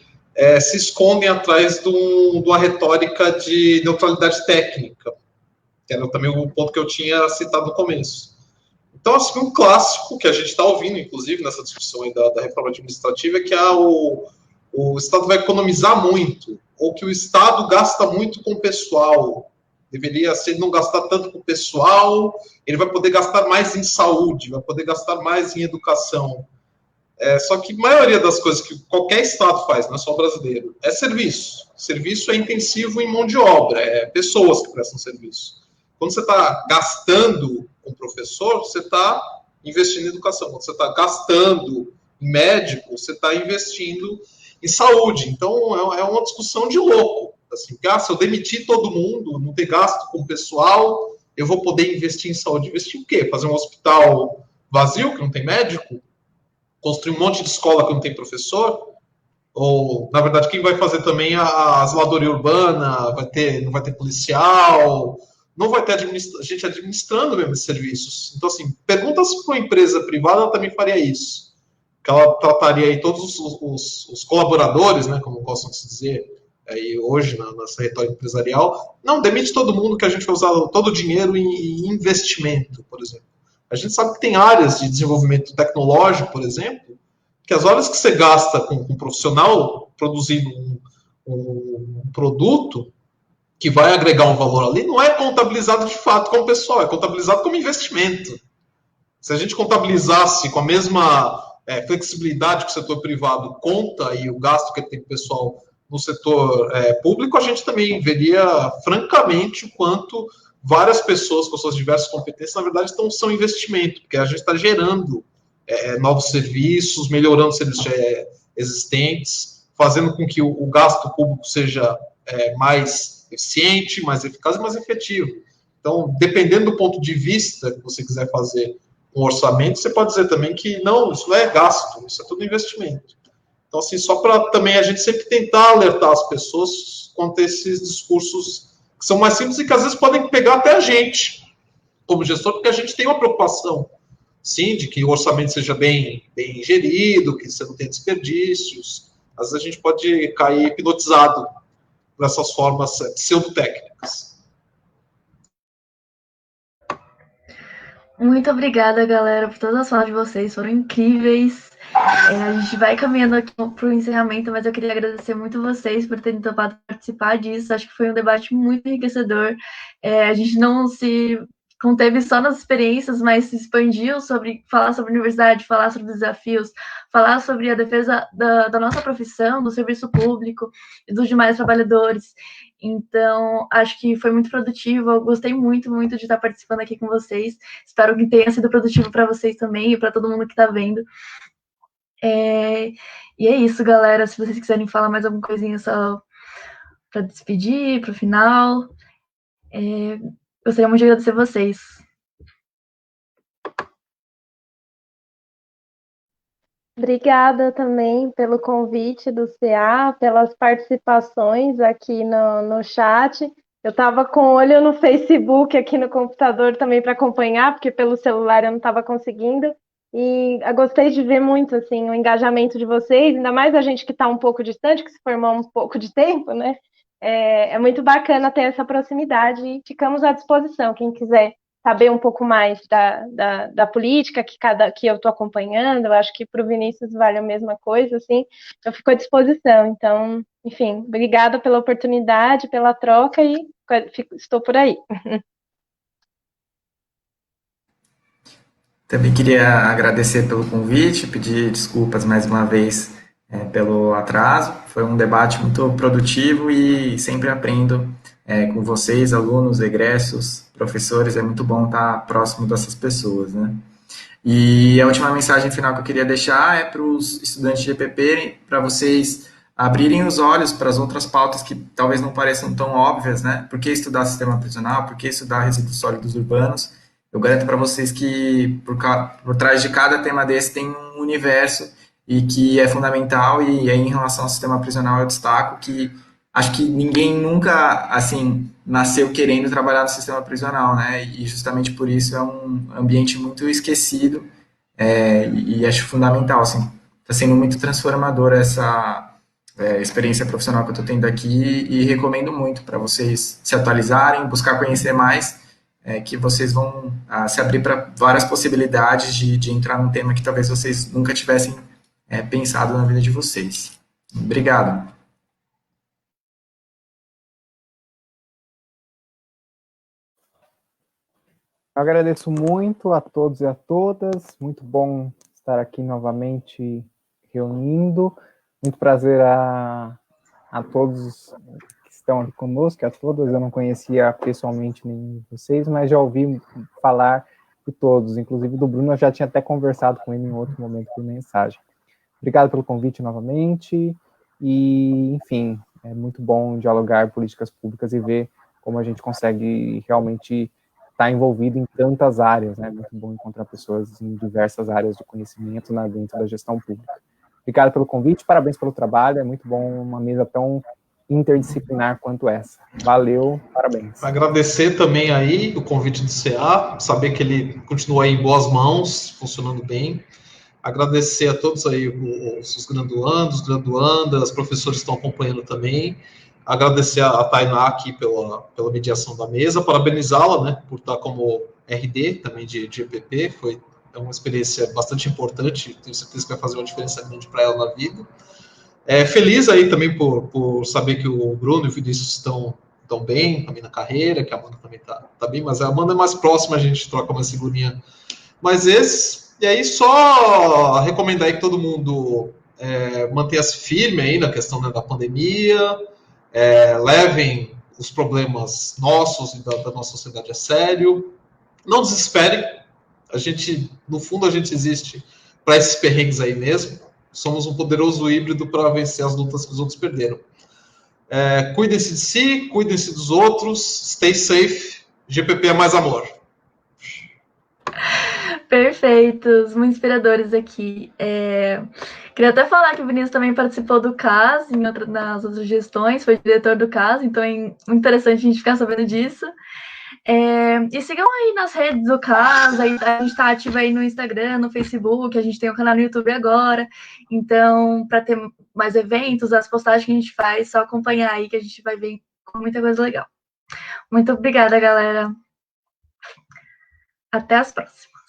se escondem atrás de uma retórica de neutralidade técnica, que era também o ponto que eu tinha citado no começo. Então, assim, um clássico que a gente está ouvindo, inclusive, nessa discussão aí da reforma administrativa, é que o Estado vai economizar muito, ou que o Estado gasta muito com o pessoal. Deveria, se ele não gastar tanto com o pessoal, ele vai poder gastar mais em saúde, vai poder gastar mais em educação. Só que a maioria das coisas que qualquer Estado faz, não é só o brasileiro, é serviço. Serviço é intensivo em mão de obra, é pessoas que prestam serviço. Quando você está gastando com o professor, você está investindo em educação. Quando você está gastando em médico, você está investindo em saúde. Então, é uma discussão de louco. Assim, se eu demitir todo mundo, não ter gasto com o pessoal, eu vou poder investir em saúde. Investir o quê? Fazer um hospital vazio, que não tem médico? Construir um monte de escola que não tem professor? Ou, na verdade, quem vai fazer também a zeladoria urbana? Não vai ter policial? Não vai ter gente administrando mesmo esses serviços. Então, assim, pergunta se for uma empresa privada, ela também faria isso. Que ela trataria aí todos os colaboradores, né, como gostam de se dizer, aí hoje nessa retórica empresarial, não, demite todo mundo que a gente vai usar todo o dinheiro em investimento, por exemplo. A gente sabe que tem áreas de desenvolvimento tecnológico, por exemplo, que as horas que você gasta com um profissional produzindo um produto que vai agregar um valor ali, não é contabilizado de fato como pessoal, é contabilizado como investimento. Se a gente contabilizasse com a mesma flexibilidade que o setor privado conta e o gasto que tem com o pessoal no setor público, a gente também veria francamente o quanto várias pessoas com suas diversas competências, na verdade, são investimento, porque a gente está gerando novos serviços, melhorando serviços existentes, fazendo com que o gasto público seja mais eficiente, mais eficaz e mais efetivo. Então, dependendo do ponto de vista que você quiser fazer um orçamento, você pode dizer também que não, isso não é gasto, isso é tudo investimento. Então, assim, só para também a gente sempre tentar alertar as pessoas quanto a esses discursos que são mais simples e que às vezes podem pegar até a gente, como gestor, porque a gente tem uma preocupação, sim, de que o orçamento seja bem gerido, que você não tenha desperdícios. Às vezes a gente pode cair hipnotizado por essas formas pseudotécnicas. Muito obrigada, galera, por todas as falas de vocês, foram incríveis. A gente vai caminhando aqui para o encerramento, mas eu queria agradecer muito vocês por terem topado participar disso. Acho que foi um debate muito enriquecedor. A gente não se conteve só nas experiências, mas se expandiu sobre falar sobre a universidade, falar sobre desafios, falar sobre a defesa da nossa profissão, do serviço público e dos demais trabalhadores. Então, acho que foi muito produtivo. Eu gostei muito, muito de estar participando aqui com vocês. Espero que tenha sido produtivo para vocês também e para todo mundo que está vendo. E é isso, galera. Se vocês quiserem falar mais alguma coisinha só para despedir, para o final, gostaria muito de agradecer vocês. Obrigada também pelo convite do CA, pelas participações aqui no chat. Eu estava com o olho no Facebook aqui no computador também para acompanhar, porque pelo celular eu não estava conseguindo. E eu gostei de ver muito assim, o engajamento de vocês, ainda mais a gente que está um pouco distante, que se formou há um pouco de tempo, né? É muito bacana ter essa proximidade e ficamos à disposição, quem quiser saber um pouco mais da política que eu estou acompanhando. Eu acho que para o Vinícius vale a mesma coisa, assim, eu fico à disposição. Então, enfim, obrigada pela oportunidade, pela troca e estou por aí. Também queria agradecer pelo convite, pedir desculpas mais uma vez pelo atraso. Foi um debate muito produtivo e sempre aprendo com vocês, alunos, egressos, professores. É muito bom estar próximo dessas pessoas, né? E a última mensagem final que eu queria deixar é para os estudantes de EPP, para vocês abrirem os olhos para as outras pautas que talvez não pareçam tão óbvias, né? Por que estudar sistema prisional? Por que estudar resíduos sólidos urbanos? Eu garanto para vocês que por trás de cada tema desse tem um universo e que é fundamental, e aí em relação ao sistema prisional eu destaco que acho que ninguém nunca, assim, nasceu querendo trabalhar no sistema prisional, né? E justamente por isso é um ambiente muito esquecido, e acho fundamental, assim. Está sendo muito transformadora essa experiência profissional que eu estou tendo aqui e recomendo muito para vocês se atualizarem, buscar conhecer mais, que vocês vão se abrir para várias possibilidades de entrar num tema que talvez vocês nunca tivessem pensado na vida de vocês. Obrigado. Eu agradeço muito a todos e a todas. Muito bom estar aqui novamente reunindo. Muito prazer a todos que estão aqui conosco, a todas. Eu não conhecia pessoalmente nenhum de vocês, mas já ouvi falar de todos, inclusive do Bruno. Eu já tinha até conversado com ele em outro momento por mensagem. Obrigado pelo convite novamente. E, enfim, é muito bom dialogar políticas públicas e ver como a gente consegue realmente estar envolvido em tantas áreas, né? É muito bom encontrar pessoas em diversas áreas de conhecimento dentro da gestão pública. Obrigado pelo convite, parabéns pelo trabalho, é muito bom uma mesa tão interdisciplinar quanto essa. Valeu, parabéns. Agradecer também aí o convite do CA, saber que ele continua aí em boas mãos, funcionando bem. Agradecer a todos aí, os graduandos, graduandas, professores que estão acompanhando também. Agradecer a Tainá aqui pela mediação da mesa, parabenizá-la, né, por estar como RD também de EPP, é uma experiência bastante importante, tenho certeza que vai fazer uma diferença grande para ela na vida. Feliz aí também por saber que o Bruno e o Vinícius estão bem também na carreira, que a Amanda também está bem, mas a Amanda é mais próxima, a gente troca uma figurinha. Mas e aí só recomendar aí que todo mundo mantenha-se firme aí na questão, né, da pandemia, levem os problemas nossos e da nossa sociedade a sério, não desesperem, no fundo a gente existe para esses perrengues aí mesmo, somos um poderoso híbrido para vencer as lutas que os outros perderam. Cuidem-se de si, cuidem-se dos outros, stay safe, GPP é mais amor. Perfeitos, muito inspiradores aqui. Queria até falar que o Vinícius também participou do CAS, nas outras gestões, foi diretor do CAS, então é muito interessante a gente ficar sabendo disso. E sigam aí nas redes do CAS, a gente está ativo aí no Instagram, no Facebook, a gente tem um canal no YouTube agora, então, para ter mais eventos, as postagens que a gente faz, só acompanhar aí que a gente vai ver com muita coisa legal. Muito obrigada, galera. Até as próximas.